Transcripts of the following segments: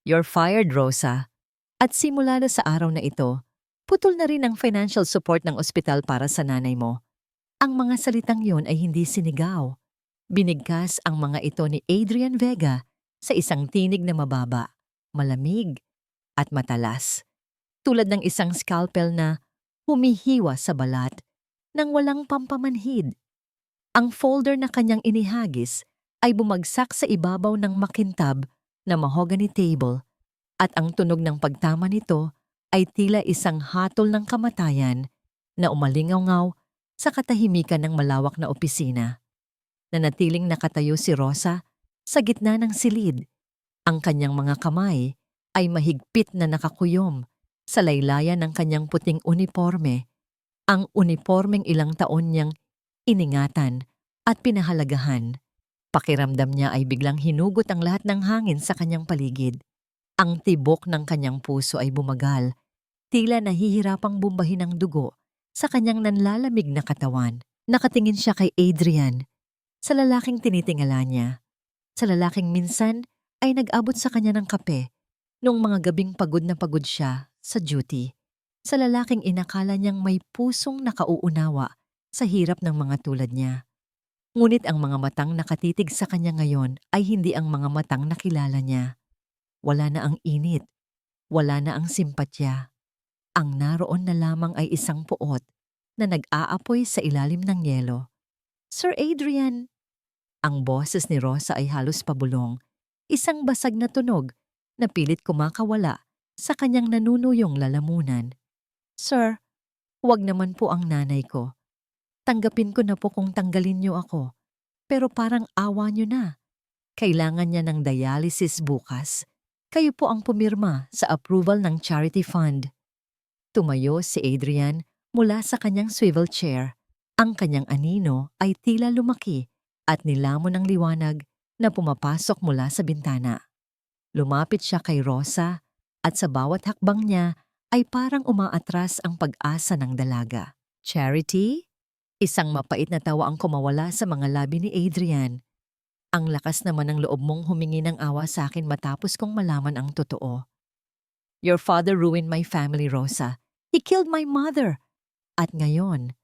You're fired, Rosa. At simula na sa araw na ito, putol na rin ang financial support ng ospital para sa nanay mo. Ang mga salitang yon ay hindi sinigaw. Binigkas ang mga ito ni Adrian Vega sa isang tinig na mababa, malamig, at matalas. Tulad ng isang scalpel na humihiwa sa balat nang walang pampamanhid. Ang folder na kanyang inihagis ay bumagsak sa ibabaw ng makintab na mahogany table at ang tunog ng pagtama nito ay tila isang hatol ng kamatayan na umalingaw sa katahimikan ng malawak na opisina. Nanatiling nakatayo si Rosa sa gitna ng silid. Ang kanyang mga kamay ay mahigpit na nakakuyom sa laylayan ng kanyang puting uniforme, ang uniformeng ilang taon niyang iningatan at pinahalagahan. Pakiramdam niya ay biglang hinugot ang lahat ng hangin sa kanyang paligid. Ang tibok ng kanyang puso ay bumagal, tila nahihirapang bumbahin ang dugo sa kanyang nanlalamig na katawan. Nakatingin siya kay Adrian, sa lalaking tinitingala niya. Sa lalaking minsan ay nag-abot sa kanya ng kape noong mga gabing pagod na pagod siya sa duty. Sa lalaking inakala niyang may pusong nakauunawa sa hirap ng mga tulad niya. Ngunit ang mga matang nakatitig sa kanya ngayon ay hindi ang mga matang nakilala niya. Wala na ang init, wala na ang simpatya. Ang naroon na lamang ay isang puot na nag-aapoy sa ilalim ng yelo. Sir Adrian! Ang boses ni Rosa ay halos pabulong, isang basag na tunog na pilit kumakawala sa kanyang nanunuyong lalamunan. Sir, huwag naman po ang nanay ko. Tanggapin ko na po kung tanggalin niyo ako, pero parang awa niyo na. Kailangan niya ng dialysis bukas. Kayo po ang pumirma sa approval ng charity fund. Tumayo si Adrian mula sa kanyang swivel chair. Ang kanyang anino ay tila lumaki at nilamon ng liwanag na pumapasok mula sa bintana. Lumapit siya kay Rosa at sa bawat hakbang niya ay parang umaatras ang pag-asa ng dalaga. Charity? Isang mapait na tawa ang kumawala sa mga labi ni Adrian. Ang lakas naman ng loob mong humingi ng awa sa akin matapos kong malaman ang totoo. Your father ruined my family, Rosa. He killed my mother. At ngayon,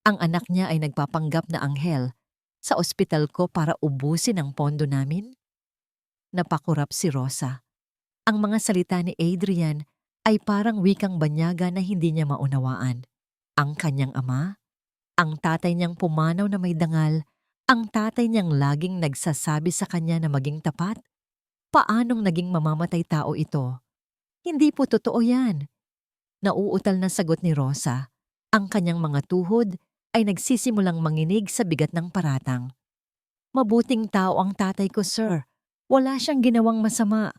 ang anak niya ay nagpapanggap na anghel sa ospital ko para ubusin ang pondo namin? Napakurap si Rosa. Ang mga salita ni Adrian ay parang wikang banyaga na hindi niya maunawaan. Ang kanyang ama, ang tatay niyang pumanaw na may dangal, ang tatay niyang laging nagsasabi sa kanya na maging tapat? Paanong naging mamamatay tao ito? Hindi po totoo yan. Nauutal na sagot ni Rosa. Ang kanyang mga tuhod ay nagsisimulang manginig sa bigat ng paratang. Mabuting tao ang tatay ko, sir. Wala siyang ginawang masama.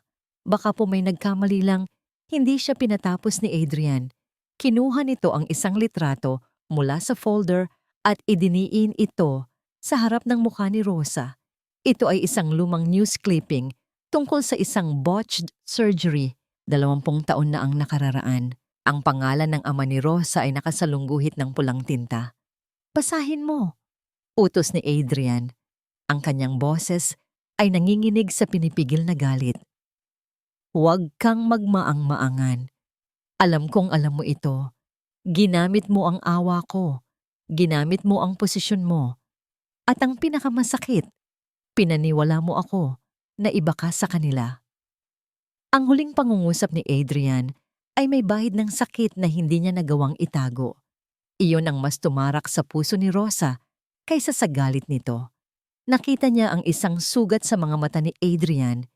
Baka po may nagkamali lang. Hindi siya pinatapos ni Adrian. Kinuha nito ang isang litrato mula sa folder at idiniin ito sa harap ng mukha ni Rosa. Ito ay isang lumang news clipping tungkol sa isang botched surgery. 20 taon na ang nakararaan. Ang pangalan ng ama ni Rosa ay nakasalungguhit ng pulang tinta. Basahin mo, utos ni Adrian. Ang kanyang boses ay nanginginig sa pinipigil na galit. Huwag kang magmaang-maangan. Alam kong alam mo ito. Ginamit mo ang awa ko. Ginamit mo ang posisyon mo. At ang pinakamasakit, pinaniwala mo ako na iba ka sa kanila. Ang huling pangungusap ni Adrian ay may bahid ng sakit na hindi niya nagawang itago. Iyon ang mas tumarak sa puso ni Rosa kaysa sa galit nito. Nakita niya ang isang sugat sa mga mata ni Adrian,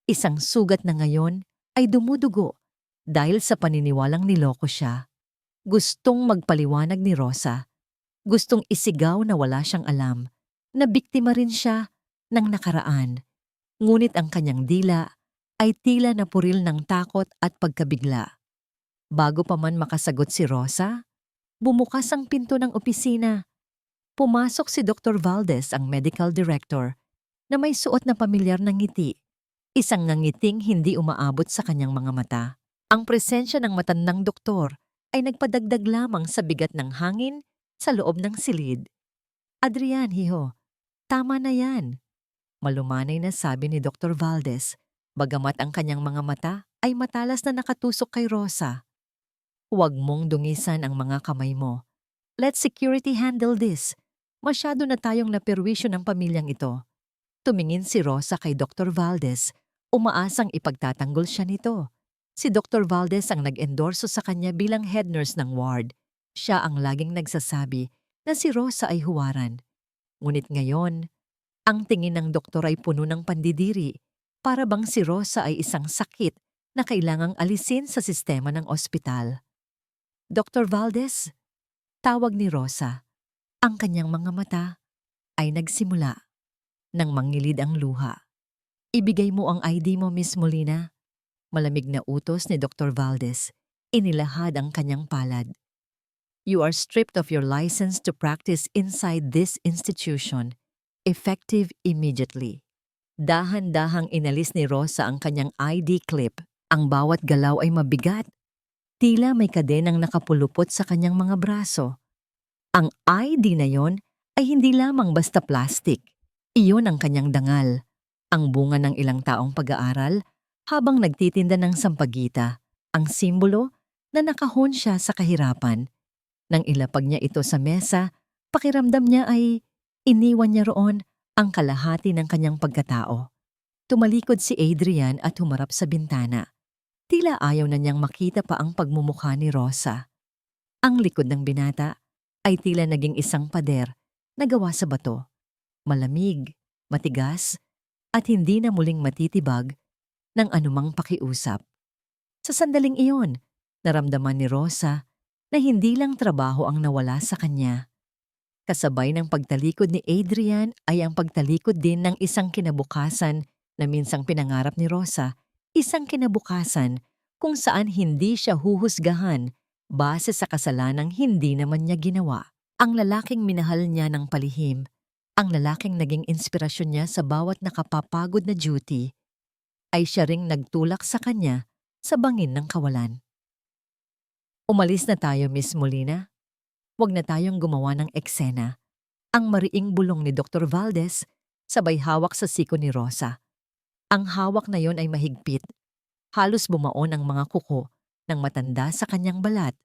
isang sugat na ngayon ay dumudugo dahil sa paniniwalang niloko siya. Gustong magpaliwanag ni Rosa, gustong isigaw na wala siyang alam, na biktima rin siya ng nakaraan. Ngunit ang kanyang dila ay tila napuril ng takot at pagkabigla. Bago pa man makasagot si Rosa, bumukas ang pinto ng opisina. Pumasok si Dr. Valdez, ang medical director, na may suot na pamilyar na ngiti, isang ngangiting hindi umaabot sa kanyang mga mata. Ang presensya ng matandang doktor ay nagpadagdag lamang sa bigat ng hangin sa loob ng silid. Adrian, hiho, tama na yan. Malumanay na sabi ni Dr. Valdez, Bagamat ang kanyang mga mata ay matalas na nakatusok kay Rosa. Huwag mong dungisan ang mga kamay mo. Let security handle this. Masyado na tayong naperwisyo ng pamilyang ito. Tumingin si Rosa kay Dr. Valdez, umaasang ipagtatanggol siya nito. Si Dr. Valdez ang nag-endorso sa kanya bilang head nurse ng ward. Siya ang laging nagsasabi na si Rosa ay huwaran. Ngunit ngayon, ang tingin ng doktor ay puno ng pandidiri, para bang si Rosa ay isang sakit na kailangang alisin sa sistema ng ospital. Dr. Valdez, tawag ni Rosa. Ang kanyang mga mata ay nagsimula nang mangilid ang luha. Ibigay mo ang ID mo, Miss Molina. Malamig na utos ni Dr. Valdez. Inilahad ang kanyang palad. You are stripped of your license to practice inside this institution, effective immediately. Dahan-dahang inalis ni Rosa ang kanyang ID clip. Ang bawat galaw ay mabigat. Tila may kadenang nakapulupot sa kanyang mga braso. Ang ID na yon ay hindi lamang basta plastic. Iyon ang kanyang dangal, ang bunga ng ilang taong pag-aaral habang nagtitinda ng sampagita, ang simbolo na nakahon siya sa kahirapan. Nang ilapag niya ito sa mesa, pakiramdam niya ay iniwan niya roon ang kalahati ng kanyang pagkatao. Tumalikod si Adrian at humarap sa bintana. Tila ayaw na niyang makita pa ang pagmumukha ni Rosa. Ang likod ng binata ay tila naging isang pader na gawa sa bato. Malamig, matigas, at hindi na muling matitibag ng anumang pakiusap. Sa sandaling iyon, naramdaman ni Rosa na hindi lang trabaho ang nawala sa kanya. Kasabay ng pagtalikod ni Adrian ay ang pagtalikod din ng isang kinabukasan na minsang pinangarap ni Rosa, isang kinabukasan kung saan hindi siya huhusgahan base sa kasalanang hindi naman niya ginawa. Ang lalaking minahal niya ng palihim, ang lalaking naging inspirasyon niya sa bawat nakapapagod na duty, ay siya ring nagtulak sa kanya sa bangin ng kawalan. Umalis na tayo, Miss Molina. Huwag na tayong gumawa ng eksena. Ang mariing bulong ni Dr. Valdez sabay hawak sa siko ni Rosa. Ang hawak na yon ay mahigpit. Halos bumaon ang mga kuko ng matanda sa kanyang balat.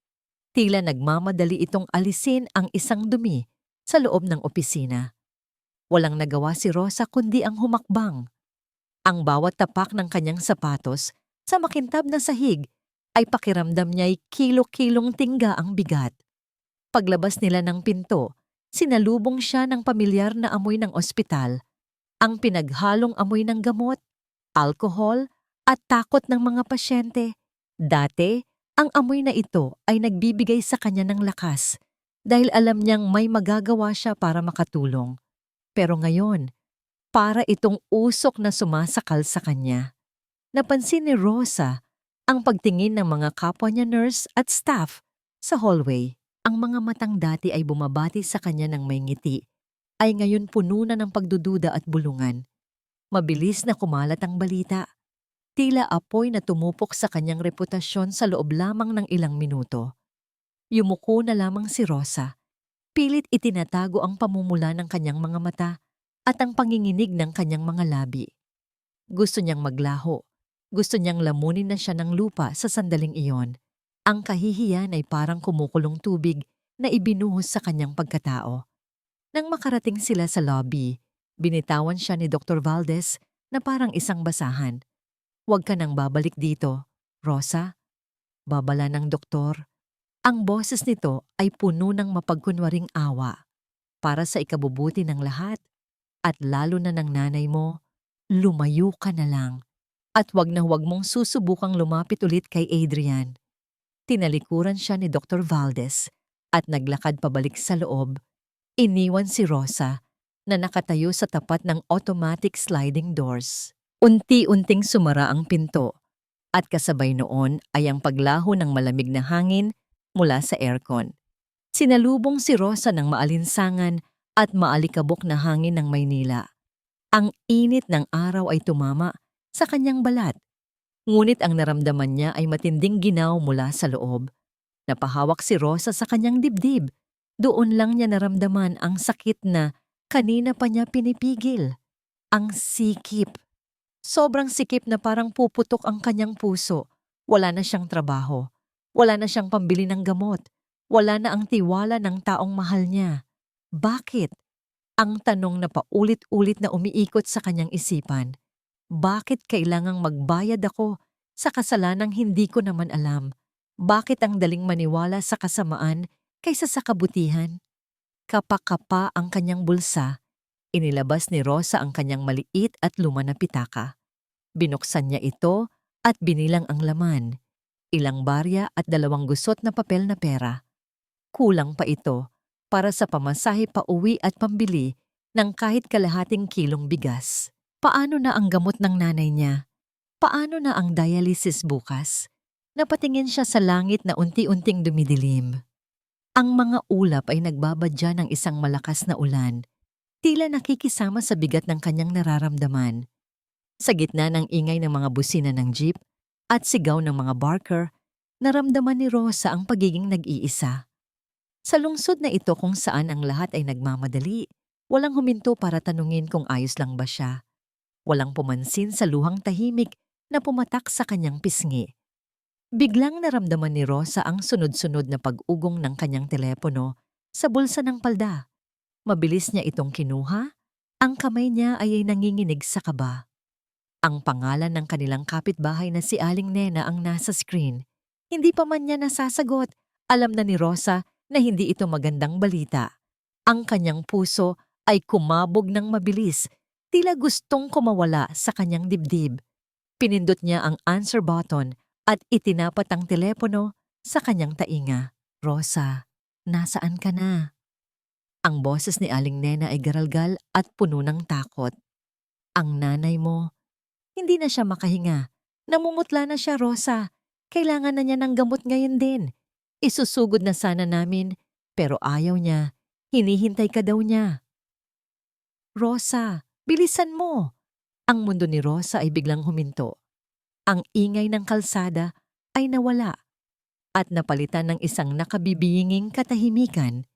Tila nagmamadali itong alisin ang isang dumi sa loob ng opisina. Walang nagawa si Rosa kundi ang humakbang. Ang bawat tapak ng kanyang sapatos sa makintab na sahig ay pakiramdam niya'y kilo-kilong tingga ang bigat. Paglabas nila ng pinto, sinalubong siya ng pamilyar na amoy ng ospital, ang pinaghalong amoy ng gamot, alkohol at takot ng mga pasyente. Dati, ang amoy na ito ay nagbibigay sa kanya ng lakas dahil alam niyang may magagawa siya para makatulong. Pero ngayon, para itong usok na sumasakal sa kanya. Napansin ni Rosa ang pagtingin ng mga kapwa niya nurse at staff sa hallway. Ang mga matang dati ay bumabati sa kanya ng may ngiti, ay ngayon puno na ng pagdududa at bulungan. Mabilis na kumalat ang balita. Tila apoy na tumupok sa kanyang reputasyon sa loob lamang ng ilang minuto. Yumuko na lamang si Rosa. Pilit itinatago ang pamumula ng kanyang mga mata at ang panginginig ng kanyang mga labi. Gusto niyang maglaho. Gusto niyang lamunin na siya ng lupa sa sandaling iyon. Ang kahihiyan ay parang kumukulong tubig na ibinuhos sa kanyang pagkatao. Nang makarating sila sa lobby, binitawan siya ni Dr. Valdez na parang isang basahan. Huwag ka nang babalik dito, Rosa. Babala ng doktor. Ang boses nito ay puno ng mapagkunwaring awa. Para sa ikabubuti ng lahat, at lalo na ng nanay mo, lumayo ka na lang. At huwag na huwag mong susubukang lumapit ulit kay Adrian. Tinalikuran siya ni Dr. Valdez at naglakad pabalik sa loob. Iniwan si Rosa na nakatayo sa tapat ng automatic sliding doors. Unti-unting sumara ang pinto at kasabay noon ay ang paglaho ng malamig na hangin mula sa aircon. Sinalubong si Rosa ng maalinsangan at maalikabok na hangin ng Maynila. Ang init ng araw ay tumama sa kanyang balat. Ngunit ang naramdaman niya ay matinding ginaw mula sa loob. Napahawak si Rosa sa kanyang dibdib. Doon lang niya naramdaman ang sakit na kanina pa niya pinipigil. Ang sikip. Sobrang sikip na parang puputok ang kanyang puso. Wala na siyang trabaho. Wala na siyang pambili ng gamot. Wala na ang tiwala ng taong mahal niya. Bakit? Ang tanong na paulit-ulit na umiikot sa kanyang isipan. Bakit kailangang magbayad ako sa kasalanang hindi ko naman alam? Bakit ang daling maniwala sa kasamaan kaysa sa kabutihan? Kapa-kapa ang kanyang bulsa. Inilabas ni Rosa ang kanyang maliit at luma na pitaka. Binuksan niya ito at binilang ang laman. Ilang barya at 2 gusot na papel na pera. Kulang pa ito para sa pamasahe pauwi at pambili ng kahit kalahating kilong bigas. Paano na ang gamot ng nanay niya? Paano na ang dialysis bukas? Napatingin siya sa langit na unti-unting dumidilim. Ang mga ulap ay nagbabadya ng isang malakas na ulan. Tila nakikisama sa bigat ng kanyang nararamdaman. Sa gitna ng ingay ng mga busina ng jeep at sigaw ng mga barker, naramdaman ni Rosa ang pagiging nag-iisa. Sa lungsod na ito kung saan ang lahat ay nagmamadali, walang huminto para tanungin kung ayos lang ba siya. Walang pumansin sa luhang tahimik na pumatak sa kanyang pisngi. Biglang naramdaman ni Rosa ang sunod-sunod na pag-ugong ng kanyang telepono sa bulsa ng palda. Mabilis niya itong kinuha, ang kamay niya ay nanginginig sa kaba. Ang pangalan ng kanilang kapitbahay na si Aling Nena ang nasa screen. Hindi pa man niya nasasagot, alam na ni Rosa na hindi ito magandang balita. Ang kanyang puso ay kumabog ng mabilis, tila gustong kumawala sa kanyang dibdib. Pinindot niya ang answer button at itinapat ang telepono sa kanyang tainga. Rosa, nasaan ka na? Ang boses ni Aling Nena ay garalgal at puno ng takot. Ang nanay mo, hindi na siya makahinga. Namumutla na siya, Rosa. Kailangan na niya ng gamot ngayon din. Isusugod na sana namin, pero ayaw niya. Hinihintay ka daw niya. Rosa, bilisan mo. Ang mundo ni Rosa ay biglang huminto. Ang ingay ng kalsada ay nawala at napalitan ng isang nakabibinging katahimikan.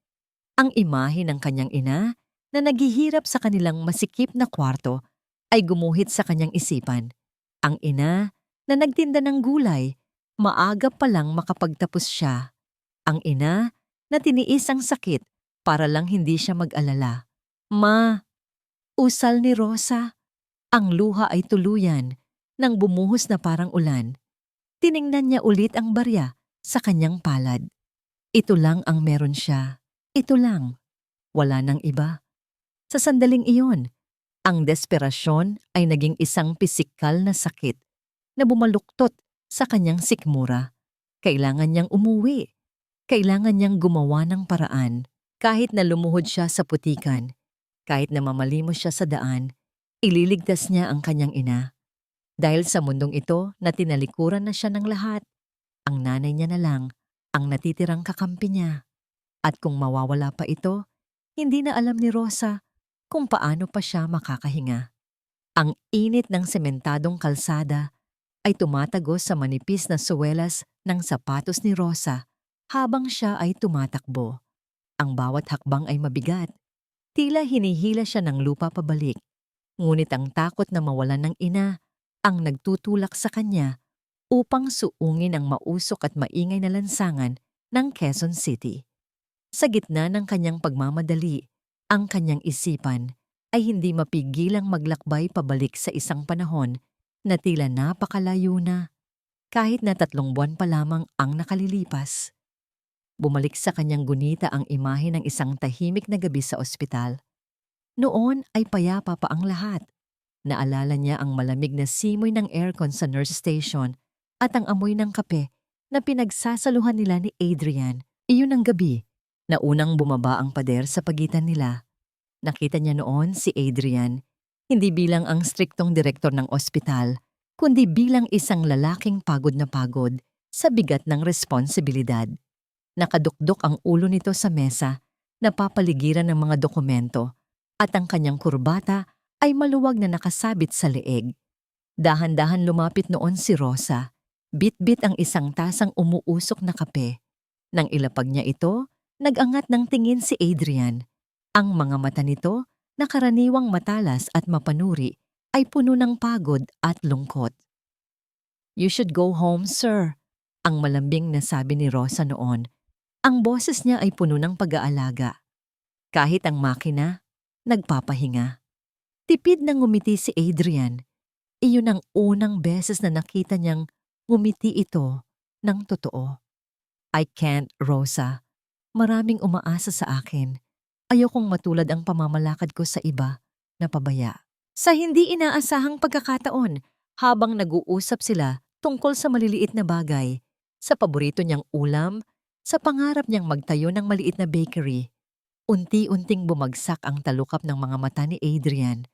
Ang imahe ng kanyang ina na naghihirap sa kanilang masikip na kwarto ay gumuhit sa kanyang isipan. Ang ina na nagtinda ng gulay, maaga pa lang makapagtapos siya. Ang ina na tiniis ang sakit para lang hindi siya mag-alala. Ma, usal ni Rosa. Ang luha ay tuluyan nang bumuhos na parang ulan. Tiningnan niya ulit ang barya sa kanyang palad. Ito lang ang meron siya. Ito lang. Wala nang iba. Sa sandaling iyon, ang desperasyon ay naging isang pisikal na sakit na bumaluktot sa kanyang sikmura. Kailangan niyang umuwi. Kailangan niyang gumawa ng paraan. Kahit na lumuhod siya sa putikan, kahit na mamalimos siya sa daan, ililigtas niya ang kanyang ina. Dahil sa mundong ito na tinalikuran na siya ng lahat, ang nanay niya na lang ang natitirang kakampi niya. At kung mawawala pa ito, hindi na alam ni Rosa kung paano pa siya makakahinga. Ang init ng sementadong kalsada ay tumatagos sa manipis na suwelas ng sapatos ni Rosa habang siya ay tumatakbo. Ang bawat hakbang ay mabigat. Tila hinihila siya ng lupa pabalik. Ngunit ang takot na mawalan ng ina ang nagtutulak sa kanya upang suungin ang mausok at maingay na lansangan ng Quezon City. Sa gitna ng kanyang pagmamadali, ang kanyang isipan ay hindi mapigilang maglakbay pabalik sa isang panahon na tila napakalayo na, kahit na 3 buwan pa lamang ang nakalilipas. Bumalik sa kanyang gunita ang imahe ng isang tahimik na gabi sa ospital. Noon ay payapa pa ang lahat. Naalala niya ang malamig na simoy ng aircon sa nurse station at ang amoy ng kape na pinagsasaluhan nila ni Adrian. Iyon ang gabi na unang bumaba ang pader sa pagitan nila. Nakita niya noon si Adrian, hindi bilang ang striktong direktor ng ospital, kundi bilang isang lalaking pagod na pagod sa bigat ng responsibilidad. Nakadukdok ang ulo nito sa mesa, napapaligiran ng mga dokumento, at ang kanyang kurbata ay maluwag na nakasabit sa leeg. Dahan-dahan lumapit noon si Rosa, bit-bit ang isang tasang umuusok na kape. Nang ilapag niya ito, nag-angat ng tingin si Adrian. Ang mga mata nito, na karaniwang matalas at mapanuri, ay puno ng pagod at lungkot. "You should go home, sir," ang malambing na sabi ni Rosa noon. Ang boses niya ay puno ng pag-aalaga. Kahit ang makina, nagpapahinga. Tipid na ngumiti si Adrian. Iyon ang unang beses na nakita niyang ngumiti ito ng totoo. "I can't, Rosa. Maraming umaasa sa akin. Ayokong matulad ang pamamalakad ko sa iba na pabaya." Sa hindi inaasahang pagkakataon, habang nag-uusap sila tungkol sa maliliit na bagay, sa paborito niyang ulam, sa pangarap niyang magtayo ng maliit na bakery, unti-unting bumagsak ang talukap ng mga mata ni Adrian.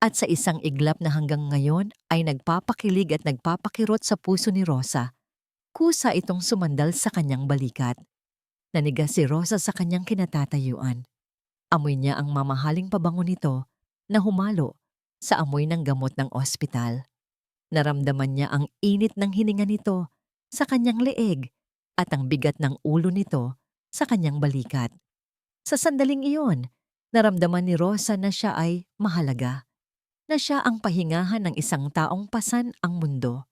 At sa isang iglap na hanggang ngayon ay nagpapakilig at nagpapakirot sa puso ni Rosa, kusa itong sumandal sa kanyang balikat. Nanigas si Rosa sa kanyang kinatatayuan. Amoy niya ang mamahaling pabango nito na humalo sa amoy ng gamot ng ospital. Naramdaman niya ang init ng hininga nito sa kanyang leeg at ang bigat ng ulo nito sa kanyang balikat. Sa sandaling iyon, naramdaman ni Rosa na siya ay mahalaga, na siya ang pahingahan ng isang taong pasan ang mundo.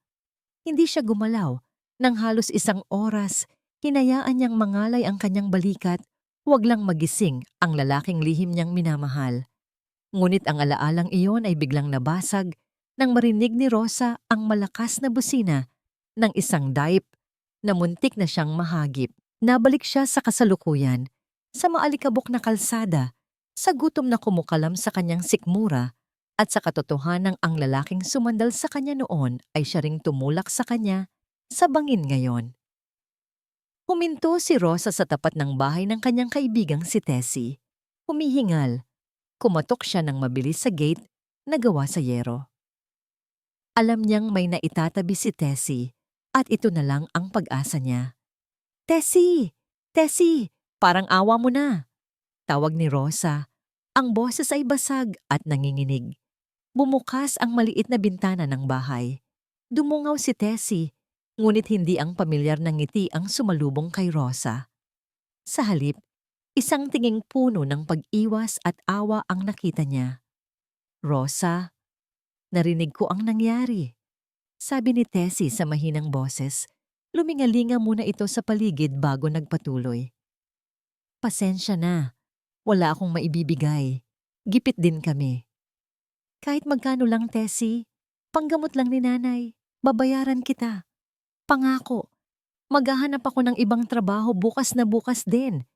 Hindi siya gumalaw. Nang halos isang oras, hinayaan niyang mangalay ang kanyang balikat, huwag lang magising ang lalaking lihim niyang minamahal. Ngunit ang alaalang iyon ay biglang nabasag nang marinig ni Rosa ang malakas na busina ng isang daip na muntik na siyang mahagip. Nabalik siya sa kasalukuyan, sa maalikabok na kalsada, sa gutom na kumukalam sa kanyang sikmura, at sa katotohanang ang lalaking sumandal sa kanya noon ay siya ring tumulak sa kanya sa bangin ngayon. Huminto si Rosa sa tapat ng bahay ng kanyang kaibigang si Tessie. Humihingal. Kumatok siya ng mabilis sa gate na gawa sa yero. Alam niyang may naitatabi si Tessie at ito na lang ang pag-asa niya. "Tessie! Tessie! Parang awa mo na!" Tawag ni Rosa. Ang boses ay basag at nanginginig. Bumukas ang maliit na bintana ng bahay. Dumungaw si Tessie, ngunit hindi ang pamilyar na ngiti ang sumalubong kay Rosa. Sa halip, isang tinging puno ng pag-iwas at awa ang nakita niya. "Rosa, narinig ko ang nangyari," sabi ni Tessie sa mahinang boses. Lumingalinga muna ito sa paligid bago nagpatuloy. "Pasensya na. Wala akong maibibigay. Gipit din kami." "Kahit magkano lang, Tessie. Panggamot lang ni nanay. Babayaran kita. Pangako. Maghahanap ako ng ibang trabaho bukas na bukas din."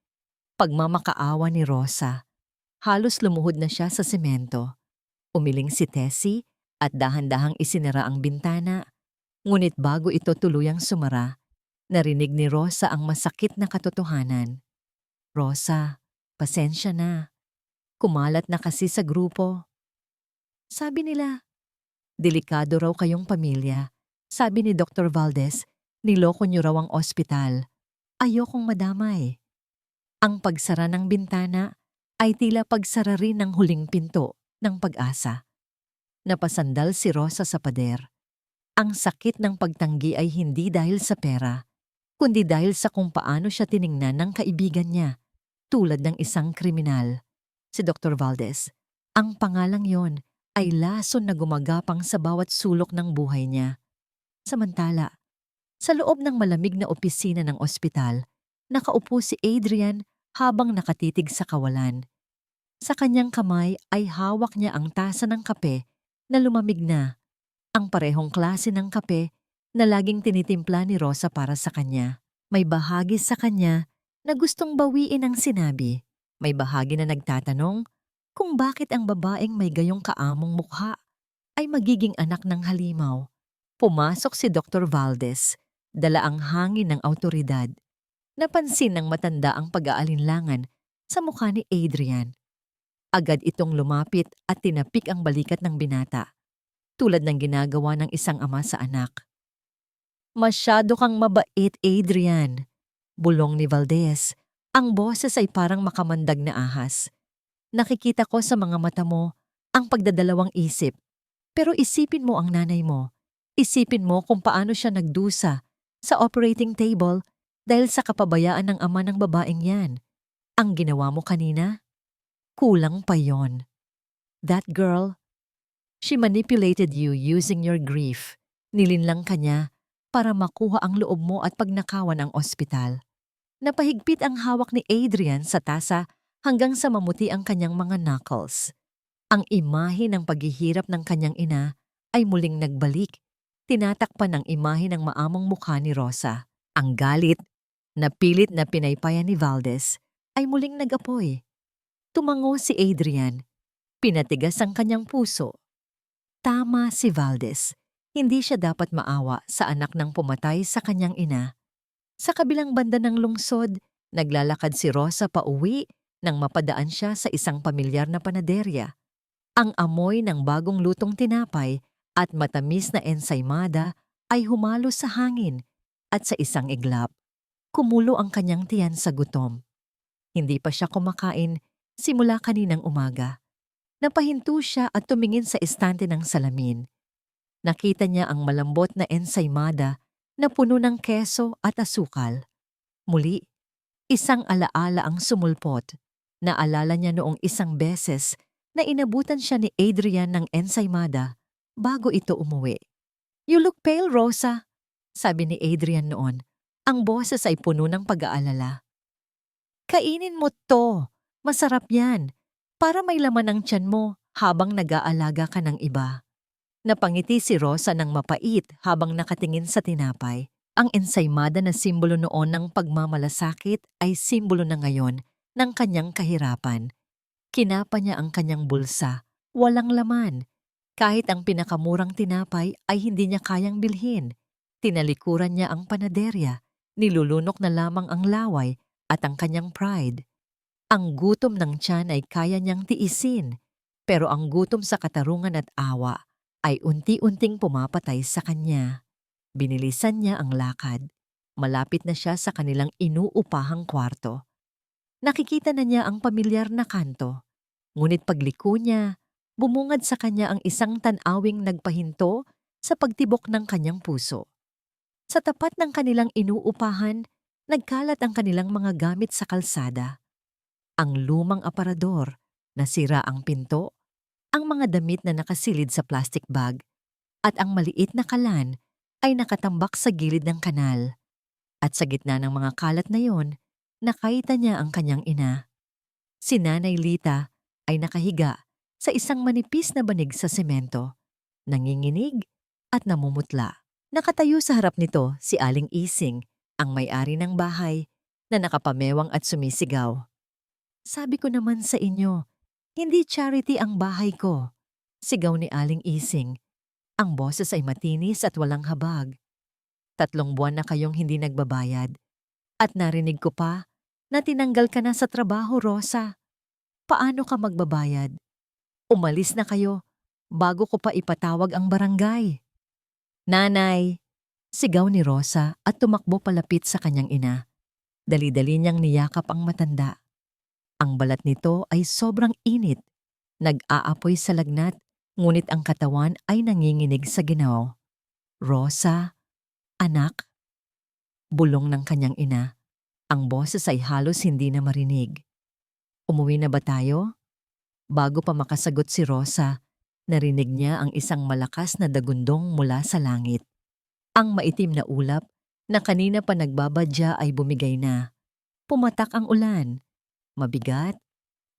Pagmamakaawa ni Rosa. Halos lumuhod na siya sa semento. Umiling si Tessie at dahan-dahang isinara ang bintana. Ngunit bago ito tuluyang sumara, narinig ni Rosa ang masakit na katotohanan. "Rosa, pasensya na. Kumalat na kasi sa grupo. Sabi nila, delikado raw kayong pamilya. Sabi ni Dr. Valdez, niloko niyo raw ang ospital. Ayokong madamay." Ang pagsara ng bintana ay tila pagsara rin ng huling pinto ng pag-asa. Napasandal si Rosa sa pader. Ang sakit ng pagtanggi ay hindi dahil sa pera, kundi dahil sa kung paano siya tiningnan ng kaibigan niya, tulad ng isang kriminal. Si Dr. Valdez, ang pangalang yon ay lason na gumagapang sa bawat sulok ng buhay niya. Samantala, sa loob ng malamig na opisina ng ospital, nakaupo si Adrian habang nakatitig sa kawalan. Sa kanyang kamay ay hawak niya ang tasa ng kape na lumamig na, ang parehong klase ng kape na laging tinitimpla ni Rosa para sa kanya. May bahagi sa kanya na gustong bawiin ang sinabi. May bahagi na nagtatanong kung bakit ang babaeng may gayong kaamong mukha ay magiging anak ng halimaw. Pumasok si Dr. Valdez, dala ang hangin ng awtoridad. Napansin ng matanda ang pag-aalinlangan sa mukha ni Adrian. Agad itong lumapit at tinapik ang balikat ng binata, tulad ng ginagawa ng isang ama sa anak. "Masyado kang mabait, Adrian," bulong ni Valdez. Ang boses ay parang makamandag na ahas. "Nakikita ko sa mga mata mo ang pagdadalawang isip. Pero isipin mo ang nanay mo. Isipin mo kung paano siya nagdusa sa operating table dahil sa kapabayaan ng ama ng babaeng yan. Ang ginawa mo kanina? Kulang pa yon. That girl, She manipulated you using your grief. Nilinlang ka niya para makuha ang loob mo at pagnakawan ang ospital. Napahigpit ang hawak ni Adrian sa tasa hanggang sa mamuti ang kanyang mga knuckles. Ang imahe ng paghihirap ng kanyang ina ay muling nagbalik. Tinatakpan ng imahe ng maamong mukha ni Rosa. Ang galit na pilit na pinaypayan ni Valdez ay muling nag-apoy. Tumango si Adrian. Pinatigas ang kanyang puso. Tama si Valdez. Hindi siya dapat maawa sa anak ng pumatay sa kanyang ina. Sa kabilang banda ng lungsod, naglalakad si Rosa pauwi nang mapadaan siya sa isang pamilyar na panaderya. Ang amoy ng bagong lutong tinapay at matamis na ensaymada ay humalo sa hangin at sa isang iglap, kumulo ang kanyang tiyan sa gutom. Hindi pa siya kumakain simula kaninang umaga. Napahinto siya at tumingin sa estante ng salamin. Nakita niya ang malambot na ensaymada na puno ng keso at asukal. Muli, isang alaala ang sumulpot. Naalala niya noong isang beses na inabutan siya ni Adrian ng ensaymada bago ito umuwi. "You look pale, Rosa," sabi ni Adrian noon. Ang boses ay puno ng pag-aalala. "Kainin mo to. Masarap yan. Para may laman ang tiyan mo habang nag-aalaga ka ng iba." Napangiti si Rosa ng mapait habang nakatingin sa tinapay. Ang ensaymada na simbolo noon ng pagmamalasakit ay simbolo na ngayon ng kanyang kahirapan. Kinapa niya ang kanyang bulsa. Walang laman. Kahit ang pinakamurang tinapay ay hindi niya kayang bilhin. Tinalikuran niya ang panaderya. Nilulunok na lamang ang laway at ang kanyang pride. Ang gutom ng tiyan ay kaya niyang tiisin, pero ang gutom sa katarungan at awa ay unti-unting pumapatay sa kanya. Binilisan niya ang lakad. Malapit na siya sa kanilang inuupahang kwarto. Nakikita na niya ang pamilyar na kanto. Ngunit pagliko niya, bumungad sa kanya ang isang tanawing nagpahinto sa pagtibok ng kanyang puso. Sa tapat ng kanilang inuupahan, nagkalat ang kanilang mga gamit sa kalsada. Ang lumang aparador, nasira ang pinto, ang mga damit na nakasilid sa plastic bag, at ang maliit na kalan ay nakatambak sa gilid ng kanal. At sa gitna ng mga kalat na yon, nakita niya ang kanyang ina. Si Nanay Lita ay nakahiga sa isang manipis na banig sa semento, nanginginig at namumutla. Nakatayo sa harap nito si Aling Ising, ang may-ari ng bahay, na nakapamewang at sumisigaw. "Sabi ko naman sa inyo, hindi charity ang bahay ko," sigaw ni Aling Ising. Ang boses ay matinis at walang habag. "3 buwan na kayong hindi nagbabayad. At narinig ko pa na tinanggal ka na sa trabaho, Rosa. Paano ka magbabayad? Umalis na kayo bago ko pa ipatawag ang barangay." "Nanay!" sigaw ni Rosa at tumakbo palapit sa kanyang ina. Dali-dali niyang niyakap ang matanda. Ang balat nito ay sobrang init. Nag-aapoy sa lagnat, ngunit ang katawan ay nanginginig sa ginaw. "Rosa, anak," bulong ng kanyang ina. Ang boses ay halos hindi na marinig. "Umuwi na ba tayo?" Bago pa makasagot si Rosa, narinig niya ang isang malakas na dagundong mula sa langit. Ang maitim na ulap na kanina pa nagbabadya ay bumigay na. Pumatak ang ulan. Mabigat,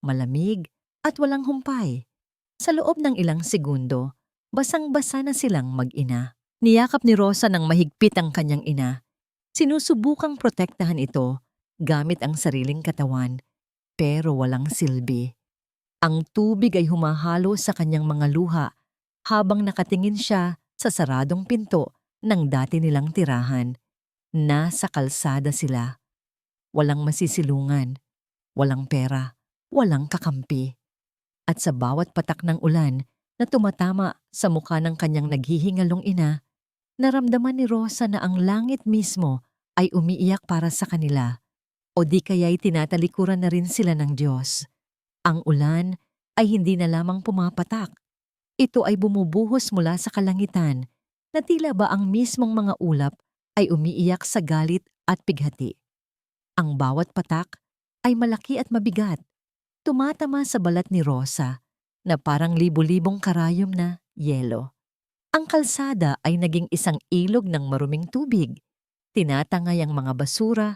malamig, at walang humpay. Sa loob ng ilang segundo, basang-basa na silang mag-ina. Niyakap ni Rosa ng mahigpit ang kanyang ina. Sinusubukang protektahan ito gamit ang sariling katawan, pero walang silbi. Ang tubig ay humahalo sa kanyang mga luha habang nakatingin siya sa saradong pinto ng dati nilang tirahan. Nasa kalsada sila. Walang masisilungan. Walang pera, walang kakampi. At sa bawat patak ng ulan na tumatama sa mukha ng kanyang naghihingalong ina, naramdaman ni Rosa na ang langit mismo ay umiiyak para sa kanila, o di kaya'y tinatalikuran na rin sila ng Diyos. Ang ulan ay hindi na lamang pumapatak. Ito ay bumubuhos mula sa kalangitan na tila ba ang mismong mga ulap ay umiiyak sa galit at pighati. Ang bawat patak ay malaki at mabigat, tumatama sa balat ni Rosa na parang libu-libong karayom na yelo. Ang kalsada ay naging isang ilog ng maruming tubig. Tinatangay ang mga basura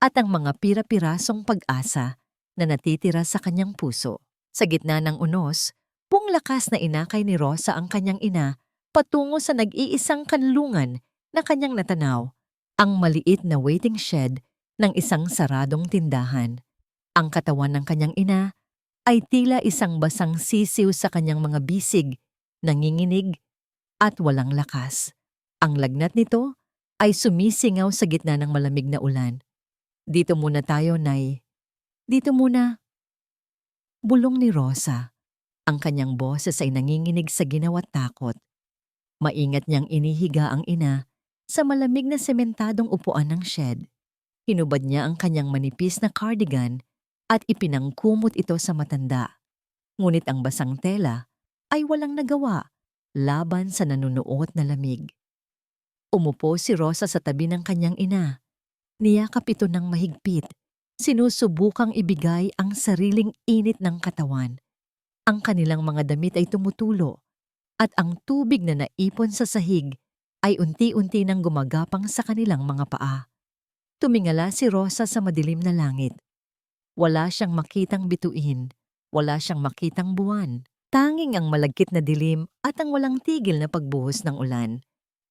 at ang mga pira-pirasong pag-asa na natitira sa kanyang puso. Sa gitna ng unos, buong lakas na inakay ni Rosa ang kanyang ina patungo sa nag-iisang kanlungan na kanyang natanaw, ang maliit na waiting shed ng isang saradong tindahan. Ang katawan ng kanyang ina ay tila isang basang sisiw sa kanyang mga bisig, nanginginig at walang lakas. Ang lagnat nito ay sumisingaw sa gitna ng malamig na ulan. "Dito muna tayo, Nay. Dito muna." Bulong ni Rosa. Ang kanyang boses ay nanginginig sa ginaw at takot. Maingat niyang inihiga ang ina sa malamig na sementadong upuan ng shed. Hinubad niya ang kanyang manipis na cardigan at ipinangkumot ito sa matanda. Ngunit ang basang tela ay walang nagawa laban sa nanunuot na lamig. Umupo si Rosa sa tabi ng kanyang ina. Niyakap ito ng mahigpit. Sinusubukang ibigay ang sariling init ng katawan. Ang kanilang mga damit ay tumutulo at ang tubig na naipon sa sahig ay unti-unti nang gumagapang sa kanilang mga paa. Tumingala si Rosa sa madilim na langit. Wala siyang makitang bituin, wala siyang makitang buwan. Tanging ang malagkit na dilim at ang walang tigil na pagbuhos ng ulan.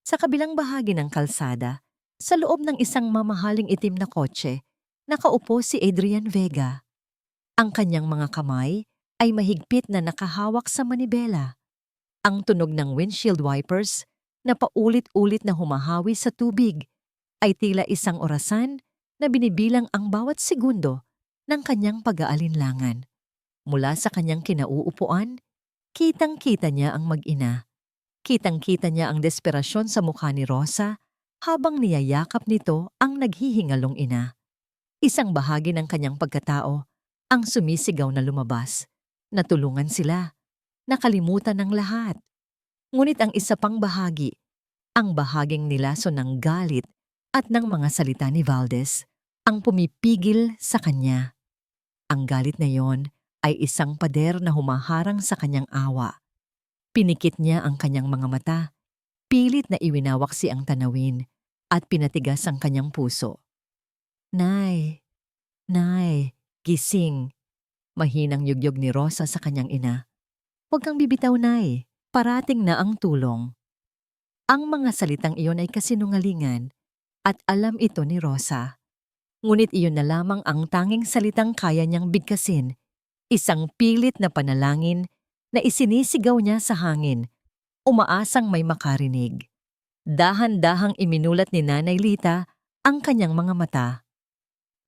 Sa kabilang bahagi ng kalsada, sa loob ng isang mamahaling itim na kotse, nakaupo si Adrian Vega. Ang kanyang mga kamay ay mahigpit na nakahawak sa manibela. Ang tunog ng windshield wipers na paulit-ulit na humahawi sa tubig ay tila isang orasan na binibilang ang bawat segundo ng kanyang pag-aalinlangan. Mula sa kanyang kinauupuan, kitang-kita niya ang mag-ina. Kitang-kita niya ang desperasyon sa mukha ni Rosa habang niyayakap nito ang naghihingalong ina. Isang bahagi ng kanyang pagkatao ang sumisigaw na lumabas. Natulungan sila. Nakalimutan ng lahat. Ngunit ang isa pang bahagi, ang bahaging nilason ng galit at ng mga salita ni Valdez, ang pumipigil sa kanya. Ang galit na yon ay isang pader na humaharang sa kanyang awa. Pinikit niya ang kanyang mga mata, pilit na iwinawaksi ang tanawin at pinatigas ang kanyang puso. "Nay, Nay, gising." Mahinang yugyog ni Rosa sa kanyang ina. "Huwag kang bibitaw, Nay. Parating na ang tulong." Ang mga salitang iyon ay kasinungalingan at alam ito ni Rosa. Ngunit iyon na lamang ang tanging salitang kaya niyang bigkasin, isang pilit na panalangin na isinisigaw niya sa hangin, umaasang may makarinig. Dahan-dahang iminulat ni Nanay Lita ang kanyang mga mata.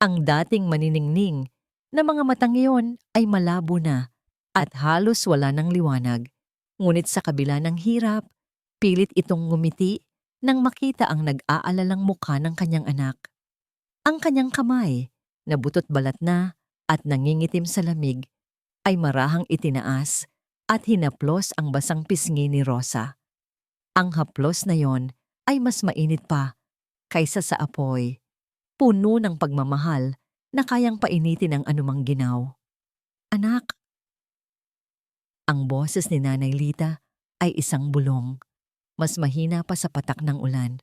Ang dating maniningning na mga matang iyon ay malabo na at halos wala ng liwanag. Ngunit sa kabila ng hirap, pilit itong ngumiti nang makita ang nag-aalalang mukha ng kanyang anak. Ang kanyang kamay, na butot balat na at nangingitim sa lamig, ay marahang itinaas at hinaplos ang basang pisngi ni Rosa. Ang haplos na yon ay mas mainit pa kaysa sa apoy, puno ng pagmamahal na kayang painitin ang anumang ginaw. "Anak." Ang boses ni Nanay Lita ay isang bulong, mas mahina pa sa patak ng ulan.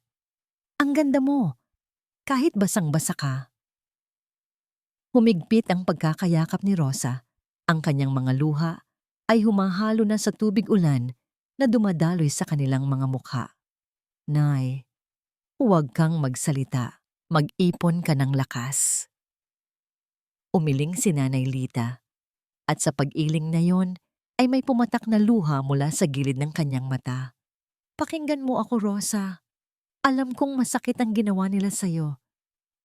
"Ang ganda mo, kahit basang-basa ka." Humigpit ang pagkakayakap ni Rosa. Ang kanyang mga luha ay humahalo na sa tubig ulan na dumadaloy sa kanilang mga mukha. "Nay, huwag kang magsalita. Mag-ipon ka ng lakas." Umiling si Nanay Lita, at sa pag-iling na yon ay may pumatak na luha mula sa gilid ng kanyang mata. "Pakinggan mo ako, Rosa. Alam kong masakit ang ginawa nila sa'yo.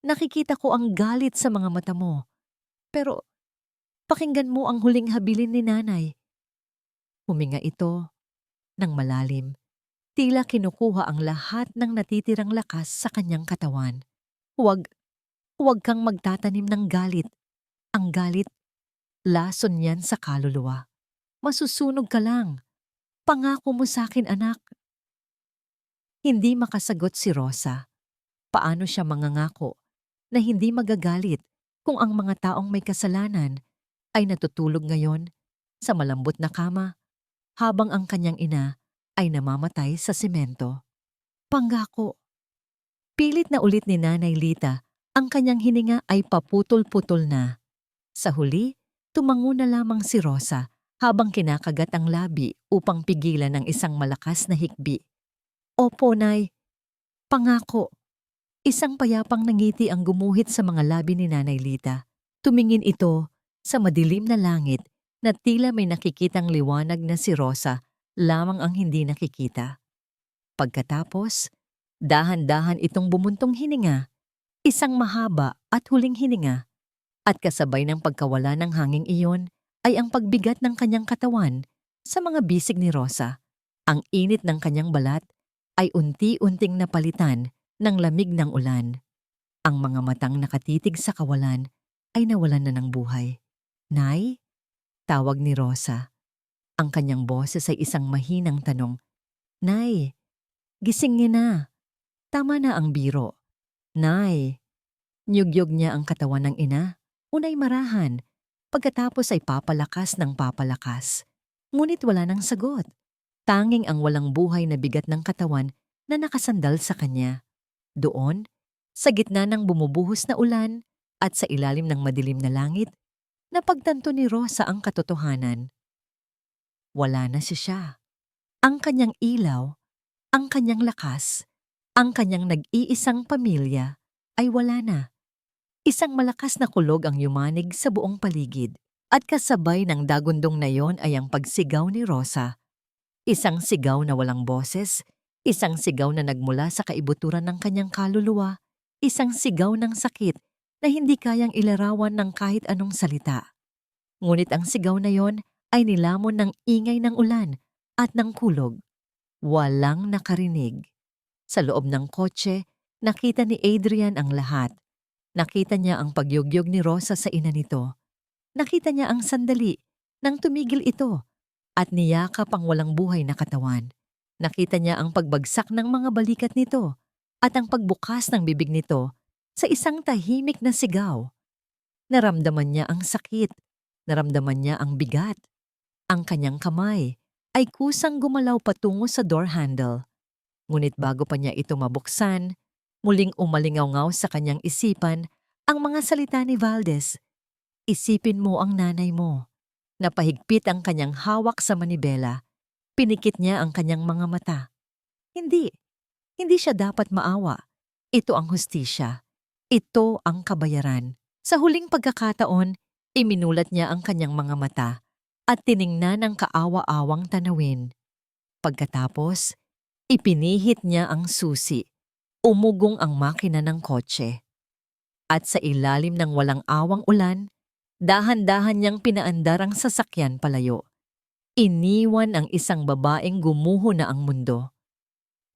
Nakikita ko ang galit sa mga mata mo. Pero pakinggan mo ang huling habilin ni Nanay." Huminga ito ng malalim. Tila kinukuha ang lahat ng natitirang lakas sa kanyang katawan. Huwag kang magtatanim ng galit. Ang galit, lason yan sa kaluluwa. Masusunog ka lang. Pangako mo sa akin, anak." Hindi makasagot si Rosa. Paano siya mangangako na hindi magagalit kung ang mga taong may kasalanan ay natutulog ngayon sa malambot na kama habang ang kanyang ina ay namamatay sa semento. Pangako. Pilit na ulit ni Nanay Lita, ang kanyang hininga ay paputol-putol na. Sa huli, tumango na lamang si Rosa habang kinakagat ang labi upang pigilan ang isang malakas na hikbi. Opo, Nay. Pangako. Isang payapang nangiti ang gumuhit sa mga labi ni Nanay Lita. Tumingin ito sa madilim na langit na tila may nakikitang liwanag na si Rosa lamang ang hindi nakikita. Pagkatapos, dahan-dahan itong bumuntong hininga, isang mahaba at huling hininga, at kasabay ng pagkawala ng hanging iyon ay ang pagbigat ng kanyang katawan sa mga bisig ni Rosa. Ang init ng kanyang balat ay unti-unting napalitan ng lamig ng ulan. Ang mga matang nakatitig sa kawalan ay nawalan na ng buhay. Nay? Tawag ni Rosa. Ang kanyang boses ay isang mahinang tanong. Nay, gising niya na. Tama na ang biro. Nay. Nyugyog niya ang katawan ng ina. Unay marahan. Pagkatapos ay papalakas ng papalakas. Ngunit wala nang sagot. Tanging ang walang buhay na bigat ng katawan na nakasandal sa kanya. Doon, sa gitna ng bumubuhos na ulan at sa ilalim ng madilim na langit, napagtanto ni Rosa ang katotohanan. Wala na siya. Ang kanyang ilaw, ang kanyang lakas, ang kanyang nag-iisang pamilya ay wala na. Isang malakas na kulog ang yumanig sa buong paligid at kasabay ng dagundong na yon ay ang pagsigaw ni Rosa. Isang sigaw na walang boses, isang sigaw na nagmula sa kaibuturan ng kanyang kaluluwa, isang sigaw ng sakit na hindi kayang ilarawan ng kahit anong salita. Ngunit ang sigaw na yon ay nilamon ng ingay ng ulan at ng kulog. Walang nakarinig. Sa loob ng kotse, nakita ni Adrian ang lahat. Nakita niya ang pagyugyog ni Rosa sa ina nito. Nakita niya ang sandali nang tumigil ito at niyakap ang walang buhay na katawan. Nakita niya ang pagbagsak ng mga balikat nito at ang pagbukas ng bibig nito sa isang tahimik na sigaw. Naramdaman niya ang sakit. Naramdaman niya ang bigat. Ang kanyang kamay ay kusang gumalaw patungo sa door handle. Ngunit bago pa niya ito mabuksan, muling umalingaw-ngaw sa kanyang isipan ang mga salita ni Valdez. Isipin mo ang nanay mo. Napahigpit ang kanyang hawak sa manibela. Pinikit niya ang kanyang mga mata. Hindi. Hindi siya dapat maawa. Ito ang hustisya. Ito ang kabayaran. Sa huling pagkakataon, iminulat niya ang kanyang mga mata at tiningnan ang kaawa-awang tanawin. Pagkatapos, ipinihit niya ang susi. Umugong ang makina ng kotse. At sa ilalim ng walang awang ulan, dahan-dahan niyang pinaandar ang sasakyan palayo. Iniwan ang isang babaeng gumuho na ang mundo.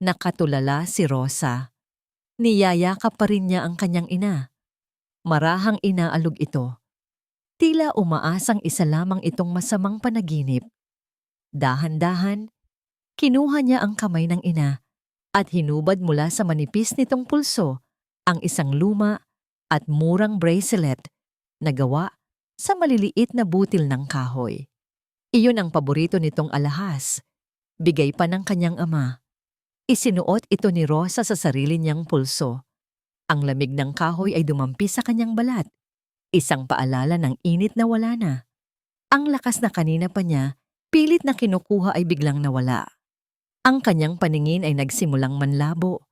Nakatulala si Rosa. Niyayakap pa rin niya ang kanyang ina. Marahang inaalog ito. Tila umaasang isa lamang itong masamang panaginip. Dahan-dahan, kinuha niya ang kamay ng ina at hinubad mula sa manipis nitong pulso ang isang luma at murang bracelet na gawa sa maliliit na butil ng kahoy. Iyon ang paborito nitong alahas. Bigay pa ng kanyang ama. Isinuot ito ni Rosa sa sarili niyang pulso. Ang lamig ng kahoy ay dumampi sa kanyang balat. Isang paalala ng init na wala na. Ang lakas na kanina pa niya, pilit na kinukuha ay biglang nawala. Ang kanyang paningin ay nagsimulang manlabo.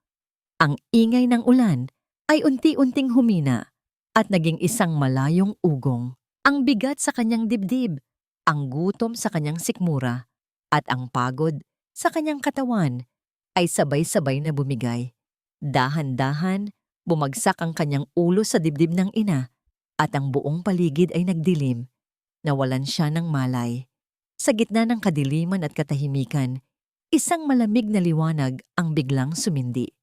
Ang ingay ng ulan ay unti-unting humina at naging isang malayong ugong. Ang bigat sa kanyang dibdib, ang gutom sa kanyang sikmura, at ang pagod sa kanyang katawan ay sabay-sabay na bumigay. Dahan-dahan, bumagsak ang kanyang ulo sa dibdib ng ina at ang buong paligid ay nagdilim. Nawalan siya ng malay. Sa gitna ng kadiliman at katahimikan, isang malamig na liwanag ang biglang sumindi.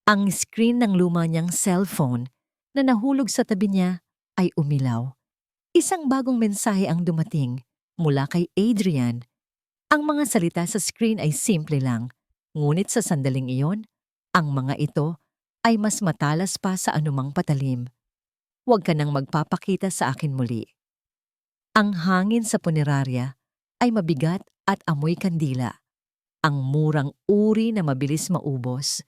Ang screen ng luma niyang cellphone na nahulog sa tabi niya ay umilaw. Isang bagong mensahe ang dumating mula kay Adrian. Ang mga salita sa screen ay simple lang, ngunit sa sandaling iyon, ang mga ito ay mas matalas pa sa anumang patalim. Huwag ka nang magpapakita sa akin muli. Ang hangin sa punerarya ay mabigat at amoy kandila. Ang murang uri na mabilis maubos,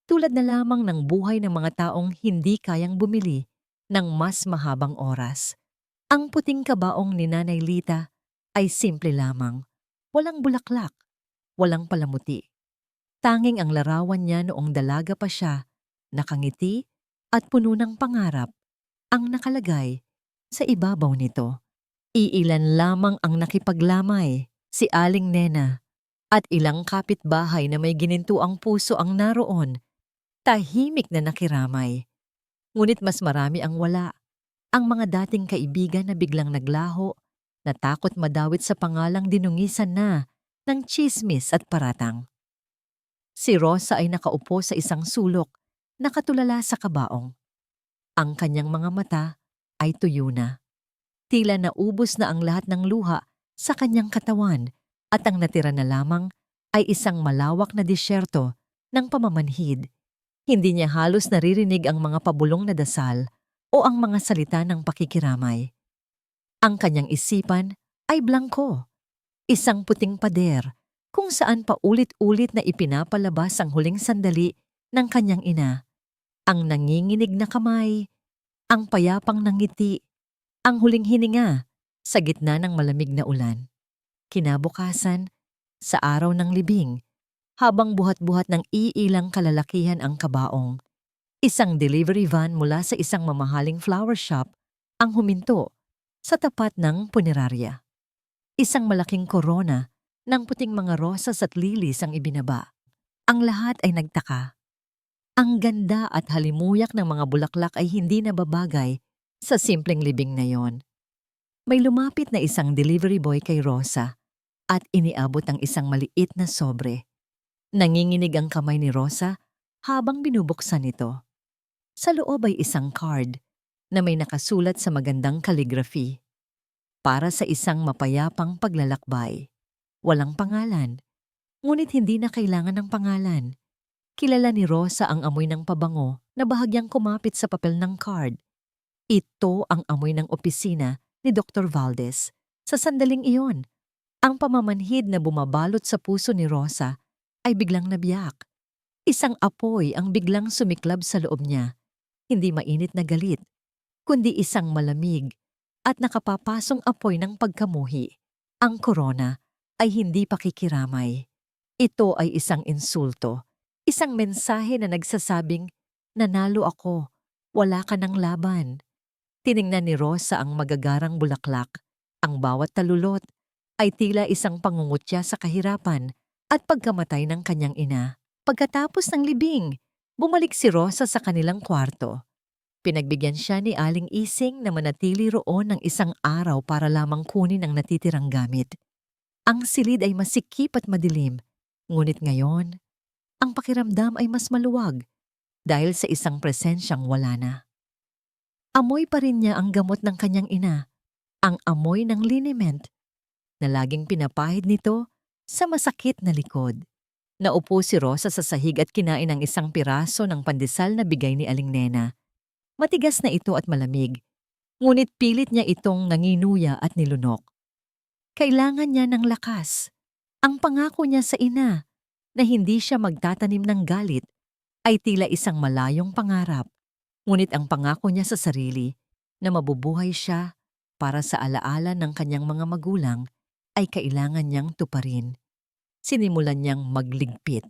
tulad na lamang ng buhay ng mga taong hindi kayang bumili ng mas mahabang oras. Ang puting kabaong ni Nanay Lita ay simple lamang, walang bulaklak, walang palamuti. Tanging ang larawan niya noong dalaga pa siya, nakangiti at puno ng pangarap, ang nakalagay sa ibabaw nito. Iilan lamang ang nakipaglamay, si Aling Nena, at ilang kapitbahay na may ginintuang puso ang naroon, tahimik na nakiramay. Ngunit mas marami ang wala, ang mga dating kaibigan na biglang naglaho, natakot madawit sa pangalang dinungisan na ng tsismis at paratang. Si Rosa ay nakaupo sa isang sulok, nakatulala sa kabaong. Ang kanyang mga mata ay tuyo na. Tila naubos na ang lahat ng luha sa kanyang katawan at ang natira na lamang ay isang malawak na disyerto ng pamamanhid. Hindi niya halos naririnig ang mga pabulong na dasal o ang mga salita ng pakikiramay. Ang kanyang isipan ay blangko, isang puting pader kung saan paulit-ulit na ipinapalabas ang huling sandali ng kanyang ina. Ang nanginginig na kamay, ang payapang nangiti, ang huling hininga sa gitna ng malamig na ulan. Kinabukasan, sa araw ng libing, habang buhat-buhat ng iilang kalalakihan ang kabaong, isang delivery van mula sa isang mamahaling flower shop ang huminto sa tapat ng punerarya. Isang malaking korona ng puting mga rosas at lilis ang ibinaba. Ang lahat ay nagtaka. Ang ganda at halimuyak ng mga bulaklak ay hindi nababagay sa simpleng libing na yon. May lumapit na isang delivery boy kay Rosa at iniabot ang isang maliit na sobre. Nanginginig ang kamay ni Rosa habang binubuksan ito. Sa loob ay isang card na may nakasulat sa magandang calligraphy. Para sa isang mapayapang paglalakbay. Walang pangalan, ngunit hindi na kailangan ng pangalan. Kilala ni Rosa ang amoy ng pabango na bahagyang kumapit sa papel ng card. Ito ang amoy ng opisina ni Dr. Valdez. Sa sandaling iyon, ang pamamanhid na bumabalot sa puso ni Rosa ay biglang nabiyak. Isang apoy ang biglang sumiklab sa loob niya. Hindi mainit na galit, kundi isang malamig at nakapapasong apoy ng pagkamuhi. Ang korona ay hindi pakikiramay. Ito ay isang insulto, isang mensahe na nagsasabing, nanalo ako, wala ka ng laban. Tiningnan ni Rosa ang magagarang bulaklak. Ang bawat talulot ay tila isang pangungutya sa kahirapan at pagkamatay ng kanyang ina. Pagkatapos ng libing, bumalik si Rosa sa kanilang kwarto. Pinagbigyan siya ni Aling Ising na manatili roon ng isang araw para lamang kunin ang natitirang gamit. Ang silid ay masikip at madilim, ngunit ngayon, ang pakiramdam ay mas maluwag dahil sa isang presensyang wala na. Amoy pa rin niya ang gamot ng kanyang ina, ang amoy ng liniment na laging pinapahid nito sa masakit na likod. Naupo si Rosa sa sahig at kinain ang isang piraso ng pandesal na bigay ni Aling Nena. Matigas na ito at malamig, ngunit pilit niya itong nanginuya at nilunok. Kailangan niya ng lakas. Ang pangako niya sa ina na hindi siya magtatanim ng galit ay tila isang malayong pangarap. Ngunit ang pangako niya sa sarili na mabubuhay siya para sa alaala ng kanyang mga magulang ay kailangan niyang tuparin. Sinimulan niyang magligpit.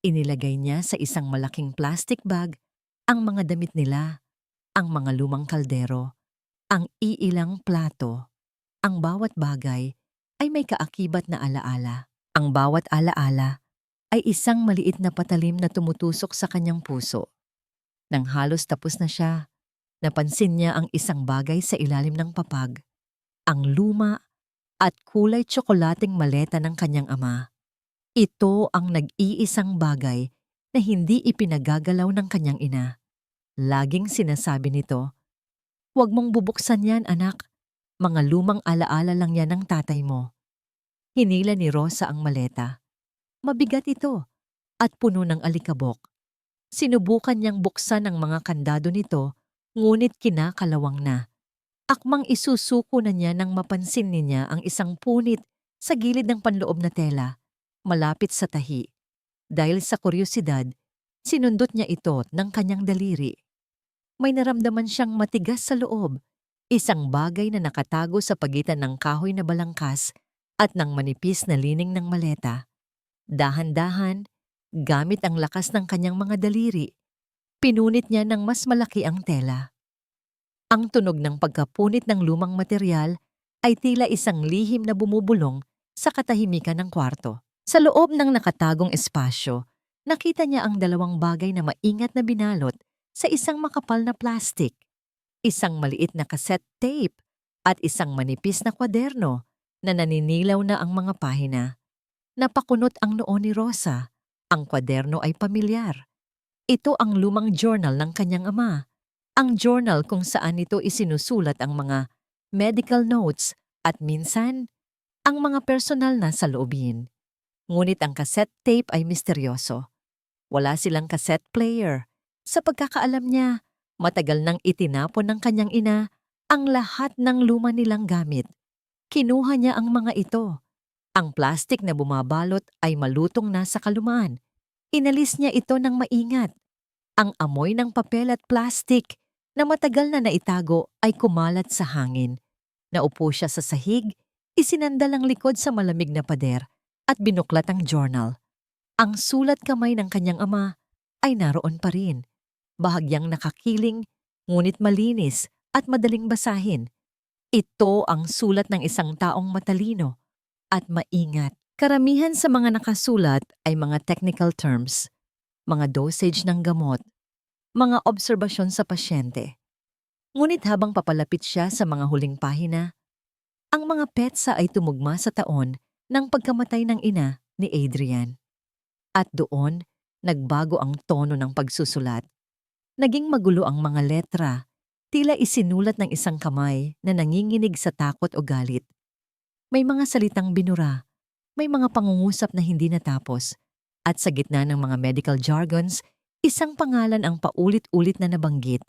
Inilagay niya sa isang malaking plastic bag ang mga damit nila, ang mga lumang kaldero, ang iilang plato. Ang bawat bagay ay may kaakibat na alaala. Ang bawat alaala ay isang maliit na patalim na tumutusok sa kanyang puso. Nang halos tapos na siya, napansin niya ang isang bagay sa ilalim ng papag. Ang luma at kulay tsokolating maleta ng kanyang ama. Ito ang nag-iisang bagay na hindi ipinagagalaw ng kanyang ina. Laging sinasabi nito, "Huwag mong bubuksan yan, anak. Mga lumang alaala lang yan ng tatay mo." Hinila ni Rosa ang maleta. Mabigat ito at puno ng alikabok. Sinubukan niyang buksan ang mga kandado nito, ngunit kinakalawang na. Akmang isusuko na niya nang mapansin niya ang isang punit sa gilid ng panloob na tela. malapit sa tahi. Dahil sa kuryosidad, sinundot niya ito ng kanyang daliri. May naramdaman siyang matigas sa loob, isang bagay na nakatago sa pagitan ng kahoy na balangkas at ng manipis na lining ng maleta. Dahan-dahan, gamit ang lakas ng kanyang mga daliri, pinunit niya ng mas malaki ang tela. Ang tunog ng pagkapunit ng lumang materyal ay tila isang lihim na bumubulong sa katahimikan ng kwarto. Sa loob ng nakatagong espasyo, nakita niya ang dalawang bagay na maingat na binalot sa isang makapal na plastik. Isang maliit na cassette tape at isang manipis na kwaderno na naninilaw na ang mga pahina. Napakunot ang noo ni Rosa. Ang kwaderno ay pamilyar. Ito ang lumang journal ng kanyang ama. Ang journal kung saan ito isinusulat ang mga medical notes at minsan, ang mga personal na saloobin. Ngunit ang cassette tape ay misteryoso. Wala silang cassette player. Sa pagkakaalam niya, matagal nang itinapon ng kanyang ina ang lahat ng luma nilang gamit. Kinuha niya ang mga ito. Ang plastik na bumabalot ay malutong na sa kalumaan. Inalis niya ito ng maingat. Ang amoy ng papel at plastik na matagal na naitago ay kumalat sa hangin. Naupo siya sa sahig, isinandal ang likod sa malamig na pader at binuklat ang journal. Ang sulat kamay ng kanyang ama ay naroon pa rin. Bahagyang nakakiling, ngunit malinis at madaling basahin. Ito ang sulat ng isang taong matalino at maingat. Karamihan sa mga nakasulat ay mga technical terms, mga dosage ng gamot, mga obserbasyon sa pasyente. Ngunit habang papalapit siya sa mga huling pahina, ang mga petsa ay tumugma sa taon ng pagkamatay ng ina ni Adrian. At doon, nagbago ang tono ng pagsusulat. Naging magulo ang mga letra, tila isinulat ng isang kamay na nanginginig sa takot o galit. May mga salitang binura, may mga pangungusap na hindi natapos, at sa gitna ng mga medical jargons, isang pangalan ang paulit-ulit na nabanggit,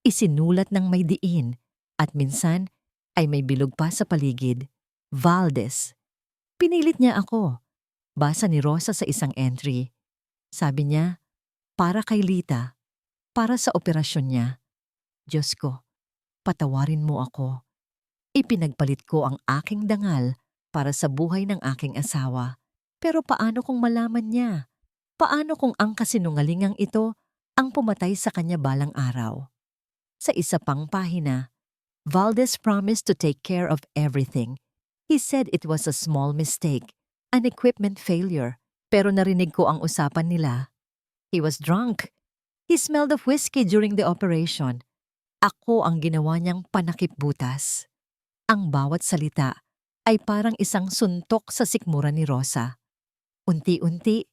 isinulat ng may diin, at minsan ay may bilog pa sa paligid. Valdez. Pinilit niya ako. Basa ni Rosa sa isang entry. Sabi niya, para kay Lita, para sa operasyon niya. Diyos ko, patawarin mo ako. Ipinagpalit ko ang aking dangal para sa buhay ng aking asawa. Pero paano kung malaman niya? Paano kung ang kasinungalingang ito ang pumatay sa kanya balang araw? Sa isa pang pahina, Valdez promised to take care of everything. He said it was a small mistake, an equipment failure, pero narinig ko ang usapan nila. He was drunk. He smelled of whiskey during the operation. Ako ang ginawa niyang panakip-butas. Ang bawat salita ay parang isang suntok sa sikmura ni Rosa. Unti-unti,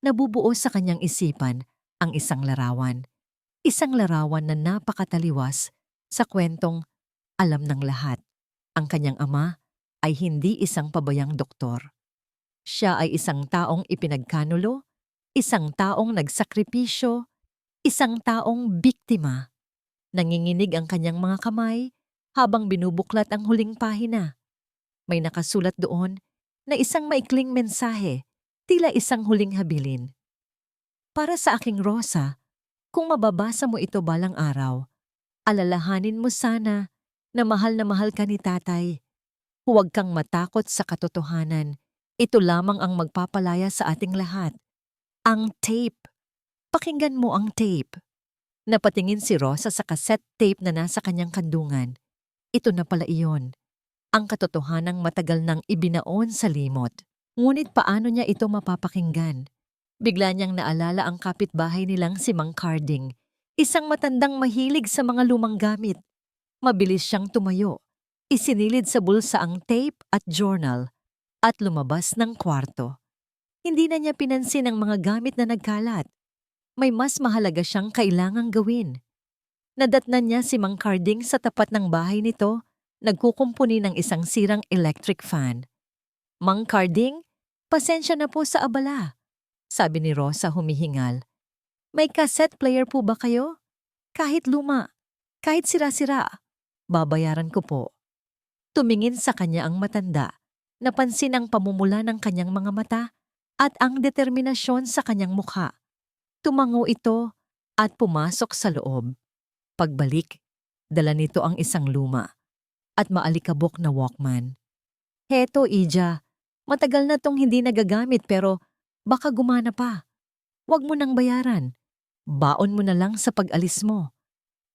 nabubuo sa kanyang isipan ang isang larawan. Isang larawan na napakataliwas sa kwentong alam ng lahat. Ang kanyang ama ay hindi isang pabayang doktor. Siya ay isang taong ipinagkanulo, isang taong nagsakripisyo, isang taong biktima. Nanginginig ang kanyang mga kamay habang binubuklat ang huling pahina. May nakasulat doon na isang maikling mensahe, tila isang huling habilin. Para sa aking Rosa, kung mababasa mo ito balang araw, alalahanin mo sana na mahal ka ni tatay. Huwag kang matakot sa katotohanan. Ito lamang ang magpapalaya sa ating lahat. Ang tape. Pakinggan mo ang tape. Napatingin si Rosa sa cassette tape na nasa kanyang kandungan. Ito na pala iyon. Ang katotohanang matagal nang ibinaon sa limot. Ngunit paano niya ito mapapakinggan? Bigla niyang naalala ang kapitbahay nilang si Mang Carding, isang matandang mahilig sa mga lumang gamit. Mabilis siyang tumayo. Isinilid sa bulsa ang tape at journal at lumabas ng kwarto. Hindi na niya pinansin ang mga gamit na nagkalat. May mas mahalaga siyang kailangang gawin. Nadatnan niya si Mang Carding sa tapat ng bahay nito, nagkukumpuni ng isang sirang electric fan. Mang Carding, pasensya na po sa abala, sabi ni Rosa humihingal. May cassette player po ba kayo? Kahit luma, kahit sira-sira, babayaran ko po. Tumingin sa kanya ang matanda. Napansin ang pamumula ng kanyang mga mata at ang determinasyon sa kanyang mukha. Tumango ito at pumasok sa loob. Pagbalik, dala nito ang isang luma at maalikabok na Walkman. Heto, Ija, matagal na tong hindi nagagamit pero baka gumana pa. Huwag mo nang bayaran. Baon mo na lang sa pag-alis mo.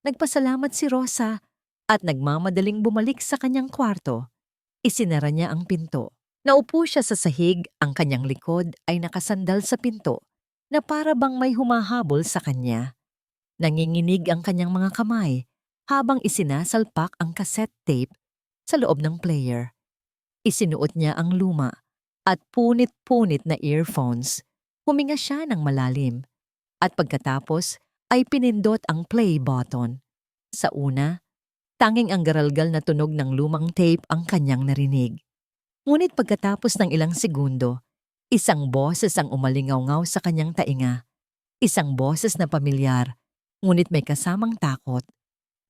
Nagpasalamat si Rosa at nagmamadaling bumalik sa kanyang kwarto. Isinara niya ang pinto. Naupo siya sa sahig, ang kanyang likod ay nakasandal sa pinto na para bang may humahabol sa kanya. Nanginginig ang kanyang mga kamay habang isinasalpak ang cassette tape sa loob ng player. Isinuot niya ang luma at punit-punit na earphones. Huminga siya ng malalim at pagkatapos ay pinindot ang play button. Sa una, tanging ang garalgal na tunog ng lumang tape ang kanyang narinig. Ngunit pagkatapos ng ilang segundo, isang boses ang umalingaw-ngaw sa kanyang tainga. Isang boses na pamilyar, ngunit may kasamang takot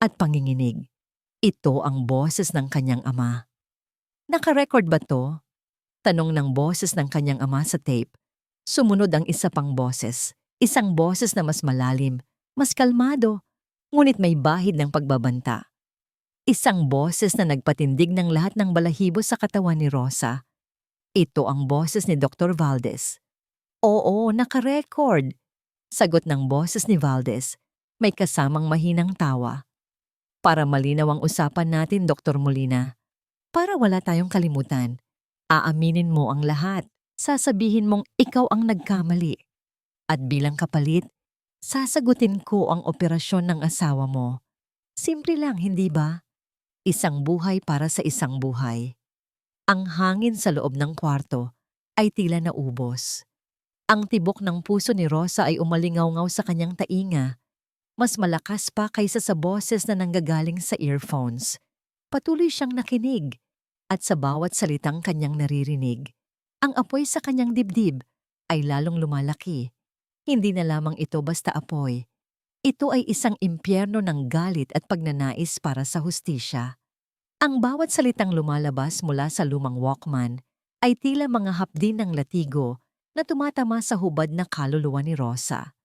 at panginginig. Ito ang boses ng kanyang ama. Naka-record ba to? Tanong ng boses ng kanyang ama sa tape. Sumunod ang isa pang boses. Isang boses na mas malalim, mas kalmado, ngunit may bahid ng pagbabanta. Isang boses na nagpatindig ng lahat ng balahibo sa katawan ni Rosa. Ito ang boses ni Dr. Valdez. Oo, naka-record. Sagot ng boses ni Valdez. May kasamang mahinang tawa. Para malinaw ang usapan natin, Dr. Molina. Para wala tayong kalimutan, aaminin mo ang lahat. Sasabihin mong ikaw ang nagkamali. At bilang kapalit, sasagutin ko ang operasyon ng asawa mo. Simple lang, hindi ba? Isang buhay para sa isang buhay. Ang hangin sa loob ng kwarto ay tila naubos. Ang tibok ng puso ni Rosa ay umalingaw-ngaw sa kanyang tainga. Mas malakas pa kaysa sa boses na nanggagaling sa earphones. Patuloy siyang nakinig at sa bawat salitang kanyang naririnig, ang apoy sa kanyang dibdib ay lalong lumalaki. Hindi na lamang ito basta apoy. Ito ay isang impyerno ng galit at pagnanais para sa hustisya. Ang bawat salitang lumalabas mula sa lumang Walkman ay tila mga hapdin ng latigo na tumatama sa hubad na kaluluwa ni Rosa.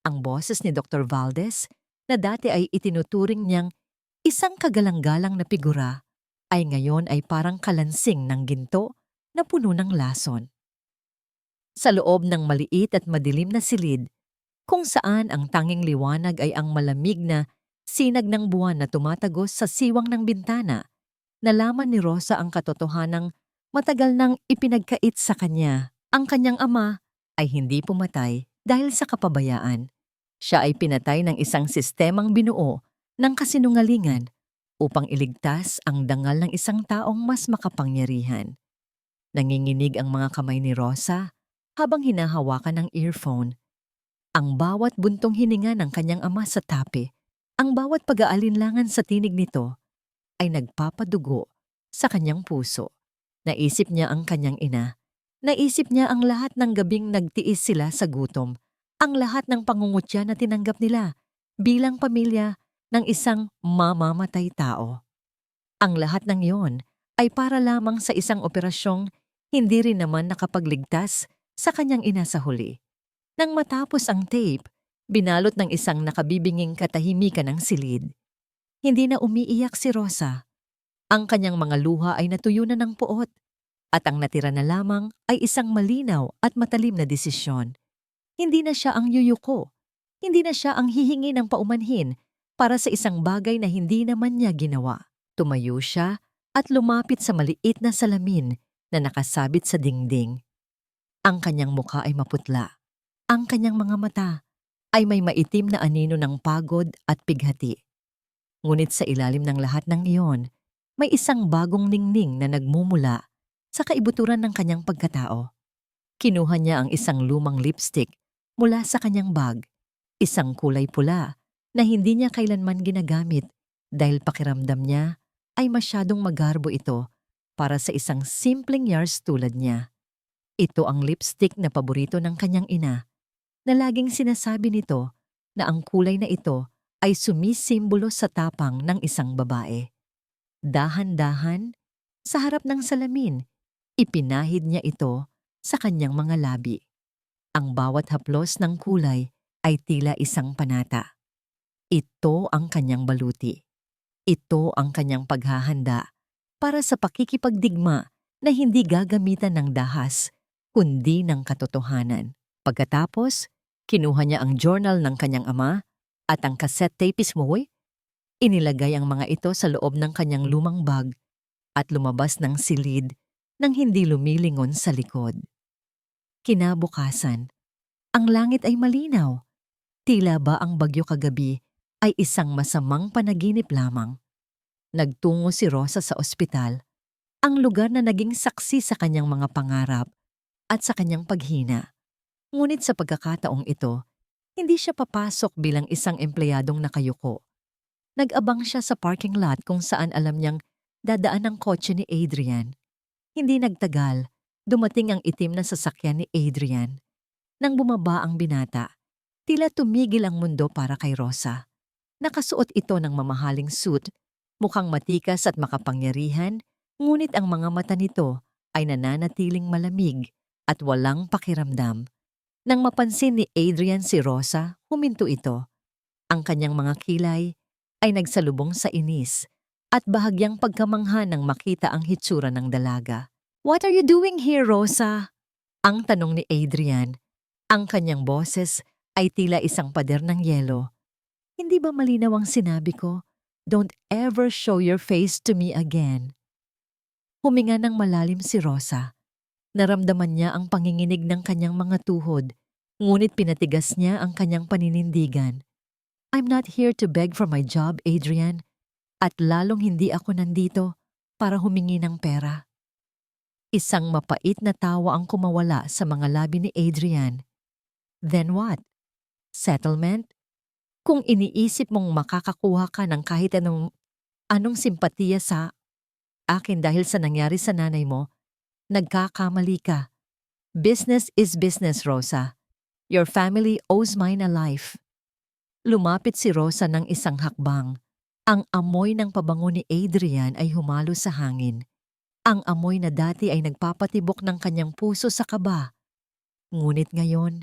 Ang boses ni Dr. Valdez, na dati ay itinuturing niyang isang kagalang-galang na figura, ay ngayon ay parang kalansing ng ginto na puno ng lason. Sa loob ng maliit at madilim na silid, kung saan ang tanging liwanag ay ang malamig na sinag ng buwan na tumatagos sa siwang ng bintana, nalaman ni Rosa ang katotohanang matagal nang ipinagkait sa kanya. Ang kanyang ama ay hindi pumatay dahil sa kapabayaan. Siya ay pinatay ng isang sistemang binuo ng kasinungalingan upang iligtas ang dangal ng isang taong mas makapangyarihan. Nanginginig ang mga kamay ni Rosa habang hinahawakan ng earphone. Ang bawat buntong hininga ng kanyang ama sa tape, ang bawat pag-aalinlangan sa tinig nito, ay nagpapadugo sa kanyang puso. Naisip niya ang kanyang ina. Naisip niya ang lahat ng gabing nagtiis sila sa gutom, ang lahat ng pangungutya na tinanggap nila bilang pamilya ng isang mamamatay tao. Ang lahat ng iyon ay para lamang sa isang operasyong hindi rin naman nakapagligtas sa kanyang ina sa huli. Nang matapos ang tape, binalot ng isang nakabibinging katahimikan ng silid. Hindi na umiiyak si Rosa. Ang kanyang mga luha ay natuyo na ng puot at ang natira na lamang ay isang malinaw at matalim na desisyon. Hindi na siya ang yuyuko. Hindi na siya ang hihingi ng paumanhin para sa isang bagay na hindi naman niya ginawa. Tumayo siya at lumapit sa maliit na salamin na nakasabit sa dingding. Ang kanyang mukha ay maputla. Ang kanyang mga mata ay may maitim na anino ng pagod at pighati. Ngunit sa ilalim ng lahat ng iyon, may isang bagong ningning na nagmumula sa kaibuturan ng kanyang pagkatao. Kinuha niya ang isang lumang lipstick mula sa kanyang bag, isang kulay pula na hindi niya kailanman ginagamit dahil pakiramdam niya ay masyadong magarbo ito para sa isang simpleng yars tulad niya. Ito ang lipstick na paborito ng kanyang ina, na laging sinasabi nito na ang kulay na ito ay sumisimbolo sa tapang ng isang babae. Dahan-dahan, sa harap ng salamin, ipinahid niya ito sa kanyang mga labi. Ang bawat haplos ng kulay ay tila isang panata. Ito ang kanyang baluti. Ito ang kanyang paghahanda para sa pakikipagdigma na hindi gagamitan ng dahas, kundi ng katotohanan. Pagkatapos, kinuha niya ang journal ng kanyang ama at ang cassette tapes mo, inilagay ang mga ito sa loob ng kanyang lumang bag at lumabas ng silid nang hindi lumilingon sa likod. Kinabukasan, ang langit ay malinaw. Tila ba ang bagyo kagabi ay isang masamang panaginip lamang. Nagtungo si Rosa sa ospital, ang lugar na naging saksi sa kanyang mga pangarap at sa kanyang paghina. Ngunit sa pagkakataong ito, hindi siya papasok bilang isang empleyadong nakayuko. Nag-abang siya sa parking lot kung saan alam niyang dadaan ang kotse ni Adrian. Hindi nagtagal, dumating ang itim na sasakyan ni Adrian. Nang bumaba ang binata, tila tumigil ang mundo para kay Rosa. Nakasuot ito ng mamahaling suit, mukhang matikas at makapangyarihan, ngunit ang mga mata nito ay nananatiling malamig at walang pakiramdam. Nang mapansin ni Adrian si Rosa, huminto ito. Ang kanyang mga kilay ay nagsalubong sa inis at bahagyang pagkamangha nang makita ang hitsura ng dalaga. "What are you doing here, Rosa?" Ang tanong ni Adrian. Ang kanyang boses ay tila isang pader ng yelo. "Hindi ba malinaw ang sinabi ko? Don't ever show your face to me again." Huminga ng malalim si Rosa. Naramdaman niya ang panginginig ng kanyang mga tuhod, ngunit pinatigas niya ang kanyang paninindigan. "I'm not here to beg for my job, Adrian. At lalong hindi ako nandito para humingi ng pera." Isang mapait na tawa ang kumawala sa mga labi ni Adrian. "Then what? Settlement? Kung iniisip mong makakakuha ka ng kahit anong simpatiya sa akin dahil sa nangyari sa nanay mo, nagkakamali ka. Business is business, Rosa. Your family owes mine a life." Lumapit si Rosa ng isang hakbang. Ang amoy ng pabango ni Adrian ay humalo sa hangin. Ang amoy na dati ay nagpapatibok ng kanyang puso sa kaba. Ngunit ngayon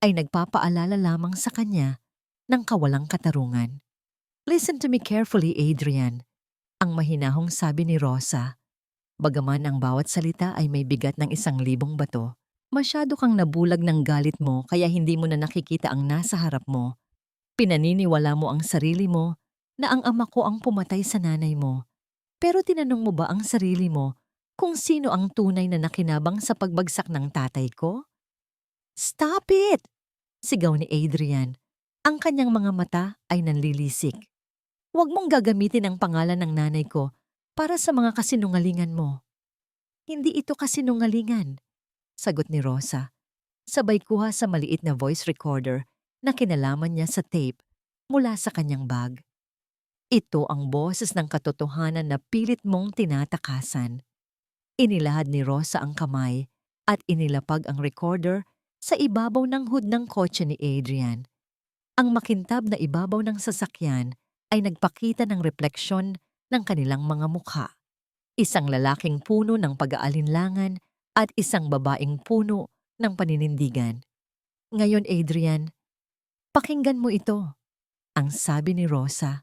ay nagpapaalala lamang sa kanya ng kawalang katarungan. "Listen to me carefully, Adrian," ang mahinahong sabi ni Rosa. Bagaman ang bawat salita ay may bigat ng 1,000 bato, masyado kang nabulag ng galit mo kaya hindi mo na nakikita ang nasa harap mo. Pinaniniwala mo ang sarili mo na ang ama ko ang pumatay sa nanay mo. Pero tinanong mo ba ang sarili mo kung sino ang tunay na nakinabang sa pagbagsak ng tatay ko? "Stop it!" sigaw ni Adrian. Ang kanyang mga mata ay nanlilisik. "Huwag mong gagamitin ang pangalan ng nanay ko para sa mga kasinungalingan mo." "Hindi ito kasinungalingan," sagot ni Rosa. Sabay kuha sa maliit na voice recorder na kinalaman niya sa tape mula sa kanyang bag. Ito ang boses ng katotohanan na pilit mong tinatakasan. Inilahad ni Rosa ang kamay at inilapag ang recorder sa ibabaw ng hood ng kotse ni Adrian. Ang makintab na ibabaw ng sasakyan ay nagpakita ng refleksyon ng kanilang mga mukha. Isang lalaking puno ng pag-aalinlangan at isang babaeng puno ng paninindigan. "Ngayon, Adrian, pakinggan mo ito," ang sabi ni Rosa.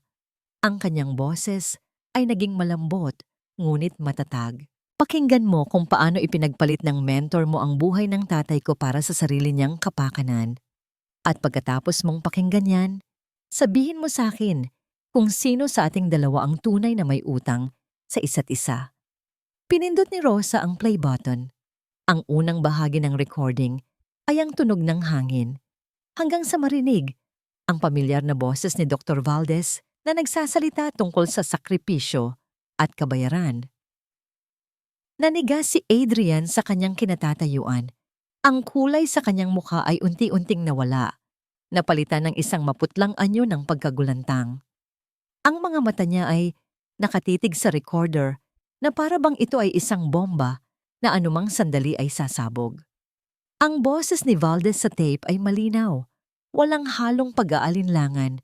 Ang kanyang boses ay naging malambot ngunit matatag. "Pakinggan mo kung paano ipinagpalit ng mentor mo ang buhay ng tatay ko para sa sarili niyang kapakanan. At pagkatapos mong pakinggan yan, sabihin mo sa akin kung sino sa ating dalawa ang tunay na may utang sa isa't isa." Pinindot ni Rosa ang play button. Ang unang bahagi ng recording ay ang tunog ng hangin. Hanggang sa marinig ang pamilyar na boses ni Dr. Valdez na nagsasalita tungkol sa sakripisyo at kabayaran. Nanigas si Adrian sa kanyang kinatatayuan. Ang kulay sa kanyang mukha ay unti-unting nawala, napalitan ng isang maputlang anyo ng pagkagulantang. Ang mga mata niya ay nakatitig sa recorder na para bang ito ay isang bomba na anumang sandali ay sasabog. Ang boses ni Valdez sa tape ay malinaw, walang halong pag-aalinlangan.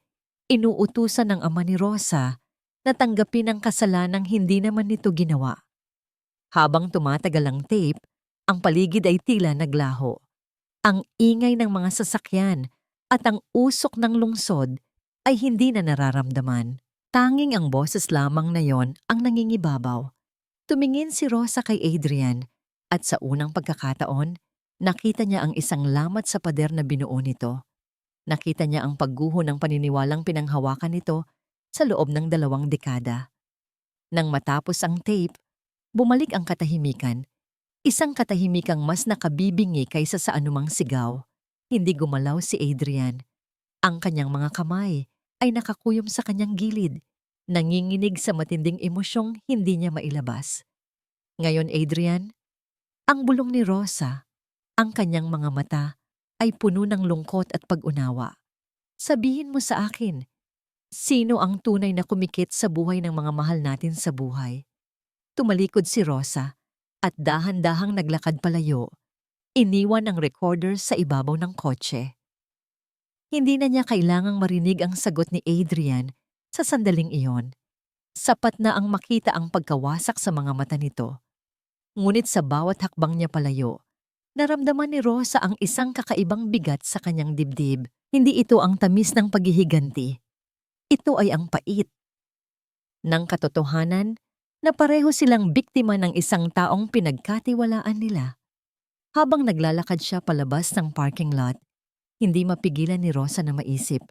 Inuutusan ng ama ni Rosa na tanggapin ang kasalanang hindi naman nito ginawa. Habang tumatagal ang tape, Ang paligid ay tila naglaho. Ang ingay ng mga sasakyan at ang usok ng lungsod ay hindi na nararamdaman. Tanging ang boses lamang na yon ang nangingibabaw. Tumingin si Rosa kay Adrian at sa unang pagkakataon, nakita niya ang isang lamat sa pader na binuo nito. Nakita niya ang pagguho ng paniniwalang pinanghawakan nito sa loob ng 2 dekada. Nang matapos ang tape, bumalik ang katahimikan. Isang katahimikang mas nakabibingi kaysa sa anumang sigaw. Hindi gumalaw si Adrian. Ang kanyang mga kamay ay nakakuyom sa kanyang gilid, nanginginig sa matinding emosyong hindi niya mailabas. Ngayon, Adrian, ang bulong ni Rosa, ang kanyang mga mata ay puno ng lungkot at pag-unawa. Sabihin mo sa akin, sino ang tunay na kumikit sa buhay ng mga mahal natin sa buhay? Tumalikod si Rosa at dahan-dahang naglakad palayo. Iniwan ang recorder sa ibabaw ng kotse. Hindi na niya kailangang marinig ang sagot ni Adrian sa sandaling iyon. Sapat na ang makita ang pagkawasak sa mga mata nito. Ngunit sa bawat hakbang niya palayo, naramdaman ni Rosa ang isang kakaibang bigat sa kanyang dibdib. Hindi ito ang tamis ng paghihiganti. Ito ay ang pait ng katotohanan na pareho silang biktima ng isang taong pinagkatiwalaan nila. Habang naglalakad siya palabas ng parking lot, hindi mapigilan ni Rosa na maisip,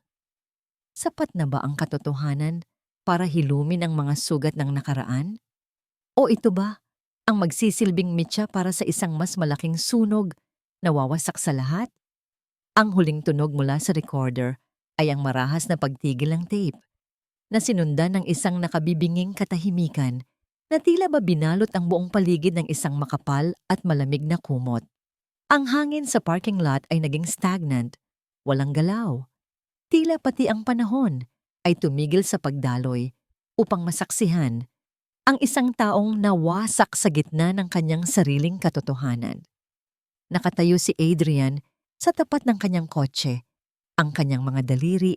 sapat na ba ang katotohanan para hilumin ang mga sugat ng nakaraan? O ito ba ang magsisilbing mitya para sa isang mas malaking sunog na wawasak sa lahat? Ang huling tunog mula sa recorder ay ang marahas na pagtigil ng tape, na sinundan ng isang nakabibinging katahimikan na tila ba binalot ang buong paligid ng isang makapal at malamig na kumot. Ang hangin sa parking lot ay naging stagnant, walang galaw. Tila pati ang panahon ay tumigil sa pagdaloy upang masaksihan ang isang taong nawasak sa gitna ng kanyang sariling katotohanan. Nakatayo si Adrian sa tapat ng kanyang kotse. Ang kanyang mga daliri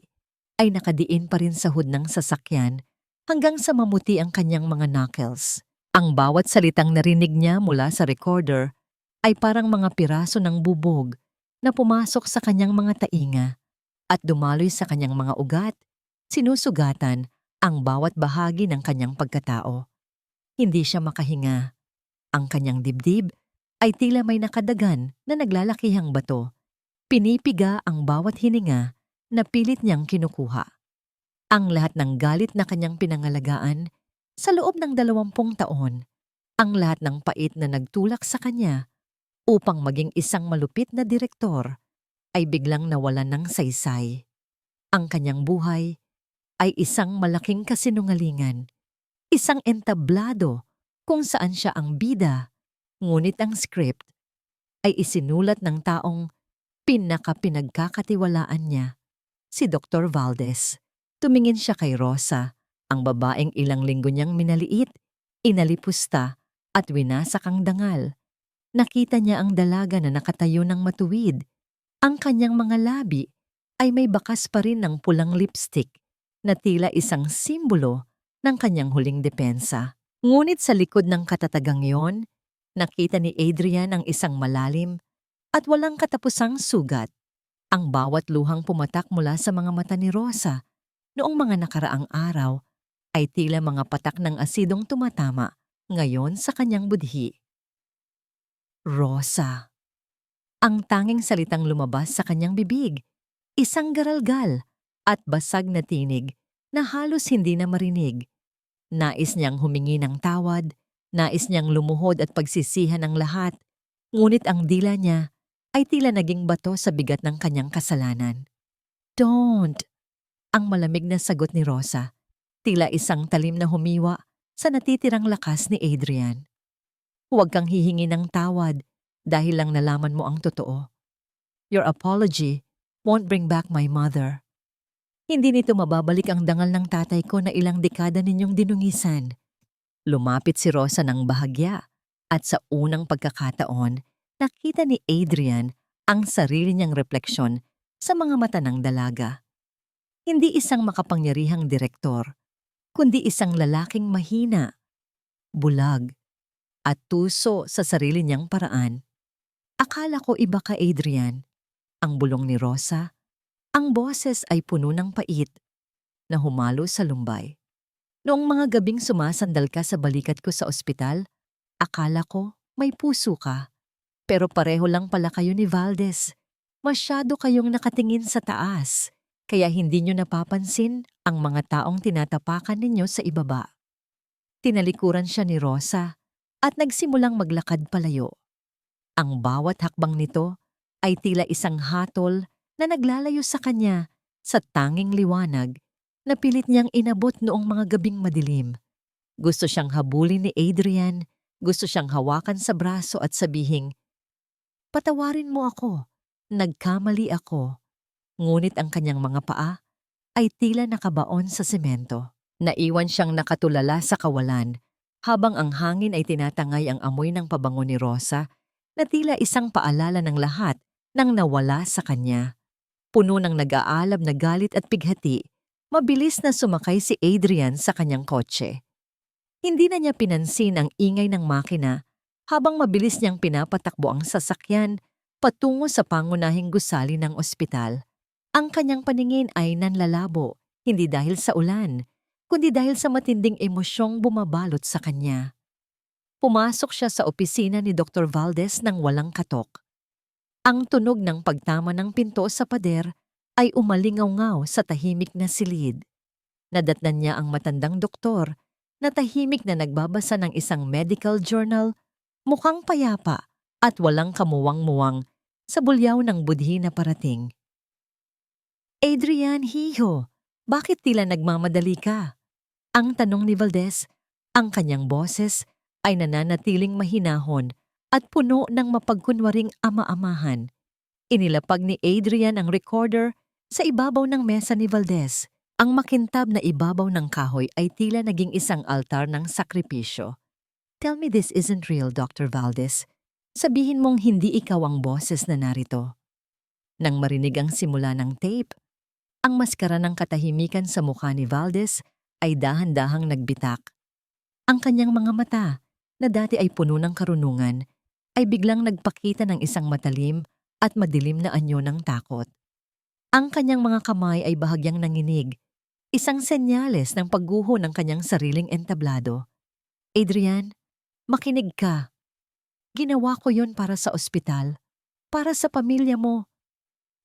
ay nakadiin pa rin sa hood ng sasakyan hanggang sa mamuti ang kanyang mga knuckles. Ang bawat salitang narinig niya mula sa recorder ay parang mga piraso ng bubog na pumasok sa kanyang mga tainga at dumaloy sa kanyang mga ugat, sinusugatan ang bawat bahagi ng kanyang pagkatao. Hindi siya makahinga. Ang kanyang dibdib ay tila may nakadagan na naglalakihang bato. Pinipiga ang bawat hininga na pilit niyang kinukuha. Ang lahat ng galit na kanyang pinangalagaan sa loob ng 20 taon, ang lahat ng pait na nagtulak sa kanya upang maging isang malupit na direktor, ay biglang nawalan ng saysay. Ang kanyang buhay ay isang malaking kasinungalingan, isang entablado kung saan siya ang bida, ngunit ang script ay isinulat ng taong pinagkakatiwalaan niya, si Dr. Valdez. Tumingin siya kay Rosa, ang babaeng ilang linggo niyang minaliit, inalipusta at winasak ang dangal. Nakita niya ang dalaga na nakatayo ng matuwid. Ang kanyang mga labi ay may bakas pa rin ng pulang lipstick na tila isang simbolo ng kanyang huling depensa. Ngunit sa likod ng katatagang yon, nakita ni Adrian ang isang malalim at walang katapusang sugat. Ang bawat luhang pumatak mula sa mga mata ni Rosa noong mga nakaraang araw ay tila mga patak ng asidong tumatama ngayon sa kanyang budhi. Rosa. Ang tanging salitang lumabas sa kanyang bibig, isang garalgal at basag na tinig na halos hindi na marinig. Nais niyang humingi ng tawad, nais niyang lumuhod at pagsisihan ang lahat, ngunit ang dila niya ay tila naging bato sa bigat ng kanyang kasalanan. Don't! Ang malamig na sagot ni Rosa, tila isang talim na humiwa sa natitirang lakas ni Adrian. Huwag kang hihingi ng tawad dahil lang nalaman mo ang totoo. Your apology won't bring back my mother. Hindi nito mababalik ang dangal ng tatay ko na ilang dekada ninyong dinungisan. Lumapit si Rosa ng bahagya at sa unang pagkakataon, nakita ni Adrian ang sarili niyang refleksyon sa mga mata ng dalaga. Hindi isang makapangyarihang direktor, kundi isang lalaking mahina, bulag, at tuso sa sarili niyang paraan. Akala ko iba ka, Adrian. Ang bulong ni Rosa, ang boses ay puno ng pait na humalo sa lumbay. Noong mga gabing sumasandal ka sa balikat ko sa ospital, akala ko may puso ka. Pero pareho lang pala kayo ni Valdez. Masyado kayong nakatingin sa taas, kaya hindi nyo napapansin ang mga taong tinatapakan ninyo sa ibaba. Tinalikuran siya ni Rosa at nagsimulang maglakad palayo. Ang bawat hakbang nito ay tila isang hatol na naglalayo sa kanya sa tanging liwanag na pilit niyang inabot noong mga gabing madilim. Gusto siyang habulin ni Adrian, gusto siyang hawakan sa braso at sabihing, "Patawarin mo ako, nagkamali ako." Ngunit ang kanyang mga paa ay tila nakabaon sa semento. Naiwan siyang nakatulala sa kawalan habang ang hangin ay tinatangay ang amoy ng pabango ni Rosa na tila isang paalala ng lahat nang nawala sa kanya. Puno ng nag-aalab na galit at pighati, mabilis na sumakay si Adrian sa kanyang kotse. Hindi na niya pinansin ang ingay ng makina habang mabilis niyang pinapatakbo ang sasakyan patungo sa pangunahing gusali ng ospital. Ang kanyang paningin ay nanlalabo, hindi dahil sa ulan, kundi dahil sa matinding emosyong bumabalot sa kanya. Pumasok siya sa opisina ni Dr. Valdez nang walang katok. Ang tunog ng pagtama ng pinto sa pader ay umalingaw-ngaw sa tahimik na silid. Nadatnan niya ang matandang doktor na tahimik na nagbabasa ng isang medical journal, mukhang payapa at walang kamuwang-muwang sa bulyaw ng budhi na parating. "Adrian, hiho, bakit tila nagmamadali ka?" Ang tanong ni Valdez, ang kanyang boses ay nananatiling mahinahon at puno ng mapagkunwaring ama-amahan. Inilapag ni Adrian ang recorder sa ibabaw ng mesa ni Valdez. Ang makintab na ibabaw ng kahoy ay tila naging isang altar ng sakripisyo. "Tell me this isn't real, Dr. Valdez. Sabihin mong hindi ikaw ang boses na narito." Nang marinig ang simula ng tape, ang maskara ng katahimikan sa mukha ni Valdez ay dahan-dahang nagbitak. Ang kanyang mga mata, na dati ay puno ng karunungan, ay biglang nagpakita ng isang matalim at madilim na anyo ng takot. Ang kanyang mga kamay ay bahagyang nanginig, isang senyales ng pagguho ng kanyang sariling entablado. "Adrian, makinig ka. Ginawa ko yon para sa ospital, para sa pamilya mo,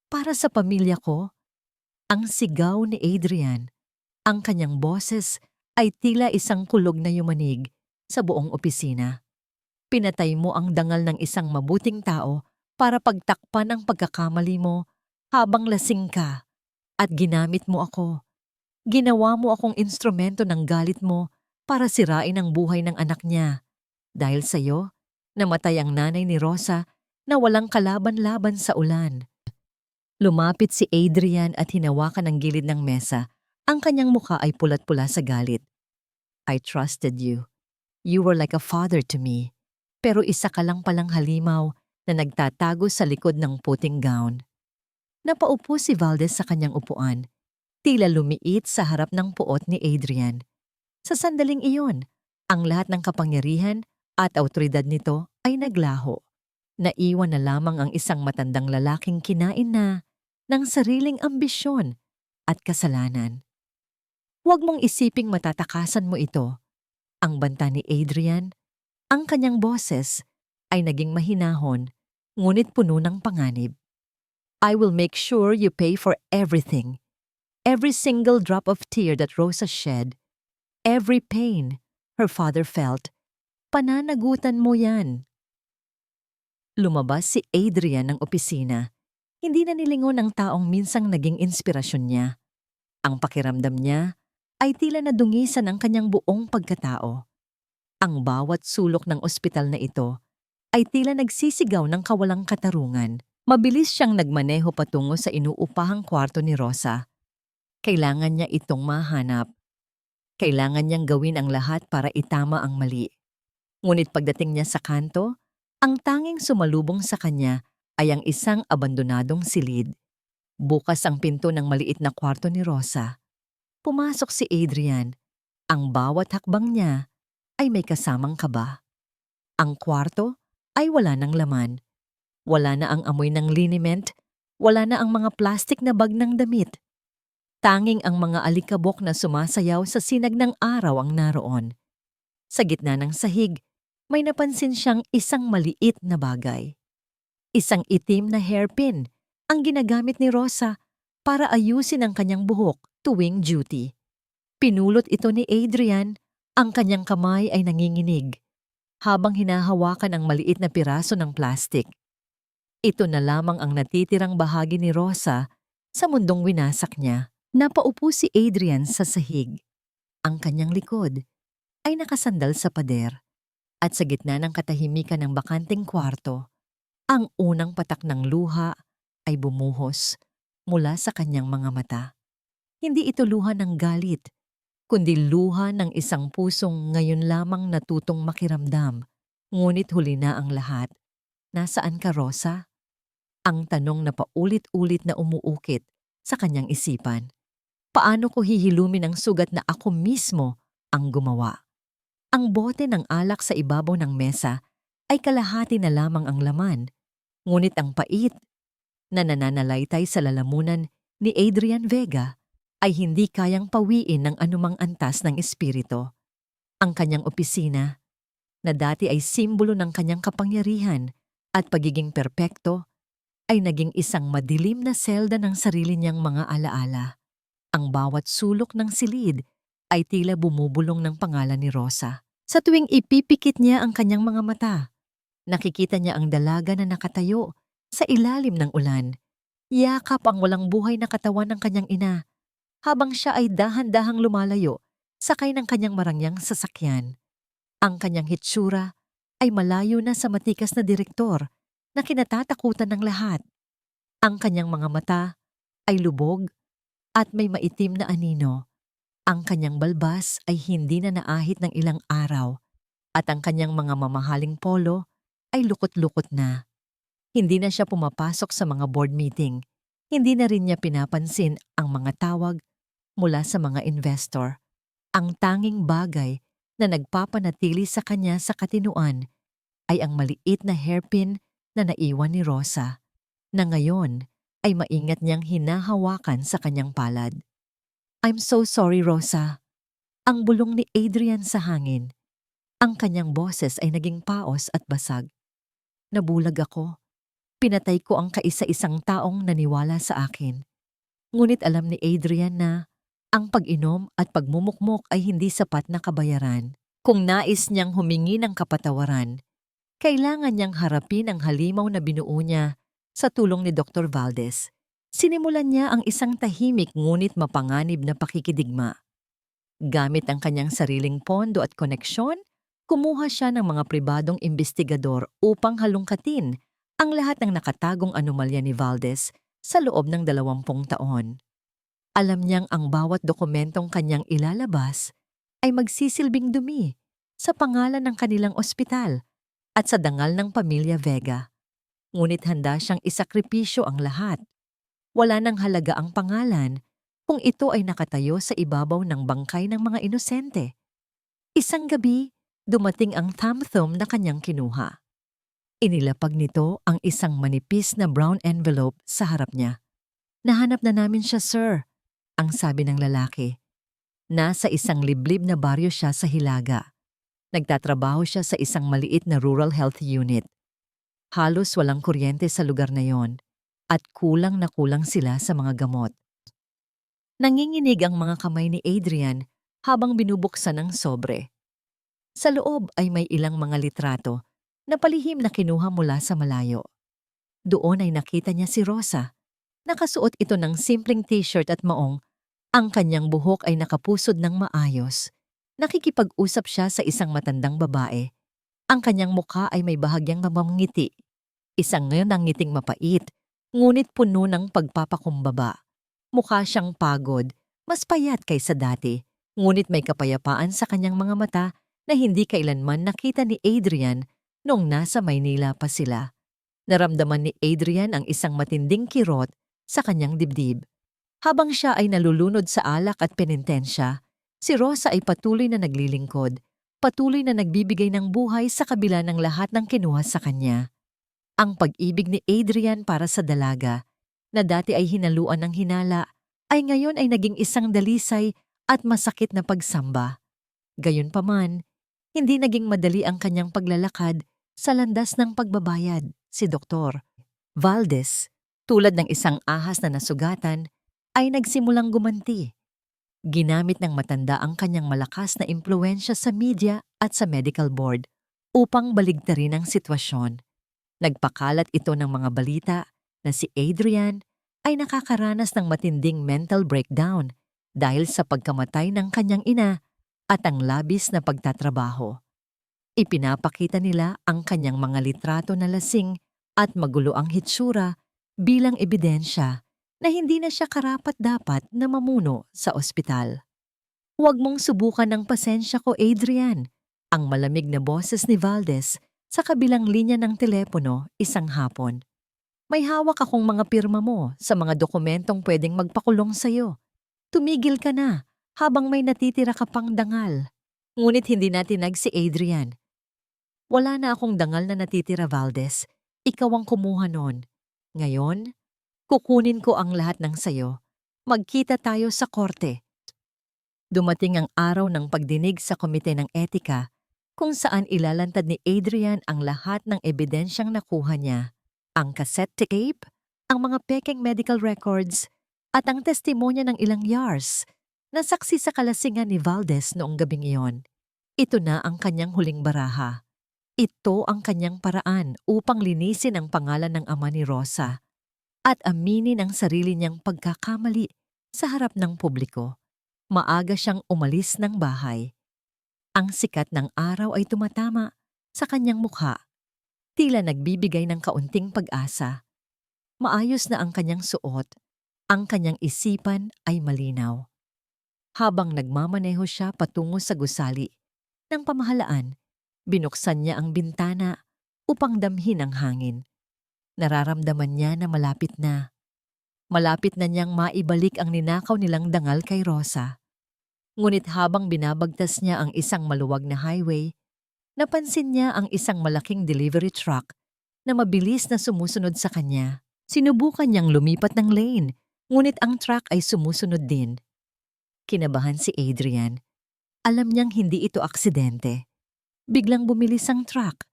para sa pamilya ko." Ang sigaw ni Adrian, ang kanyang boses ay tila isang kulog na yumanig sa buong opisina. Pinatay mo ang dangal ng isang mabuting tao para pagtakpan ang pagkakamali mo habang lasing ka at ginamit mo ako. Ginawa mo akong instrumento ng galit mo para sirain ang buhay ng anak niya. Dahil sa'yo, namatay ang nanay ni Rosa na walang kalaban-laban sa ulan. Lumapit si Adrian at hinawakan ang gilid ng mesa. Ang kanyang mukha ay pulat-pula sa galit. "I trusted you. You were like a father to me. Pero isa ka lang palang halimaw na nagtatago sa likod ng puting gown." Napaupo si Valdez sa kanyang upuan, tila lumiit sa harap ng puot ni Adrian. Sa sandaling iyon, ang lahat ng kapangyarihan at awtoridad nito ay naglaho. Naiwan na lamang ang isang matandang lalaking kinain na ng sariling ambisyon at kasalanan. "Huwag mong isiping matatakasan mo ito." Ang banta ni Adrian, ang kanyang boses ay naging mahinahon, ngunit puno ng panganib. "I will make sure you pay for everything. Every single drop of tear that Rosa shed, every pain her father felt. Pananagutan mo yan." Lumabas si Adrian ng opisina. Hindi na nilingon ang taong minsang naging inspirasyon niya. Ang pakiramdam niya ay tila nadungisan ang kanyang buong pagkatao. Ang bawat sulok ng ospital na ito ay tila nagsisigaw ng kawalang katarungan. Mabilis siyang nagmaneho patungo sa inuupahang kwarto ni Rosa. Kailangan niya itong mahanap. Kailangan niyang gawin ang lahat para itama ang mali. Ngunit pagdating niya sa kanto, ang tanging sumalubong sa kanya ay ang isang abandonadong silid. Bukas ang pinto ng maliit na kwarto ni Rosa. Pumasok si Adrian. Ang bawat hakbang niya ay may kasamang kaba. Ang kwarto ay wala ng laman. Wala na ang amoy ng liniment, wala na ang mga plastik na bag ng damit. Tanging ang mga alikabok na sumasayaw sa sinag ng araw ang naroon. Sa gitna ng sahig, may napansin siyang isang maliit na bagay. Isang itim na hairpin ang ginagamit ni Rosa para ayusin ang kanyang buhok tuwing duty. Pinulot ito ni Adrian, ang kanyang kamay ay nanginginig habang hinahawakan ang maliit na piraso ng plastik. Ito na lamang ang natitirang bahagi ni Rosa sa mundong winasak niya. Napaupo si Adrian sa sahig. Ang kanyang likod ay nakasandal sa pader at sa gitna ng katahimikan ng bakanteng kwarto, ang unang patak ng luha ay bumuhos mula sa kanyang mga mata. Hindi ito luha ng galit, kundi luha ng isang pusong ngayon lamang natutong makiramdam. Ngunit huli na ang lahat. Nasaan ka, Rosa? Ang tanong na paulit-ulit na umuukit sa kanyang isipan. Paano ko hihilumin ang sugat na ako mismo ang gumawa? Ang bote ng alak sa ibabaw ng mesa ay kalahati na lamang ang laman, ngunit ang pait na nananalaytay sa lalamunan ni Adrian Vega ay hindi kayang pawiin ng anumang antas ng espiritu. Ang kanyang opisina, na dati ay simbolo ng kanyang kapangyarihan at pagiging perpekto, ay naging isang madilim na selda ng sarili niyang mga alaala. Ang bawat sulok ng silid ay tila bumubulong ng pangalan ni Rosa. Sa tuwing ipipikit niya ang kanyang mga mata, nakikita niya ang dalaga na nakatayo sa ilalim ng ulan. Yakap ang walang buhay na katawan ng kanyang ina habang siya ay dahan-dahang lumalayo sakay ng kanyang marangyang sasakyan. Ang kanyang hitsura ay malayo na sa matikas na direktor na kinatatakutan ng lahat. Ang kanyang mga mata ay lubog at may maitim na anino. Ang kanyang balbas ay hindi na naahit ng ilang araw at ang kanyang mga mamahaling polo ay lukot-lukot na. Hindi na siya pumapasok sa mga board meeting. Hindi na rin niya pinapansin ang mga tawag mula sa mga investor. Ang tanging bagay na nagpapanatili sa kanya sa katinuan ay ang maliit na hairpin na naiwan ni Rosa, na ngayon ay maingat niyang hinahawakan sa kanyang palad. I'm so sorry, Rosa. Ang bulong ni Adrian sa hangin. Ang kanyang boses ay naging paos at basag. Nabulag ako. Pinatay ko ang kaisa-isang taong naniwala sa akin. Ngunit alam ni Adrian na ang pag-inom at pagmumukmok ay hindi sapat na kabayaran. Kung nais niyang humingi ng kapatawaran, kailangan niyang harapin ang halimaw na binuo niya sa tulong ni Dr. Valdez. Sinimulan niya ang isang tahimik ngunit mapanganib na pakikidigma. Gamit ang kanyang sariling pondo at koneksyon, kumuha siya ng mga pribadong investigador upang halungkatin ang lahat ng nakatagong anomalya ni Valdez sa loob ng 20 taon. Alam niyang ang bawat dokumentong kanyang ilalabas ay magsisilbing dumi sa pangalan ng kanilang ospital at sa dangal ng pamilya Vega. Ngunit handa siyang isakripisyo ang lahat. Wala nang halaga ang pangalan kung ito ay nakatayo sa ibabaw ng bangkay ng mga inosente. Isang gabi, dumating ang thumb na kanyang kinuha. Inilapag nito ang isang manipis na brown envelope sa harap niya. Nahanap na namin siya, sir, ang sabi ng lalaki. Nasa isang liblib na baryo siya sa Hilaga. Nagtatrabaho siya sa isang maliit na rural health unit. Halos walang kuryente sa lugar na yon at kulang na kulang sila sa mga gamot. Nanginginig ang mga kamay ni Adrian habang binubuksan ang sobre. Sa loob ay may ilang mga litrato na palihim na kinuha mula sa malayo. Doon ay nakita niya si Rosa. Nakasuot ito ng simpleng t-shirt at maong. Ang kanyang buhok ay nakapusod ng maayos. Nakikipag-usap siya sa isang matandang babae. Ang kanyang mukha ay may bahagyang mamangiti. Isang ngayon ang ngiting mapait, ngunit puno ng pagpapakumbaba. Mukha siyang pagod, mas payat kaysa dati, ngunit may kapayapaan sa kanyang mga mata na hindi kailanman nakita ni Adrian noong nasa Maynila pa sila. Naramdaman ni Adrian ang isang matinding kirot sa kanyang dibdib. Habang siya ay nalulunod sa alak at penitensya, si Rosa ay patuloy na naglilingkod, patuloy na nagbibigay ng buhay sa kabila ng lahat ng kinuha sa kanya. Ang pag-ibig ni Adrian para sa dalaga, na dati ay hinaluan ng hinala, ay ngayon ay naging isang dalisay at masakit na pagsamba. Gayunpaman, hindi naging madali ang kanyang paglalakad sa landas ng pagbabayad. Si Dr. Valdez, tulad ng isang ahas na nasugatan, ay nagsimulang gumanti. Ginamit ng matanda ang kanyang malakas na impluensya sa media at sa medical board upang baligtarin ang sitwasyon. Nagpakalat ito ng mga balita na si Adrian ay nakakaranas ng matinding mental breakdown dahil sa pagkamatay ng kanyang ina at ang labis na pagtatrabaho. Ipinapakita nila ang kanyang mga litrato na lasing at magulo ang hitsura bilang ebidensya na hindi na siya karapat-dapat na mamuno sa ospital. Huwag mong subukan ang pasensya ko, Adrian, ang malamig na boses ni Valdez sa kabilang linya ng telepono isang hapon. May hawak akong mga pirma mo sa mga dokumentong pwedeng magpakulong sa'yo. Tumigil ka na habang may natitira ka pang dangal. Ngunit hindi natinag si Adrian. Wala na akong dangal na natitira, Valdez. Ikaw ang kumuha nun. Ngayon, kukunin ko ang lahat ng sayo. Magkita tayo sa korte. Dumating ang araw ng pagdinig sa Komite ng Etika kung saan ilalantad ni Adrian ang lahat ng ebidensyang nakuha niya. Ang cassette tape, ang mga peking medical records, at ang testimonya ng ilang YARS na saksi sa kalasingan ni Valdez noong gabing iyon. Ito na ang kanyang huling baraha. Ito ang kanyang paraan upang linisin ang pangalan ng ama ni Rosa at aminin ang sarili niyang pagkakamali sa harap ng publiko. Maaga siyang umalis ng bahay. Ang sikat ng araw ay tumatama sa kanyang mukha, tila nagbibigay ng kaunting pag-asa. Maayos na ang kanyang suot, ang kanyang isipan ay malinaw. Habang nagmamaneho siya patungo sa gusali ng pamahalaan, binuksan niya ang bintana upang damhin ang hangin. Nararamdaman niya na malapit na. Malapit na niyang maibalik ang ninakaw nilang dangal kay Rosa. Ngunit habang binabagtas niya ang isang maluwag na highway, napansin niya ang isang malaking delivery truck na mabilis na sumusunod sa kanya. Sinubukan niyang lumipat ng lane, ngunit ang truck ay sumusunod din. Kinabahan si Adrian. Alam niyang hindi ito aksidente. Biglang bumilis ang truck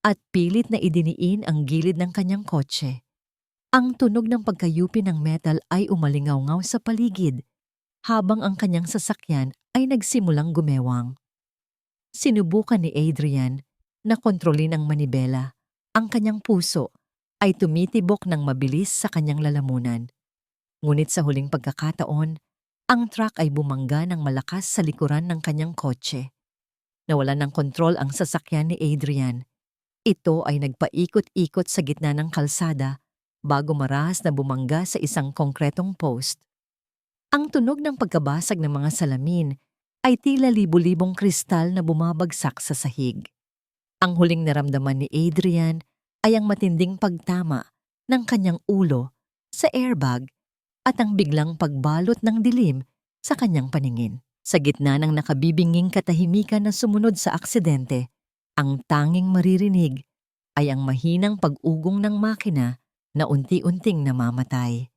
at pilit na idiniin ang gilid ng kanyang kotse. Ang tunog ng pagkayupi ng metal ay umalingaw-ngaw sa paligid habang ang kanyang sasakyan ay nagsimulang gumewang. Sinubukan ni Adrian na kontrolin ang manibela. Ang kanyang puso ay tumitibok ng mabilis sa kanyang lalamunan. Ngunit sa huling pagkakataon, ang truck ay bumangga ng malakas sa likuran ng kanyang kotse. Nawalan ng kontrol ang sasakyan ni Adrian. Ito ay nagpaikot-ikot sa gitna ng kalsada bago marahas na bumangga sa isang konkretong post. Ang tunog ng pagkabasag ng mga salamin ay tila libu-libong kristal na bumabagsak sa sahig. Ang huling naramdaman ni Adrian ay ang matinding pagtama ng kanyang ulo sa airbag at ang biglang pagbalot ng dilim sa kanyang paningin. Sa gitna ng nakabibinging katahimikan na sumunod sa aksidente, ang tanging maririnig ay ang mahinang pag-ugong ng makina na unti-unting namamatay.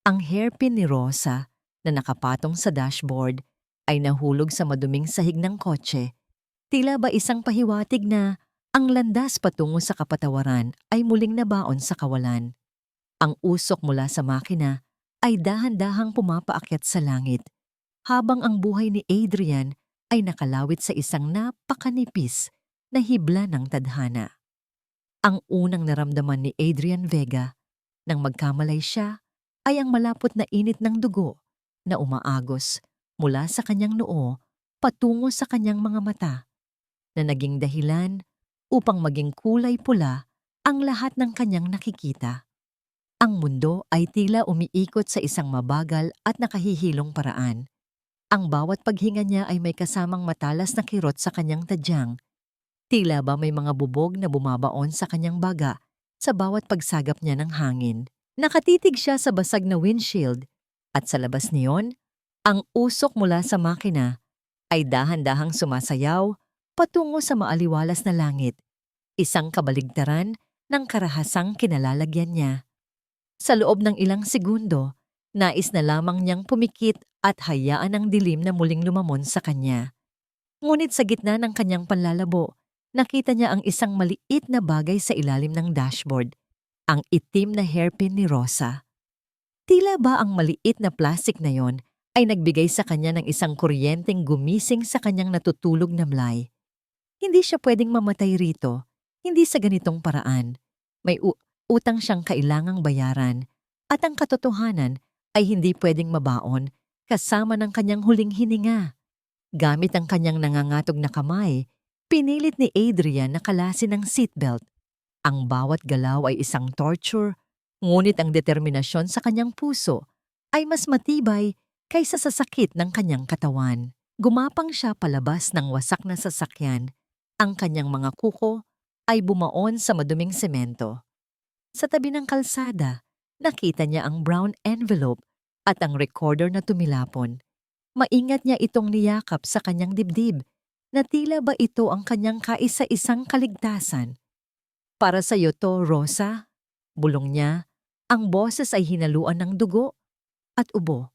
Ang hairpin ni Rosa na nakapatong sa dashboard ay nahulog sa maduming sahig ng kotse. Tila ba isang pahiwatig na ang landas patungo sa kapatawaran ay muling nabaon sa kawalan. Ang usok mula sa makina ay dahan-dahang pumapaakyat sa langit, habang ang buhay ni Adrian ay nakalawit sa isang napakanipis na hibla ng tadhana. Ang unang naramdaman ni Adrian Vega nang magkamalay siya ay ang malapot na init ng dugo na umaagos mula sa kanyang noo patungo sa kanyang mga mata, na naging dahilan upang maging kulay pula ang lahat ng kanyang nakikita. Ang mundo ay tila umiikot sa isang mabagal at nakahihilong paraan. Ang bawat paghinga niya ay may kasamang matalas na kirot sa kanyang tadyang. Tila ba may mga bubog na bumabaon sa kanyang baga sa bawat pagsagap niya ng hangin. Nakatitig siya sa basag na windshield at sa labas niyon, ang usok mula sa makina ay dahan-dahang sumasayaw patungo sa maaliwalas na langit. Isang kabaligtaran ng karahasang kinalalagyan niya. Sa loob ng ilang segundo, nais na lamang niyang pumikit at hayaan ang dilim na muling lumamon sa kanya. Ngunit sa gitna ng kanyang panlalabo, nakita niya ang isang maliit na bagay sa ilalim ng dashboard, ang itim na hairpin ni Rosa. Tila ba ang maliit na plastic na yon ay nagbigay sa kanya ng isang kuryenteng gumising sa kanyang natutulog na Mlay. Hindi siya pwedeng mamatay rito, hindi sa ganitong paraan. May utang siyang kailangang bayaran at ang katotohanan ay hindi pwedeng mabaon kasama ng kanyang huling hininga. Gamit ang kanyang nangangatog na kamay, pinilit ni Adrian na kalasin ang seatbelt. Ang bawat galaw ay isang torture, ngunit ang determinasyon sa kanyang puso ay mas matibay kaysa sa sakit ng kanyang katawan. Gumapang siya palabas ng wasak na sasakyan. Ang kanyang mga kuko ay bumaon sa maduming semento. Sa tabi ng kalsada, nakita niya ang brown envelope at ang recorder na tumilapon. Maingat niya itong niyakap sa kanyang dibdib na tila ba ito ang kanyang kaisa-isang kaligtasan. Para sa iyo to, Rosa, bulong niya. Ang boses ay hinaluan ng dugo at ubo.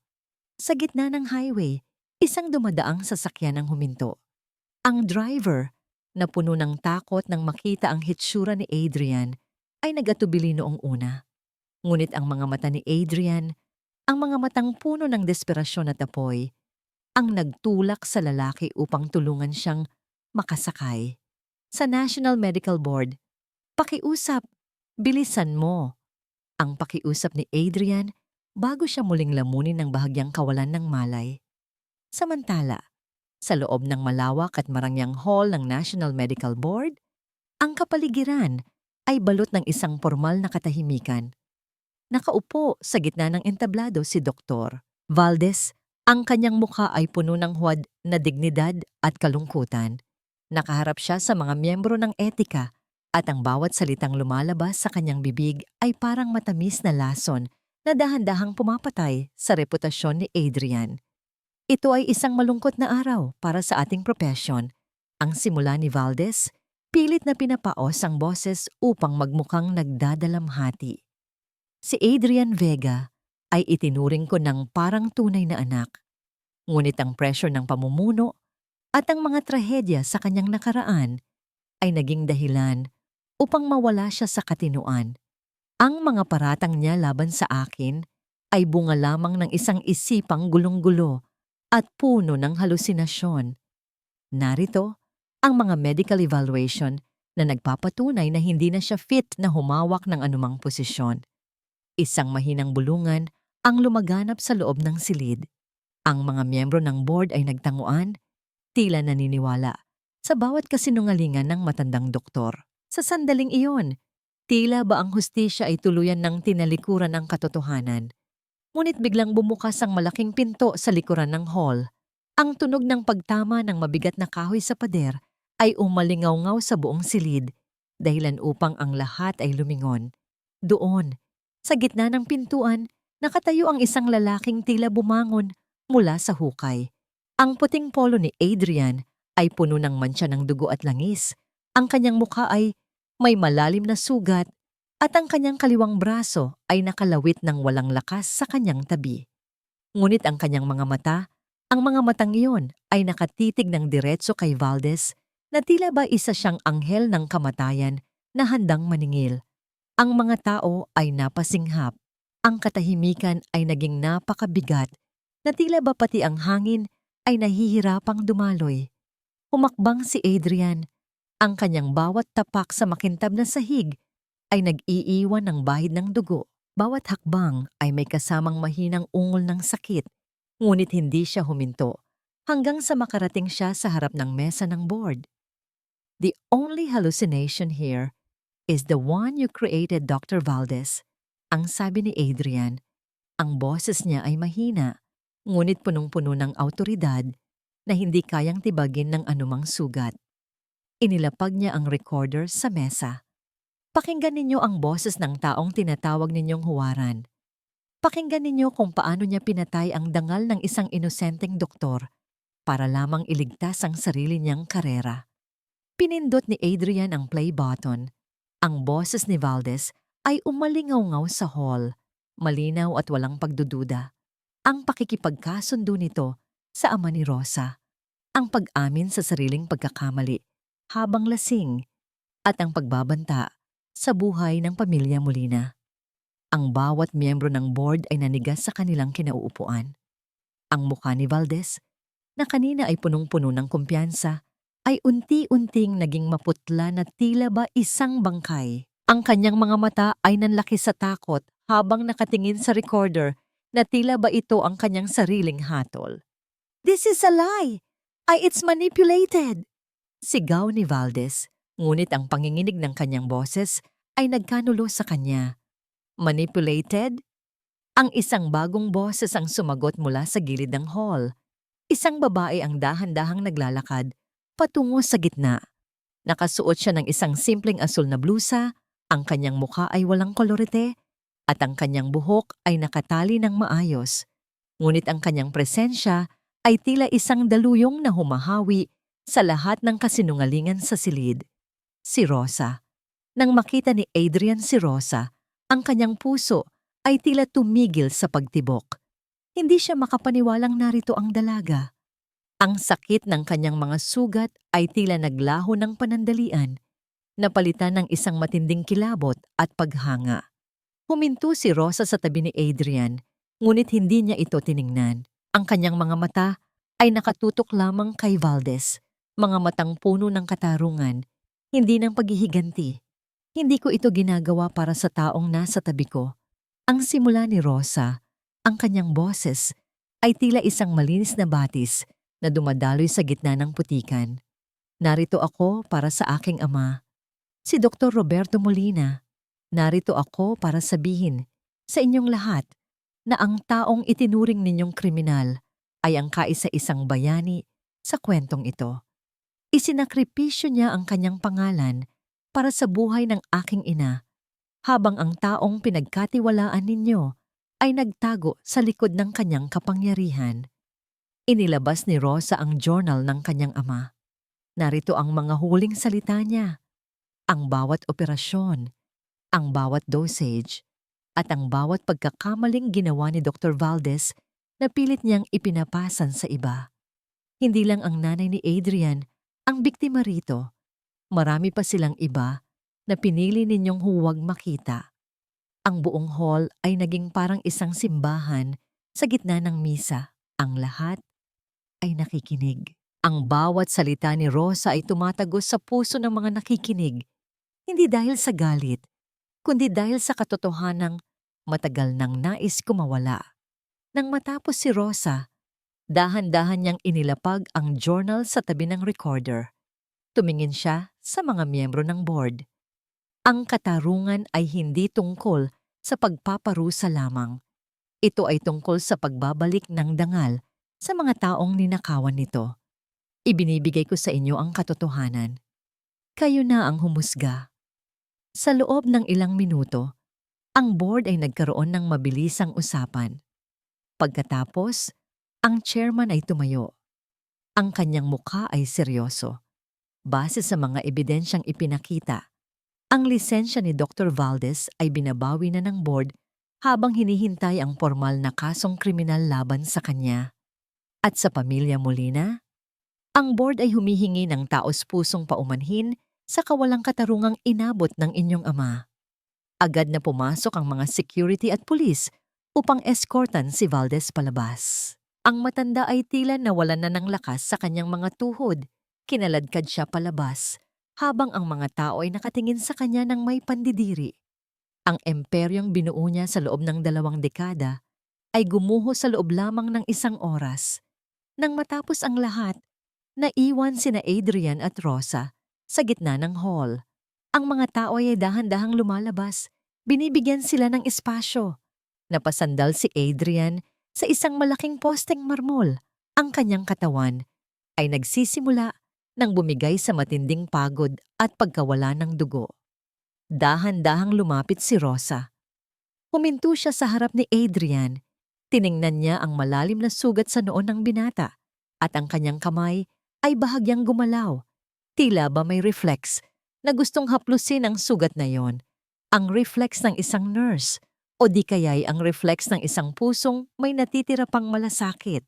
Sa gitna ng highway, isang dumadaang sasakyan ang huminto. Ang driver, na puno ng takot nang makita ang hitsura ni Adrian, ay nag-atubili noong una. Ngunit ang mga mata ni Adrian, ang mga matang puno ng desperasyon at apoy, ang nagtulak sa lalaki upang tulungan siyang makasakay. Sa National Medical Board, pakiusap, bilisan mo. Ang pakiusap ni Adrian bago siya muling lamunin ng bahagyang kawalan ng malay. Samantala, sa loob ng malawak at marangyang hall ng National Medical Board, ang kapaligiran ay balot ng isang formal na katahimikan. Nakaupo sa gitna ng entablado si Dr. Valdez. Ang kanyang mukha ay puno ng huwad na dignidad at kalungkutan. Nakaharap siya sa mga miyembro ng etika at ang bawat salitang lumalabas sa kanyang bibig ay parang matamis na lason na dahan-dahang pumapatay sa reputasyon ni Adrian. Ito ay isang malungkot na araw para sa ating propesyon. Ang simula ni Valdez, pilit na pinapaos ang boses upang magmukhang nagdadalamhati. Si Adrian Vega ay itinuring ko ng parang tunay na anak. Ngunit ang pressure ng pamumuno at ang mga trahedya sa kanyang nakaraan ay naging dahilan upang mawala siya sa katinuan. Ang mga paratang niya laban sa akin ay bunga lamang ng isang isipang gulong-gulo at puno ng halusinasyon. Narito ang mga medical evaluation na nagpapatunay na hindi na siya fit na humawak ng anumang posisyon. Isang mahinang bulungan ang lumaganap sa loob ng silid. Ang mga miyembro ng board ay nagtanguan, tila naniniwala sa bawat kasinungalingan ng matandang doktor. Sa sandaling iyon, tila ba ang hustisya ay tuluyan ng tinalikuran ng katotohanan. Ngunit biglang bumukas ang malaking pinto sa likuran ng hall. Ang tunog ng pagtama ng mabigat na kahoy sa pader ay umalingaw-ngaw sa buong silid, dahilan upang ang lahat ay lumingon. Doon, sa gitna ng pintuan, nakatayo ang isang lalaking tila bumangon mula sa hukay. Ang puting polo ni Adrian ay puno ng mantsa ng dugo at langis. Ang kanyang mukha ay may malalim na sugat at ang kanyang kaliwang braso ay nakalawit ng walang lakas sa kanyang tabi. Ngunit ang kanyang mga mata, ang mga matang iyon ay nakatitig ng diretso kay Valdez na tila ba isa siyang anghel ng kamatayan na handang maningil. Ang mga tao ay napasinghap. Ang katahimikan ay naging napakabigat na tila ba pati ang hangin ay nahihirapang dumaloy. Humakbang si Adrian. Ang kanyang bawat tapak sa makintab na sahig ay nag-iiwan ng bahid ng dugo. Bawat hakbang ay may kasamang mahinang ungol ng sakit, ngunit hindi siya huminto hanggang sa makarating siya sa harap ng mesa ng board. The only hallucination here is the one you created, Dr. Valdez. Ang sabi ni Adrian. Ang boses niya ay mahina, ngunit punong-puno ng awtoridad na hindi kayang tibagin ng anumang sugat. Inilapag niya ang recorder sa mesa. Pakinggan ninyo ang boses ng taong tinatawag ninyong huwaran. Pakinggan ninyo kung paano niya pinatay ang dangal ng isang inosenteng doktor para lamang iligtas ang sarili niyang karera. Pinindot ni Adrian ang play button. Ang boses ni Valdez ay umalingaw-ngaw sa hall, malinaw at walang pagdududa. Ang pakikipagkasundo nito sa ama ni Rosa, ang pag-amin sa sariling pagkakamali habang lasing, at ang pagbabanta sa buhay ng pamilya Molina. Ang bawat miyembro ng board ay nanigas sa kanilang kinauupuan. Ang mukha ni Valdez, na kanina ay punong-puno ng kumpiyansa, ay unti-unting naging maputla na tila ba isang bangkay. Ang kanyang mga mata ay nanlaki sa takot habang nakatingin sa recorder na tila ba ito ang kanyang sariling hatol. "This is a lie! It's manipulated!" Sigaw ni Valdez, ngunit ang panginginig ng kanyang boses ay nagkanulo sa kanya. Manipulated? Ang isang bagong boses ang sumagot mula sa gilid ng hall. Isang babae ang dahan-dahang naglalakad patungo sa gitna. Nakasuot siya ng isang simpleng asul na blusa, ang kanyang mukha ay walang kolorete, at ang kanyang buhok ay nakatali ng maayos. Ngunit ang kanyang presensya ay tila isang daluyong na humahawi sa lahat ng kasinungalingan sa silid. Si Rosa. Nang makita ni Adrian si Rosa, ang kanyang puso ay tila tumigil sa pagtibok. Hindi siya makapaniwalang narito ang dalaga. Ang sakit ng kanyang mga sugat ay tila naglaho ng panandalian, napalitan ng isang matinding kilabot at paghanga. Huminto si Rosa sa tabi ni Adrian, ngunit hindi niya ito tiningnan. Ang kanyang mga mata ay nakatutok lamang kay Valdez, mga matang puno ng katarungan, hindi ng paghihiganti. Hindi ko ito ginagawa para sa taong nasa tabi ko. Ang simula ni Rosa, ang kanyang boses, ay tila isang malinis na batis na dumadaloy sa gitna ng putikan. Narito ako para sa aking ama, si Dr. Roberto Molina. Narito ako para sabihin sa inyong lahat na ang taong itinuring ninyong kriminal ay ang kaisa-isang bayani sa kwentong ito. Isinakripisyo niya ang kanyang pangalan para sa buhay ng aking ina, habang ang taong pinagkatiwalaan ninyo ay nagtago sa likod ng kanyang kapangyarihan. Inilabas ni Rosa ang journal ng kanyang ama. Narito ang mga huling salita niya, ang bawat operasyon, ang bawat dosage, at ang bawat pagkakamaling ginawa ni Dr. Valdez na pilit niyang ipinapasan sa iba. Hindi lang ang nanay ni Adrian ang biktima rito. Marami pa silang iba na pinili ninyong huwag makita. Ang buong hall ay naging parang isang simbahan sa gitna ng misa. Ang lahat ay nakikinig. Ang bawat salita ni Rosa ay tumatagos sa puso ng mga nakikinig, hindi dahil sa galit, kundi dahil sa katotohanang matagal nang nais kumawala. Nang matapos si Rosa, dahan-dahan niyang inilapag ang journal sa tabi ng recorder. Tumingin siya sa mga miyembro ng board. Ang katarungan ay hindi tungkol sa pagpaparusa lamang. Ito ay tungkol sa pagbabalik ng dangal sa mga taong ninakawan nito. Ibinibigay ko sa inyo ang katotohanan. Kayo na ang humusga. Sa loob ng ilang minuto, ang board ay nagkaroon ng mabilisang usapan. Pagkatapos, ang chairman ay tumayo. Ang kanyang mukha ay seryoso. Base sa mga ebidensyang ipinakita, ang lisensya ni Dr. Valdez ay binabawi na ng board habang hinihintay ang formal na kasong kriminal laban sa kanya. At sa pamilya Molina, ang board ay humihingi ng taos-pusong paumanhin sa kawalang katarungang inabot ng inyong ama. Agad na pumasok ang mga security at pulis upang eskortan si Valdez palabas. Ang matanda ay tila nawalan na ng lakas sa kanyang mga tuhod. Kinaladkad siya palabas, habang ang mga tao ay nakatingin sa kanya ng may pandidiri. Ang imperyong binuo niya sa loob ng 2 dekada ay gumuho sa loob lamang ng 1 oras. Nang matapos ang lahat, naiwan sina Adrian at Rosa sa gitna ng hall. Ang mga tao ay dahan-dahang lumalabas, binibigyan sila ng espasyo. Napasandal si Adrian sa isang malaking posteng marmol. Ang kanyang katawan ay nagsisimula nang bumigay sa matinding pagod at pagkawala ng dugo. Dahan-dahang lumapit si Rosa. Huminto siya sa harap ni Adrian. Tiningnan niya ang malalim na sugat sa noo ng binata at ang kanyang kamay ay bahagyang gumalaw. Tila ba may reflex na gustong haplusin ang sugat na yon, ang reflex ng isang nurse o di kaya'y ang reflex ng isang pusong may natitira pang malasakit.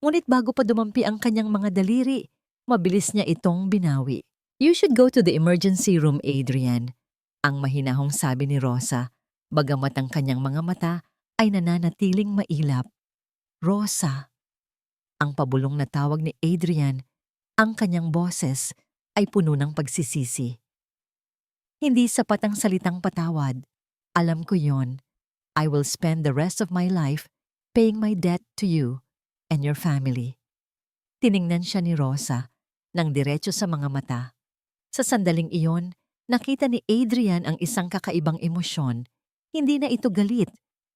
Ngunit bago pa dumampi ang kanyang mga daliri, mabilis niya itong binawi. "You should go to the emergency room, Adrian," ang mahinahong sabi ni Rosa, bagamat ang kanyang mga mata ay nananatiling mailap. "Rosa," ang pabulong na tawag ni Adrian, ang kanyang boses ay puno ng pagsisisi. "Hindi sapat ang salitang patawad. Alam ko yon. I will spend the rest of my life paying my debt to you and your family." Tiningnan siya ni Rosa ng diretso sa mga mata. Sa sandaling iyon, nakita ni Adrian ang isang kakaibang emosyon. Hindi na ito galit,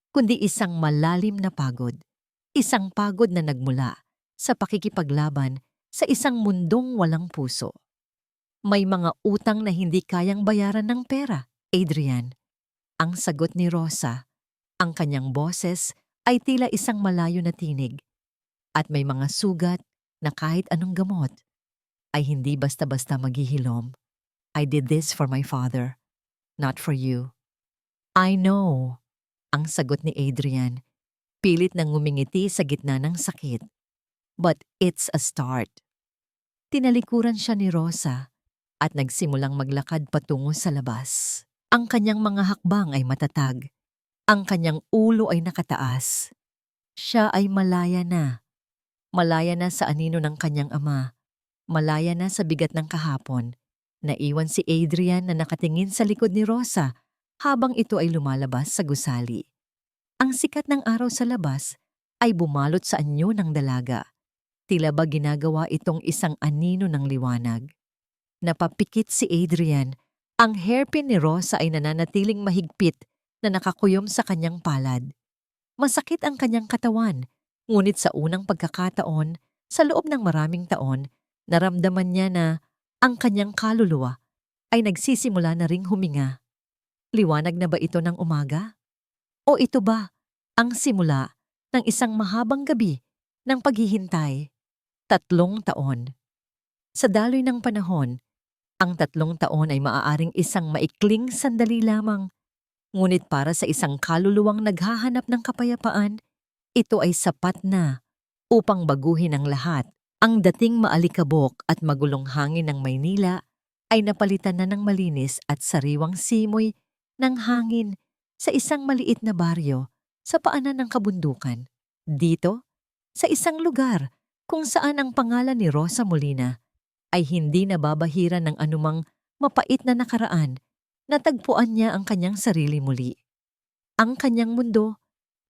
kundi isang malalim na pagod. Isang pagod na nagmula sa pakikipaglaban sa isang mundong walang puso. "May mga utang na hindi kayang bayaran ng pera, Adrian," ang sagot ni Rosa. Ang kanyang boses ay tila isang malayo na tinig. "At may mga sugat na kahit anong gamot ay hindi basta-basta maghihilom. I did this for my father, not for you." "I know," ang sagot ni Adrian, pilit na ngumingiti sa gitna ng sakit. "But it's a start." Tinalikuran siya ni Rosa at nagsimulang maglakad patungo sa labas. Ang kanyang mga hakbang ay matatag. Ang kanyang ulo ay nakataas. Siya ay malaya na. Malaya na sa anino ng kanyang ama. Malaya na sa bigat ng kahapon. Naiwan si Adrian na nakatingin sa likod ni Rosa habang ito ay lumalabas sa gusali. Ang sikat ng araw sa labas ay bumalot sa anyo ng dalaga. Tila ba ginagawa itong isang anino ng liwanag. Napapikit si Adrian. Ang hairpin ni Rosa ay nananatiling mahigpit na nakakuyom sa kanyang palad. Masakit ang kanyang katawan, ngunit sa unang pagkakataon, sa loob ng maraming taon, naramdaman niya na ang kanyang kaluluwa ay nagsisimula na ring huminga. Liwanag na ba ito ng umaga? O ito ba ang simula ng isang mahabang gabi ng paghihintay? 3 taon. Sa daloy ng panahon, ang 3 taon ay maaaring isang maikling sandali lamang. Ngunit para sa isang kaluluwang naghahanap ng kapayapaan, ito ay sapat na upang baguhin ang lahat. Ang dating maalikabok at magulong hangin ng Maynila ay napalitan na ng malinis at sariwang simoy ng hangin sa isang maliit na baryo sa paanan ng kabundukan. Dito, sa isang lugar kung saan ang pangalan ni Rosa Molina ay hindi nababahiran ng anumang mapait na nakaraan, natagpuan niya ang kanyang sarili muli. Ang kanyang mundo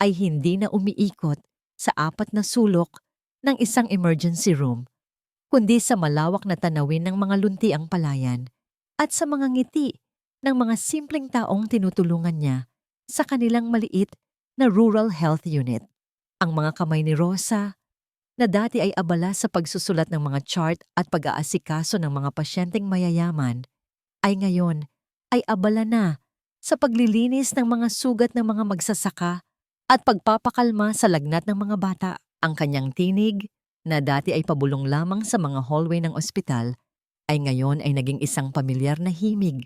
ay hindi na umiikot sa 4 na sulok ng isang emergency room, kundi sa malawak na tanawin ng mga luntiang palayan at sa mga ngiti ng mga simpleng taong tinutulungan niya sa kanilang maliit na rural health unit. Ang mga kamay ni Rosa, na dati ay abala sa pagsusulat ng mga chart at pag-aasikaso ng mga pasyenteng mayayaman, ay ngayon ay abala na sa paglilinis ng mga sugat ng mga magsasaka at pagpapakalma sa lagnat ng mga bata. Ang kanyang tinig, na dati ay pabulong lamang sa mga hallway ng ospital, ay ngayon ay naging isang pamilyar na himig.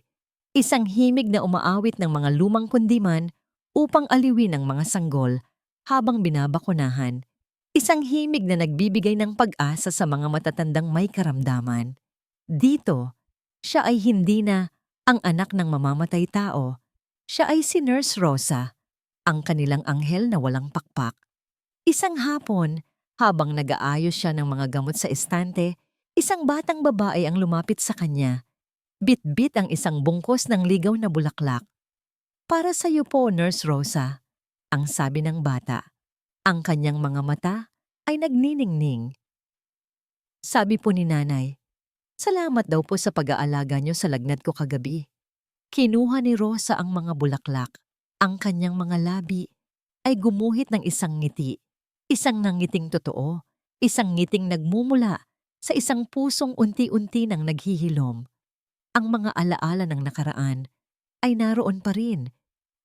Isang himig na umaawit ng mga lumang kundiman upang aliwin ang mga sanggol habang binabakunahan. Isang himig na nagbibigay ng pag-asa sa mga matatandang may karamdaman. Dito, siya ay hindi na ang anak ng mamamatay tao. Siya ay si Nurse Rosa, ang kanilang anghel na walang pakpak. Isang hapon, habang nag-aayos siya ng mga gamot sa estante, isang batang babae ang lumapit sa kanya. Bit-bit ang isang bungkos ng ligaw na bulaklak. "Para sa iyo po, Nurse Rosa," ang sabi ng bata. Ang kanyang mga mata ay nagniningning. Sabi po ni nanay, "Salamat daw po sa pag-aalaga niyo sa lagnat ko kagabi." Kinuha ni Rosa ang mga bulaklak. Ang kanyang mga labi ay gumuhit ng isang ngiti. Isang nangiting totoo. Isang ngiting nagmumula sa isang pusong unti-unti nang naghihilom. Ang mga alaala ng nakaraan ay naroon pa rin.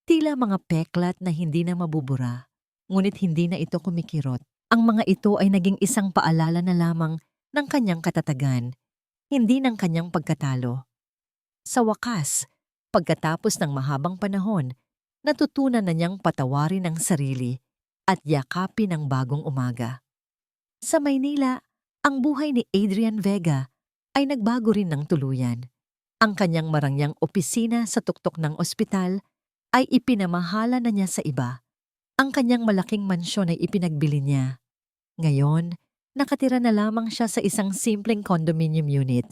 Tila mga peklat na hindi na mabubura. Ngunit hindi na ito kumikirot. Ang mga ito ay naging isang paalala na lamang ng kanyang katatagan, hindi ng kanyang pagkatalo. Sa wakas, pagkatapos ng mahabang panahon, natutunan na niyang patawarin ang sarili at yakapin ang bagong umaga. Sa Maynila, ang buhay ni Adrian Vega ay nagbago rin ng tuluyan. Ang kanyang marangyang opisina sa tuktok ng ospital ay ipinamahala na niya sa iba. Ang kanyang malaking mansyon ay ipinagbili niya. Ngayon, nakatira na lamang siya sa isang simpleng condominium unit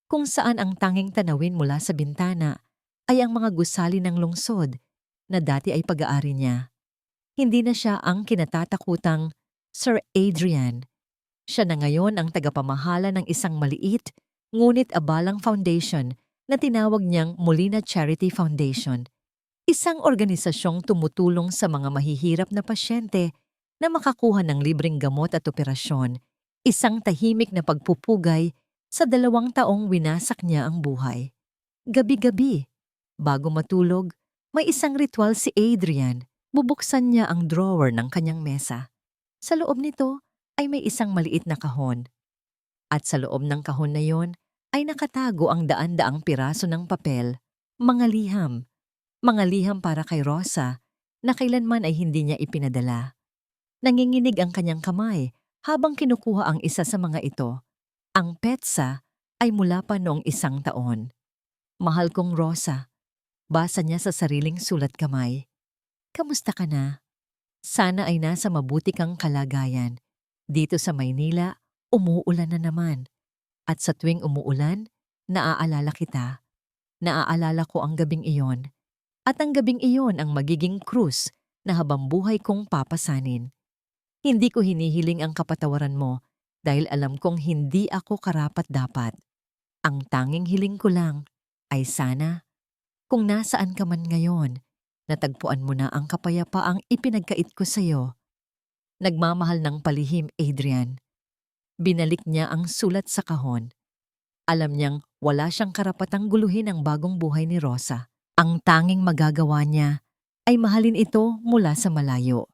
kung saan ang tanging tanawin mula sa bintana ay ang mga gusali ng lungsod na dati ay pag-aari niya. Hindi na siya ang kinatatakutang Sir Adrian. Siya na ngayon ang tagapamahala ng isang maliit ngunit abalang foundation na tinawag niyang Molina Charity Foundation. Isang organisasyong tumutulong sa mga mahihirap na pasyente na makakuha ng libreng gamot at operasyon. Isang tahimik na pagpupugay sa 2 taong winasak niya ang buhay. Gabi-gabi, bago matulog, may isang ritual si Adrian. Bubuksan niya ang drawer ng kanyang mesa. Sa loob nito ay may isang maliit na kahon. At sa loob ng kahon na yon ay nakatago ang daan-daang piraso ng papel, mga liham. Mga liham para kay Rosa na kailanman ay hindi niya ipinadala. Nanginginig ang kanyang kamay habang kinukuha ang isa sa mga ito. Ang petsa ay mula pa noong 1 taon. Mahal kong Rosa, basa niya sa sariling sulat kamay. Kamusta ka na? Sana ay nasa mabuti kang kalagayan. Dito sa Maynila, umuulan na naman. At sa tuwing umuulan, naaalala kita. Naaalala ko ang gabing iyon. At ang gabing iyon ang magiging krus na habang buhay kong papasanin. Hindi ko hinihiling ang kapatawaran mo dahil alam kong hindi ako karapat-dapat. Ang tanging hiling ko lang ay sana, kung nasaan ka man ngayon, natagpuan mo na ang kapayapaang ipinagkait ko sa iyo. Nagmamahal ng palihim, Adrian. Binalik niya ang sulat sa kahon. Alam niyang wala siyang karapatang guluhin ang bagong buhay ni Rosa. Ang tanging magagawa niya ay mahalin ito mula sa malayo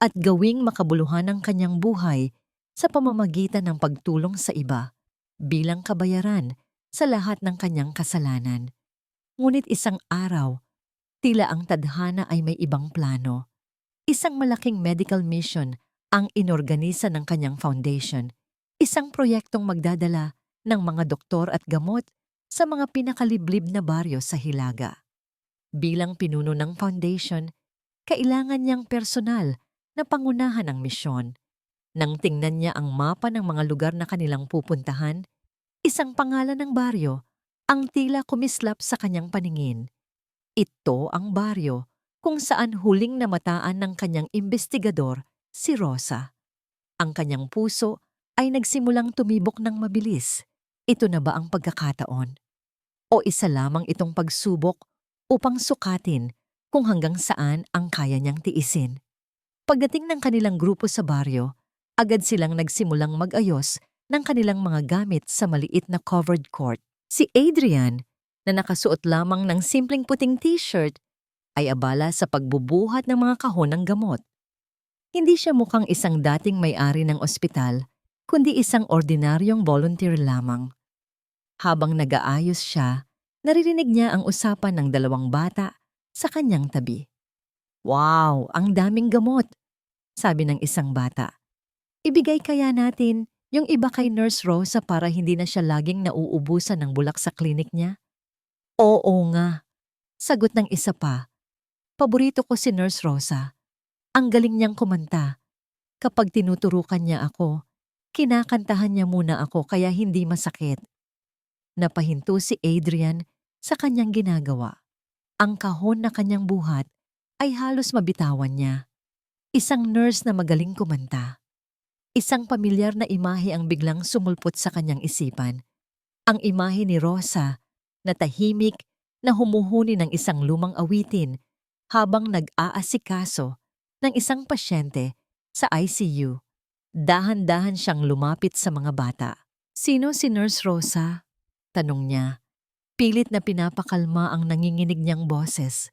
at gawing makabuluhan ang kanyang buhay sa pamamagitan ng pagtulong sa iba bilang kabayaran sa lahat ng kanyang kasalanan. Ngunit isang araw, tila ang tadhana ay may ibang plano. Isang malaking medical mission ang inorganisa ng kanyang foundation. Isang proyektong magdadala ng mga doktor at gamot sa mga pinakaliblib na baryo sa Hilaga. Bilang pinuno ng foundation, kailangan niyang personal na pangunahan ang misyon. Nang tingnan niya ang mapa ng mga lugar na kanilang pupuntahan, isang pangalan ng baryo ang tila kumislap sa kanyang paningin. Ito ang baryo kung saan huling namataan ng kanyang investigador, si Rosa. Ang kanyang puso ay nagsimulang tumibok ng mabilis. Ito na ba ang pagkakataon? O isa lamang itong pagsubok upang sukatin kung hanggang saan ang kaya niyang tiisin? Pagdating ng kanilang grupo sa baryo, agad silang nagsimulang mag-ayos ng kanilang mga gamit sa maliit na covered court. Si Adrian, na nakasuot lamang ng simpleng puting t-shirt, ay abala sa pagbubuhat ng mga kahon ng gamot. Hindi siya mukhang isang dating may-ari ng ospital, kundi isang ordinaryong volunteer lamang. Habang nag-aayos siya, naririnig niya ang usapan ng 2 bata sa kanyang tabi. Wow, ang daming gamot, sabi ng isang bata. Ibigay kaya natin yung iba kay Nurse Rosa para hindi na siya laging nauubusan ng bulak sa klinik niya? Oo nga, sagot ng isa pa. Paborito ko si Nurse Rosa. Ang galing niyang kumanta. Kapag tinuturukan niya ako, kinakantahan niya muna ako kaya hindi masakit. Napahinto si Adrian sa kanyang ginagawa. Ang kahon na kanyang buhat ay halos mabitawan niya. Isang nurse na magaling kumanta. Isang pamilyar na imahe ang biglang sumulpot sa kanyang isipan. Ang imahe ni Rosa na tahimik na humuhuni ng isang lumang awitin habang nag-aasikaso ng isang pasyente sa ICU. Dahan-dahan siyang lumapit sa mga bata. Sino si Nurse Rosa? Tanong niya. Pilit na pinapakalma ang nanginginig niyang boses.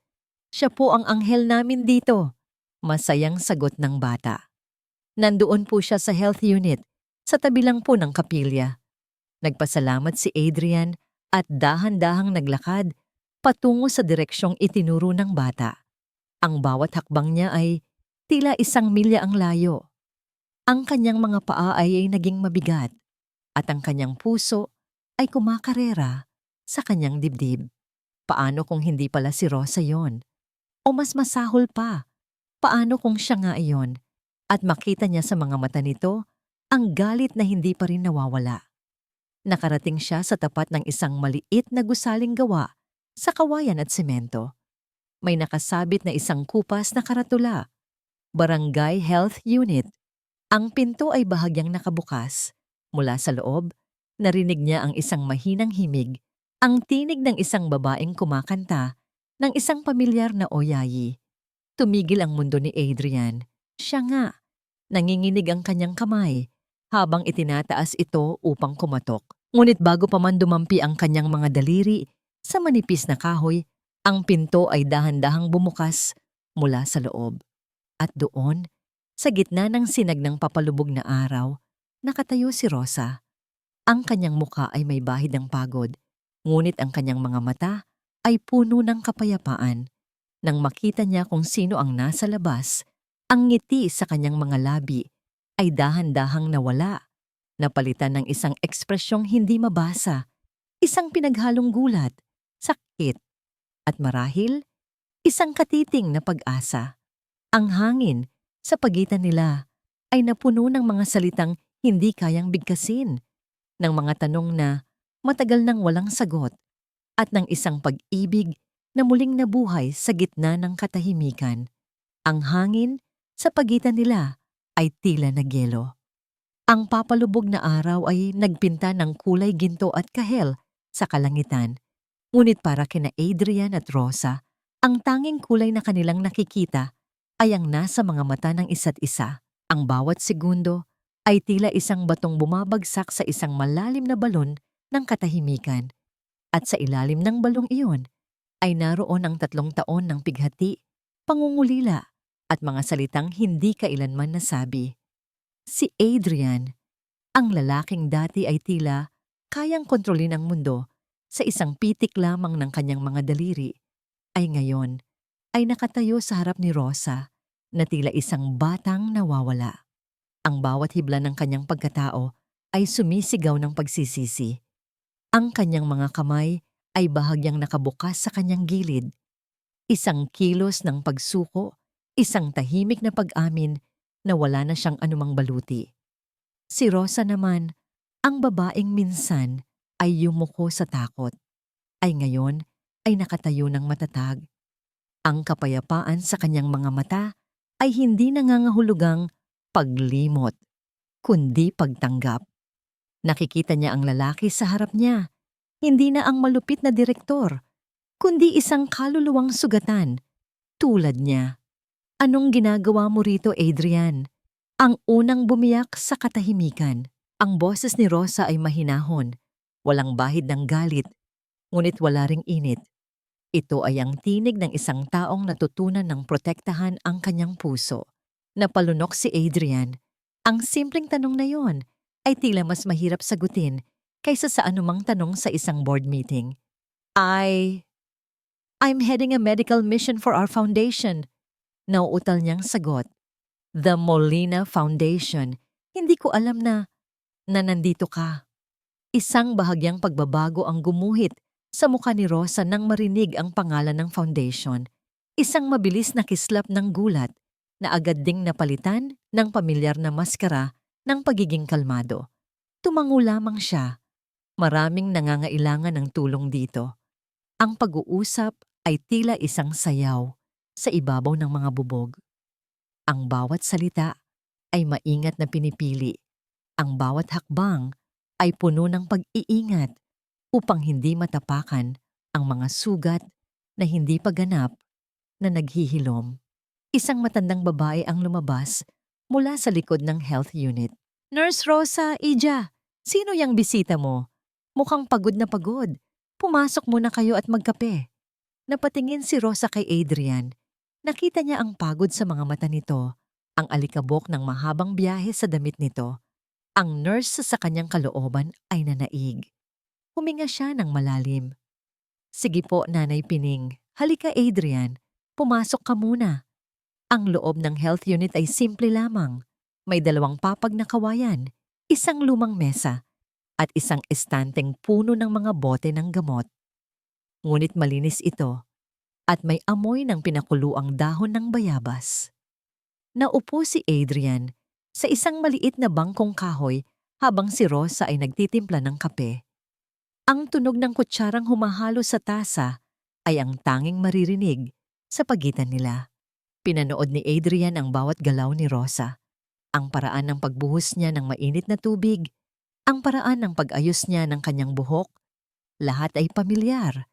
Siya po ang anghel namin dito. Masayang sagot ng bata. Nandoon po siya sa health unit, sa tabi lang po ng kapilya. Nagpasalamat si Adrian at dahan-dahang naglakad patungo sa direksyong itinuro ng bata. Ang bawat hakbang niya ay tila 1 milya ang layo. Ang kanyang mga paa ay naging mabigat at ang kanyang puso ay kumakarera sa kanyang dibdib. Paano kung hindi pala si Rosa yon? O mas masahol pa, paano kung siya nga iyon? At makita niya sa mga mata nito ang galit na hindi pa rin nawawala. Nakarating siya sa tapat ng isang maliit na gusaling gawa sa kawayan at semento. May nakasabit na isang kupas na karatula, Barangay Health Unit. Ang pinto ay bahagyang nakabukas. Mula sa loob, narinig niya ang isang mahinang himig, ang tinig ng isang babaeng kumakanta ng isang pamilyar na oyayi. Tumigil ang mundo ni Adrian. Siya nga, nanginginig ang kanyang kamay habang itinataas ito upang kumatok. Ngunit bago pa man dumampi ang kanyang mga daliri sa manipis na kahoy, ang pinto ay dahan-dahang bumukas mula sa loob. At doon, sa gitna ng sinag ng papalubog na araw, nakatayo si Rosa. Ang kanyang muka ay may bahid ng pagod, ngunit ang kanyang mga mata ay puno ng kapayapaan. Nang makita niya kung sino ang nasa labas, ang ngiti sa kanyang mga labi ay dahan-dahang nawala, napalitan ng isang ekspresyong hindi mabasa, isang pinaghalong gulat, sakit, at marahil, isang katiting na pag-asa. Ang hangin sa pagitan nila ay napuno ng mga salitang hindi kayang bigkasin, ng mga tanong na matagal nang walang sagot, at ng isang pag-ibig na muling nabuhay sa gitna ng katahimikan. Ang hangin sa pagitan nila ay tila nagyelo. Ang papalubog na araw ay nagpinta ng kulay ginto at kahel sa kalangitan. Ngunit para kina Adrian at Rosa, ang tanging kulay na kanilang nakikita ay ang nasa mga mata ng isa't isa. Ang bawat segundo ay tila isang batong bumabagsak sa isang malalim na balon ng katahimikan. At sa ilalim ng balong iyon ay naroon ang 3 taon ng pighati, pangungulila at mga salitang hindi kailanman nasabi. Si Adrian, ang lalaking dati ay tila kayang kontrolin ang mundo sa isang pitik lamang ng kanyang mga daliri, ay ngayon ay nakatayo sa harap ni Rosa na tila isang batang nawawala. Ang bawat hibla ng kanyang pagkatao ay sumisigaw ng pagsisisi. Ang kanyang mga kamay ay bahagyang nakabukas sa kanyang gilid. Isang kilos ng pagsuko, isang tahimik na pag-amin na wala na siyang anumang baluti. Si Rosa naman, ang babaeng minsan ay yumuko sa takot, ay ngayon ay nakatayo ng matatag. Ang kapayapaan sa kanyang mga mata ay hindi nangangahulugang paglimot, kundi pagtanggap. Nakikita niya ang lalaki sa harap niya, hindi na ang malupit na direktor, kundi isang kaluluwang sugatan, tulad niya. Anong ginagawa mo rito, Adrian? Ang unang bumiyak sa katahimikan. Ang boses ni Rosa ay mahinahon, walang bahid ng galit, ngunit wala ring init. Ito ay ang tinig ng isang taong natutunan ng protektahan ang kanyang puso. Napalunok si Adrian. Ang simpleng tanong na yon ay tila mas mahirap sagutin kaysa sa anumang tanong sa isang board meeting. I'm heading a medical mission for our foundation. Nauutal niyang sagot. The Molina Foundation. Hindi ko alam na nandito ka. Isang bahagyang pagbabago ang gumuhit sa mukha ni Rosa nang marinig ang pangalan ng foundation. Isang mabilis na kislap ng gulat na agad ding napalitan ng pamilyar na maskara ng pagiging kalmado. Tumango lamang siya. Maraming nangangailangan ng tulong dito. Ang pag-uusap ay tila isang sayaw sa ibabaw ng mga bubog. Ang bawat salita ay maingat na pinipili. Ang bawat hakbang ay puno ng pag-iingat upang hindi matapakan ang mga sugat na hindi pa ganap na naghihilom. Isang matandang babae ang lumabas mula sa likod ng health unit. Nurse Rosa, Ija, sino yang bisita mo? Mukhang pagod na pagod. Pumasok muna kayo at magkape. Napatingin si Rosa kay Adrian. Nakita niya ang pagod sa mga mata nito, ang alikabok ng mahabang biyahe sa damit nito. Ang nurse sa kanyang kalooban ay nanaig. Huminga siya ng malalim. Sige po, Nanay Pining. Halika, Adrian. Pumasok ka muna. Ang loob ng health unit ay simple lamang. May 2 papag na kawayan, isang lumang mesa, at isang estanteng puno ng mga bote ng gamot. Ngunit malinis ito at may amoy ng pinakuluang dahon ng bayabas. Naupo si Adrian sa isang maliit na bangkong kahoy habang si Rosa ay nagtitimpla ng kape. Ang tunog ng kutsarang humahalo sa tasa ay ang tanging maririnig sa pagitan nila. Pinanood ni Adrian ang bawat galaw ni Rosa. Ang paraan ng pagbuhos niya ng mainit na tubig, ang paraan ng pag-ayos niya ng kanyang buhok, lahat ay pamilyar,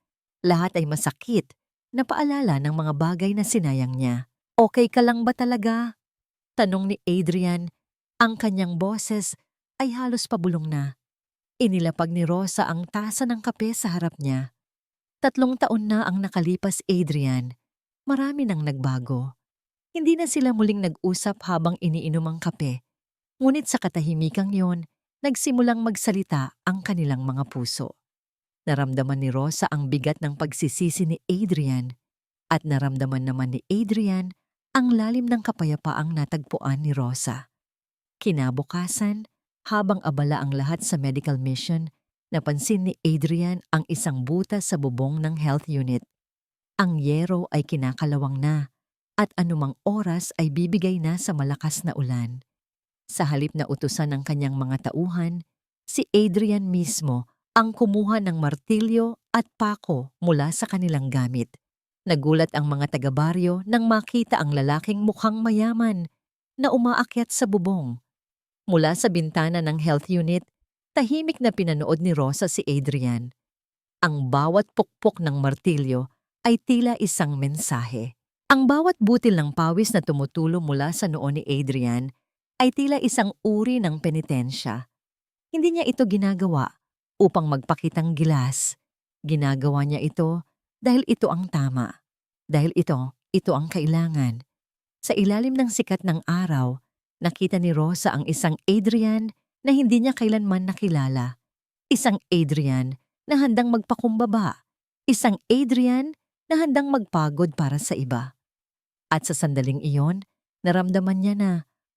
lahat ay masakit na paalala ng mga bagay na sinayang niya. Okay ka lang ba talaga? Tanong ni Adrian, ang kanyang boses ay halos pabulong na. Inilapag ni Rosa ang tasa ng kape sa harap niya. 3 taon na ang nakalipas, Adrian. Marami nang nagbago. Hindi na sila muling nag-usap habang iniinom ang kape. Ngunit sa katahimikang yon, nagsimulang magsalita ang kanilang mga puso. Naramdaman ni Rosa ang bigat ng pagsisisi ni Adrian at naramdaman naman ni Adrian ang lalim ng kapayapaang natagpuan ni Rosa. Kinabukasan, habang abala ang lahat sa medical mission, napansin ni Adrian ang isang butas sa bubong ng health unit. Ang yero ay kinakalawang na at anumang oras ay bibigay na sa malakas na ulan. Sa halip na utusan ng kanyang mga tauhan, si Adrian mismo ang kumuha ng martilyo at pako mula sa kanilang gamit. Nagulat ang mga taga-baryo nang makita ang lalaking mukhang mayaman na umaakyat sa bubong. Mula sa bintana ng health unit, tahimik na pinanood ni Rosa si Adrian. Ang bawat pukpok ng martilyo ay tila isang mensahe. Ang bawat butil ng pawis na tumutulo mula sa noo ni Adrian ay tila isang uri ng penitensya. Hindi niya ito ginagawa upang magpakitang gilas. Ginagawa niya ito dahil ito ang tama. Dahil ito ang kailangan. Sa ilalim ng sikat ng araw, nakita ni Rosa ang isang Adrian na hindi niya kailanman nakilala. Isang Adrian na handang magpakumbaba. Isang Adrian na handang magpagod para sa iba. At sa sandaling iyon, naramdaman niya na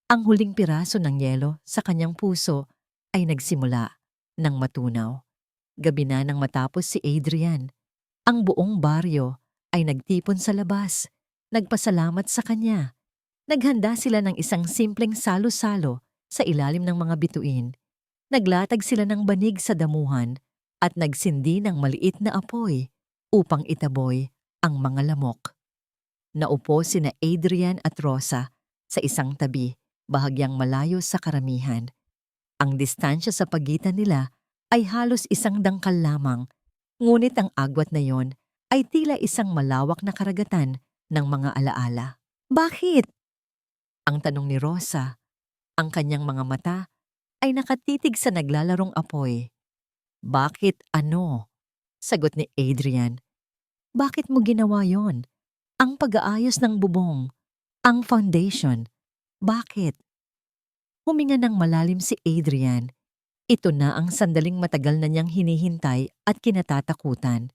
ang huling piraso ng yelo sa kanyang puso ay nagsimula ng matunaw. Gabi na nang matapos si Adrian. Ang buong baryo ay nagtipon sa labas, nagpasalamat sa kanya. Naghanda sila ng isang simpleng salo-salo sa ilalim ng mga bituin. Naglatag sila ng banig sa damuhan at nagsindi ng maliit na apoy upang itaboy ang mga lamok. Naupo sina Adrian at Rosa sa isang tabi, bahagyang malayo sa karamihan. Ang distansya sa pagitan nila ay halos isang dangkal lamang, ngunit ang agwat na yon ay tila isang malawak na karagatan ng mga alaala. Bakit? Ang tanong ni Rosa. Ang kanyang mga mata ay nakatitig sa naglalarong apoy. Bakit ano? Sagot ni Adrian. Bakit mo ginawa yon? Ang pag-aayos ng bubong, ang foundation. Bakit? Huminga ng malalim si Adrian. Ito na ang sandaling matagal na niyang hinihintay at kinatatakutan.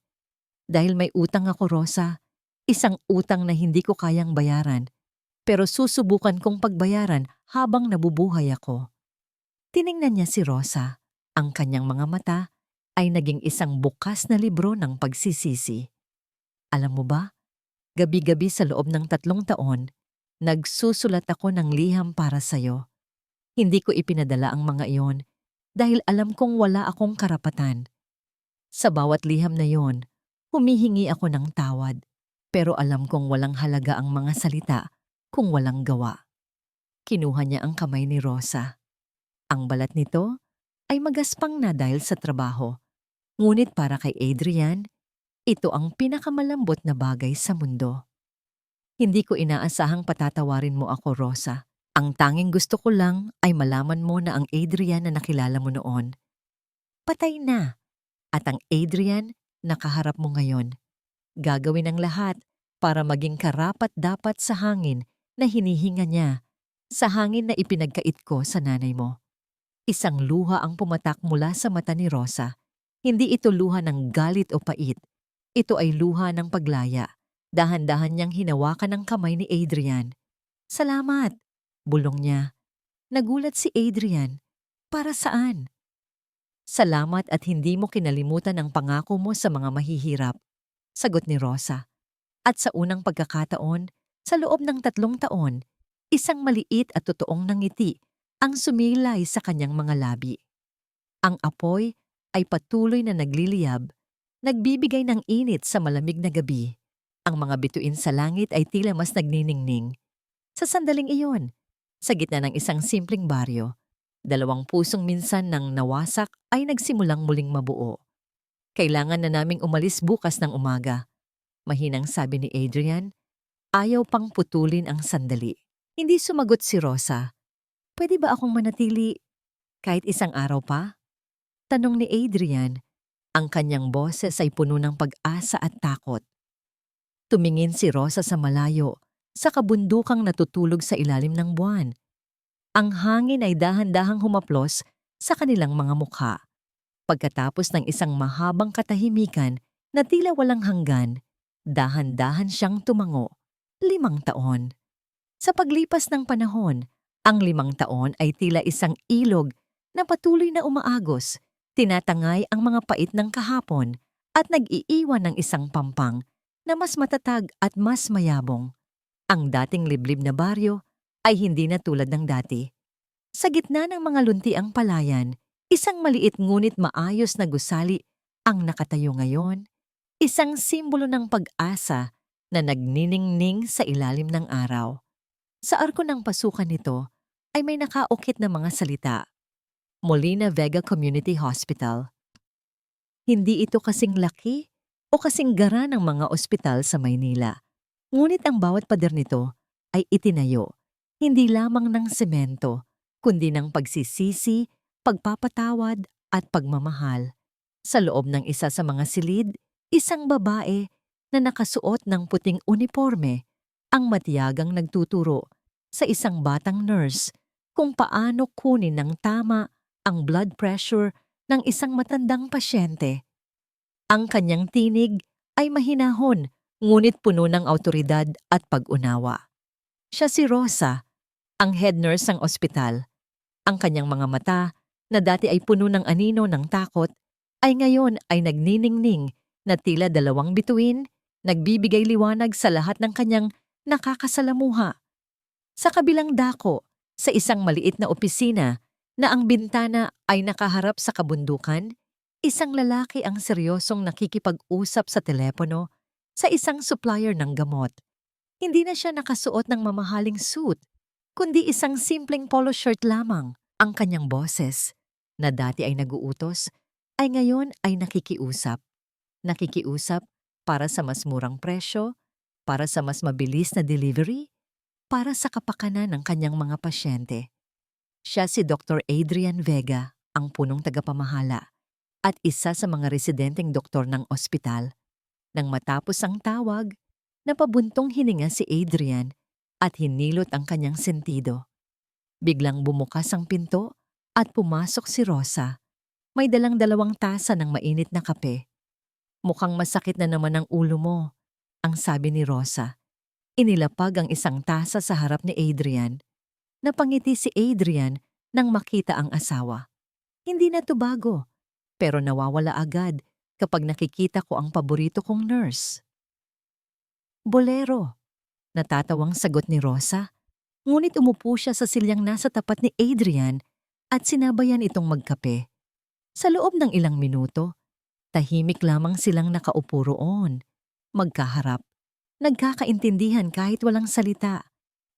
Dahil may utang ako, Rosa. Isang utang na hindi ko kayang bayaran. Pero susubukan kong pagbayaran habang nabubuhay ako. Tiningnan niya si Rosa. Ang kanyang mga mata ay naging isang bukas na libro ng pagsisisi. Alam mo ba? Gabi-gabi sa loob ng 3 taon, nagsusulat ako ng liham para sa'yo. Hindi ko ipinadala ang mga iyon dahil alam kong wala akong karapatan. Sa bawat liham na yon, humihingi ako ng tawad. Pero alam kong walang halaga ang mga salita kung walang gawa. Kinuha niya ang kamay ni Rosa. Ang balat nito ay magaspang na dahil sa trabaho. Ngunit para kay Adrian, ito ang pinakamalambot na bagay sa mundo. Hindi ko inaasahang patatawarin mo ako, Rosa. Ang tanging gusto ko lang ay malaman mo na ang Adrian na nakilala mo noon, patay na. At ang Adrian nakaharap mo ngayon. Gagawin ang lahat para maging karapat-dapat sa hangin na hinihinga niya, sa hangin na ipinagkait ko sa nanay mo. Isang luha ang pumatak mula sa mata ni Rosa. Hindi ito luha ng galit o pait. Ito ay luha ng paglaya. Dahan-dahan niyang hinawakan ang kamay ni Adrian. Salamat, bulong niya. Nagulat si Adrian. Para saan? Salamat at hindi mo kinalimutan ang pangako mo sa mga mahihirap, sagot ni Rosa. At sa unang pagkakataon, sa loob ng 3 taon, isang maliit at totoong nangiti ang sumilay sa kanyang mga labi. Ang apoy ay patuloy na nagliliyab, nagbibigay ng init sa malamig na gabi. Ang mga bituin sa langit ay tila mas nagniningning. Sa sandaling iyon, sa gitna ng isang simpleng baryo, 2 pusong minsan nang nawasak ay nagsimulang muling mabuo. Kailangan na naming umalis bukas ng umaga. Mahinang sabi ni Adrian, ayaw pang putulin ang sandali. Hindi sumagot si Rosa. Pwede ba akong manatili kahit isang araw pa? Tanong ni Adrian. Ang kanyang boses ay puno ng pag-asa at takot. Tumingin si Rosa sa malayo, sa kabundukang natutulog sa ilalim ng buwan. Ang hangin ay dahan-dahang humaplos sa kanilang mga mukha. Pagkatapos ng isang mahabang katahimikan na tila walang hanggan, dahan-dahan siyang tumango. 5 taon. Sa paglipas ng panahon, ang 5 taon ay tila isang ilog na patuloy na umaagos, tinatangay ang mga pait ng kahapon at nag-iiwan ng isang pampang na mas matatag at mas mayabong. Ang dating liblib na baryo ay hindi na tulad ng dati. Sa gitna ng mga luntiang palayan, isang maliit ngunit maayos na gusali ang nakatayo ngayon, isang simbolo ng pag-asa na nagniningning sa ilalim ng araw. Sa arko ng pasukan nito ay may nakaukit na mga salita. Molina Vega Community Hospital. Hindi ito kasing laki o kasing gara ng mga ospital sa Maynila. Ngunit ang bawat pader nito ay itinayo, hindi lamang ng semento, kundi ng pagsisisi, pagpapatawad at pagmamahal. Sa loob ng isa sa mga silid, isang babae na nakasuot ng puting uniforme ang matiyagang nagtuturo sa isang batang nurse kung paano kunin ng tama ang blood pressure ng isang matandang pasyente. Ang kanyang tinig ay mahinahon ngunit puno ng awtoridad at pag-unawa. Siya si Rosa, ang head nurse ng ospital. Ang kanyang mga mata, na dati ay puno ng anino ng takot, ay ngayon ay nagniningning na tila 2 bituin, nagbibigay liwanag sa lahat ng kanyang nakakasalamuha. Sa kabilang dako, sa isang maliit na opisina na ang bintana ay nakaharap sa kabundukan, isang lalaki ang seryosong nakikipag-usap sa telepono sa isang supplier ng gamot. Hindi na siya nakasuot ng mamahaling suit, kundi isang simpleng polo shirt lamang. Ang kanyang boses, na dati ay naguutos, ay ngayon ay nakikiusap. Nakikiusap para sa mas murang presyo, para sa mas mabilis na delivery, para sa kapakanan ng kanyang mga pasyente. Siya si Dr. Adrian Vega, ang punong tagapamahala, at isa sa mga residenteng doktor ng ospital. Nang matapos ang tawag, napabuntong hininga si Adrian at hinilot ang kanyang sentido. Biglang bumukas ang pinto at pumasok si Rosa. May dalang 2 tasa ng mainit na kape. Mukhang masakit na naman ang ulo mo, ang sabi ni Rosa. Inilapag ang isang tasa sa harap ni Adrian. Napangiti si Adrian nang makita ang asawa. Hindi na to bago, pero nawawala agad kapag nakikita ko ang paborito kong nurse. Bolero, natatawang sagot ni Rosa. Ngunit umupo siya sa silyang nasa tapat ni Adrian at sinabayan itong magkape. Sa loob ng ilang minuto, tahimik lamang silang nakaupo roon, magkaharap. Nagkakaintindihan kahit walang salita.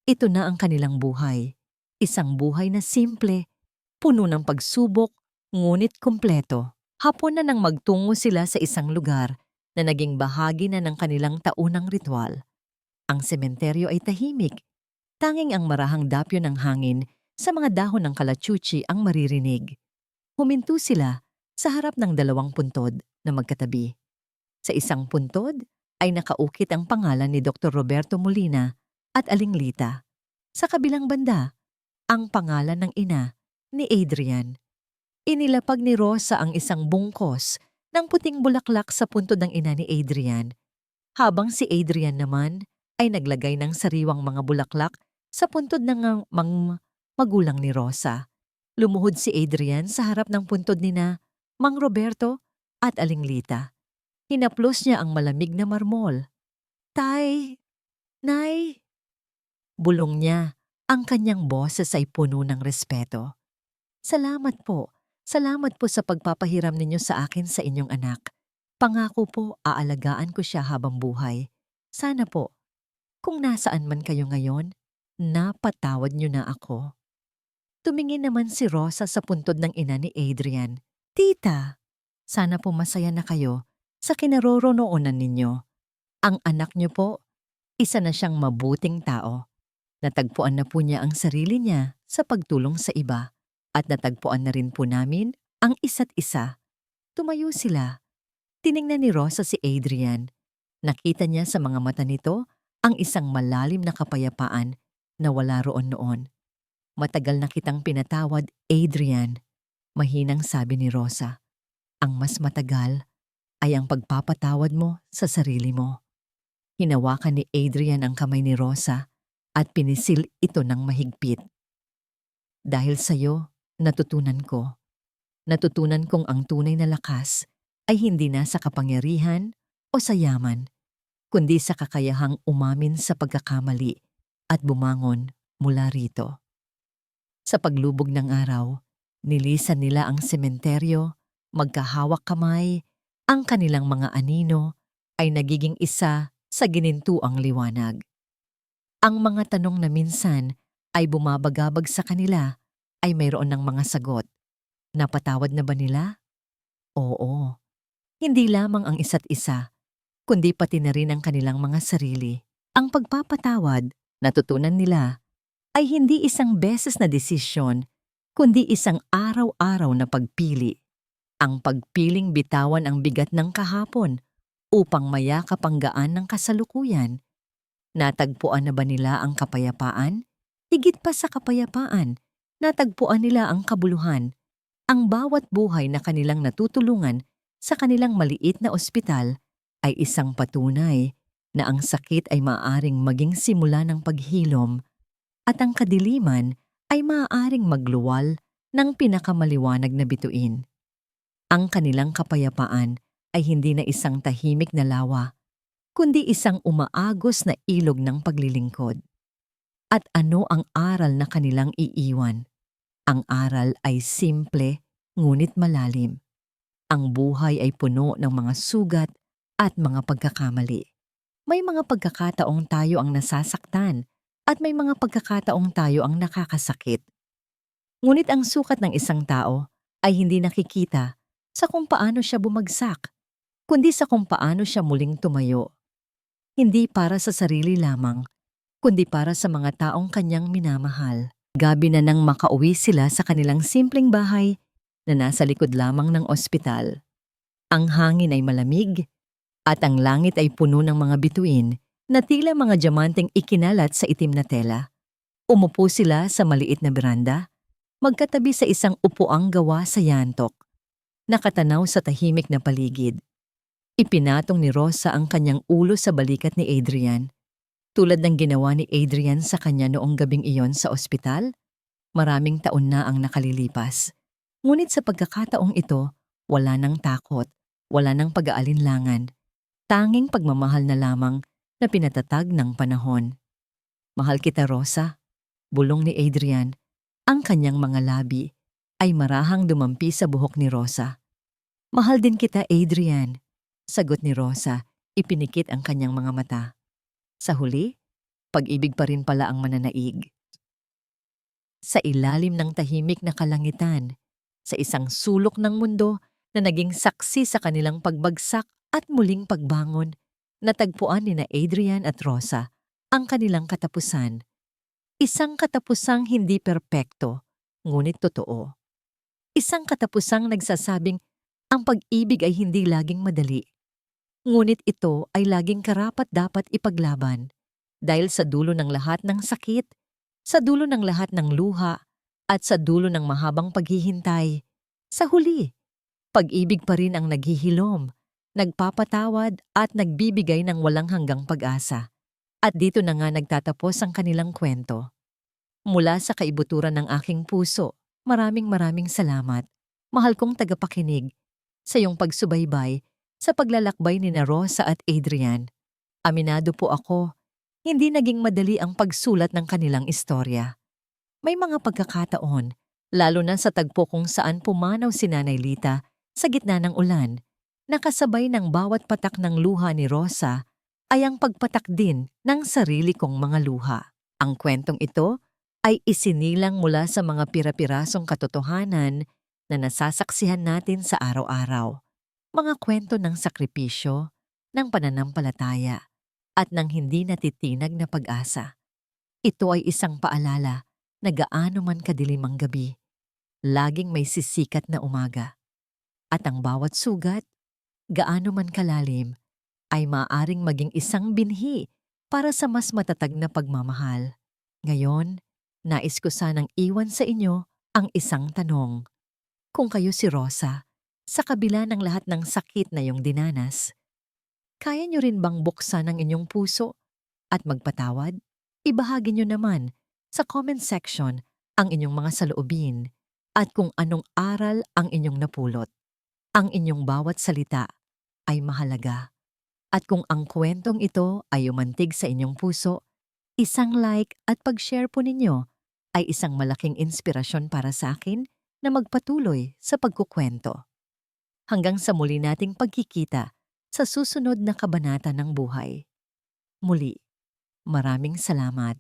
Ito na ang kanilang buhay. Isang buhay na simple, puno ng pagsubok, ngunit kumpleto. Hapon na nang magtungo sila sa isang lugar na naging bahagi na ng kanilang taunang ritual. Ang sementeryo ay tahimik. Tanging ang marahang dapyo ng hangin sa mga dahon ng kalachuchi ang maririnig. Huminto sila sa harap ng 2 puntod na magkatabi. Sa isang puntod ay nakaukit ang pangalan ni Dr. Roberto Molina at Aling Lita. Sa kabilang banda, ang pangalan ng ina ni Adrian. Inilapag ni Rosa ang isang bungkos ng puting bulaklak sa puntod ng ina ni Adrian, habang si Adrian naman ay naglagay ng sariwang mga bulaklak sa puntod ng magulang ni Rosa. Lumuhod si Adrian sa harap ng puntod ni na Mang Roberto at Aling Lita. Hinaplos niya ang malamig na marmol. "Tay! Nay!" Bulong niya. Ang kanyang boses ay puno ng respeto. "Salamat po. Salamat po sa pagpapahiram ninyo sa akin sa inyong anak. Pangako po, aalagaan ko siya habang buhay. Sana po, kung nasaan man kayo ngayon, napatawad niyo na ako." Tumingin naman si Rosa sa puntod ng ina ni Adrian. "Tita, sana po masaya na kayo sa kinaroroonan ninyo. Ang anak niyo po, isa na siyang mabuting tao. Natagpuan na po niya ang sarili niya sa pagtulong sa iba at natagpuan na rin po namin ang isa't isa." Tumayo sila. Tiningnan ni Rosa si Adrian. Nakita niya sa mga mata nito ang isang malalim na kapayapaan na wala roon noon. "Matagal na kitang pinatawad, Adrian," mahinang sabi ni Rosa. "Ang mas matagal ay ang pagpapatawad mo sa sarili mo." Hinawakan ni Adrian ang kamay ni Rosa at pinisil ito ng mahigpit. "Dahil sa'yo, natutunan ko. Natutunan kong ang tunay na lakas ay hindi na sa kapangyarihan o sa yaman, kundi sa kakayahang umamin sa pagkakamali at bumangon mula rito." Sa paglubog ng araw, nilisan nila ang sementeryo, magkahawak kamay, ang kanilang mga anino ay nagiging isa sa ginintuang liwanag. Ang mga tanong na minsan ay bumabagabag sa kanila ay mayroon ng mga sagot. Napatawad na ba nila? Oo. Hindi lamang ang isa't isa, kundi pati na rin ang kanilang mga sarili. Ang pagpapatawad, natutunan nila, ay hindi isang beses na desisyon, kundi isang araw-araw na pagpili. Ang pagpiling bitawan ang bigat ng kahapon upang mayakap ang gaan ng kasalukuyan. Natagpuan na ba nila ang kapayapaan? Higit pa sa kapayapaan, natagpuan nila ang kabuluhan. Ang bawat buhay na kanilang natutulungan sa kanilang maliit na ospital ay isang patunay na ang sakit ay maaaring maging simula ng paghilom at ang kadiliman ay maaaring magluwal ng pinakamaliwanag na bituin. Ang kanilang kapayapaan ay hindi na isang tahimik na lawa, kundi isang umaagos na ilog ng paglilingkod. At ano ang aral na kanilang iiwan? Ang aral ay simple ngunit malalim. Ang buhay ay puno ng mga sugat at mga pagkakamali. May mga pagkakataong tayo ang nasasaktan at may mga pagkakataong tayo ang nakakasakit. Ngunit ang sukat ng isang tao ay hindi nakikita sa kung paano siya bumagsak, kundi sa kung paano siya muling tumayo. Hindi para sa sarili lamang, kundi para sa mga taong kanyang minamahal. Gabi na nang makauwi sila sa kanilang simpleng bahay na nasa likod lamang ng ospital. Ang hangin ay malamig at ang langit ay puno ng mga bituin na tila mga diamanteng ikinalat sa itim na tela. Umupo sila sa maliit na beranda, magkatabi sa isang upuang gawa sa yantok, nakatanaw sa tahimik na paligid. Ipinatong ni Rosa ang kanyang ulo sa balikat ni Adrian. Tulad ng ginawa ni Adrian sa kanya noong gabing iyon sa ospital, maraming taon na ang nakalilipas. Ngunit sa pagkakataong ito, wala nang takot, wala nang pag-aalinlangan, tanging pagmamahal na lamang na pinatatag ng panahon. "Mahal kita, Rosa," bulong ni Adrian. Ang kanyang mga labi ay marahang dumampi sa buhok ni Rosa. "Mahal din kita, Adrian," sagot ni Rosa, ipinikit ang kanyang mga mata. Sa huli, pag-ibig pa rin pala ang mananaig. Sa ilalim ng tahimik na kalangitan, sa isang sulok ng mundo na naging saksi sa kanilang pagbagsak at muling pagbangon, natagpuan ni na Adrian at Rosa ang kanilang katapusan. Isang katapusang hindi perpekto, ngunit totoo. Isang katapusang nagsasabing ang pag-ibig ay hindi laging madali. Ngunit ito ay laging karapat-dapat ipaglaban dahil sa dulo ng lahat ng sakit, sa dulo ng lahat ng luha, at sa dulo ng mahabang paghihintay, sa huli, Pag-ibig pa rin ang naghihilom, nagpapatawad at nagbibigay ng walang hanggang pag-asa. At dito na nga nagtatapos ang kanilang kwento. Mula sa kaibuturan ng aking puso, maraming salamat, mahal kong tagapakinig, sa iyong pagsubaybay sa paglalakbay ni na Rosa at Adrian. Aminado po ako, hindi naging madali ang pagsulat ng kanilang istorya. May mga pagkakataon, lalo na sa tagpo kung saan pumanaw si Nanay Lita sa gitna ng ulan, nakasabay ng bawat patak ng luha ni Rosa ay ang pagpatak din ng sarili kong mga luha. Ang kwentong ito ay isinilang mula sa mga pira-pirasong katotohanan na nasasaksihan natin sa araw-araw. Mga kwento ng sakripisyo, ng pananampalataya, at ng hindi natitinag na pag-asa. Ito ay isang paalala na gaano man kadilim ang gabi, laging may sisikat na umaga. At ang bawat sugat, gaano man kalalim, ay maaaring maging isang binhi para sa mas matatag na pagmamahal. Ngayon, nais ko sanang iwan sa inyo ang isang tanong. Kung kayo si Rosa, sa kabila ng lahat ng sakit na iyong dinanas, kaya niyo rin bang buksan ang inyong puso at magpatawad? Ibahagi niyo naman sa comment section ang inyong mga saloobin at kung anong aral ang inyong napulot. Ang inyong bawat salita ay mahalaga. At kung ang kwentong ito ay umantig sa inyong puso, isang like at pag-share po ninyo ay isang malaking inspirasyon para sa akin na magpatuloy sa pagkukwento. Hanggang sa muli nating pagkikita sa susunod na kabanata ng buhay. Muli, maraming salamat.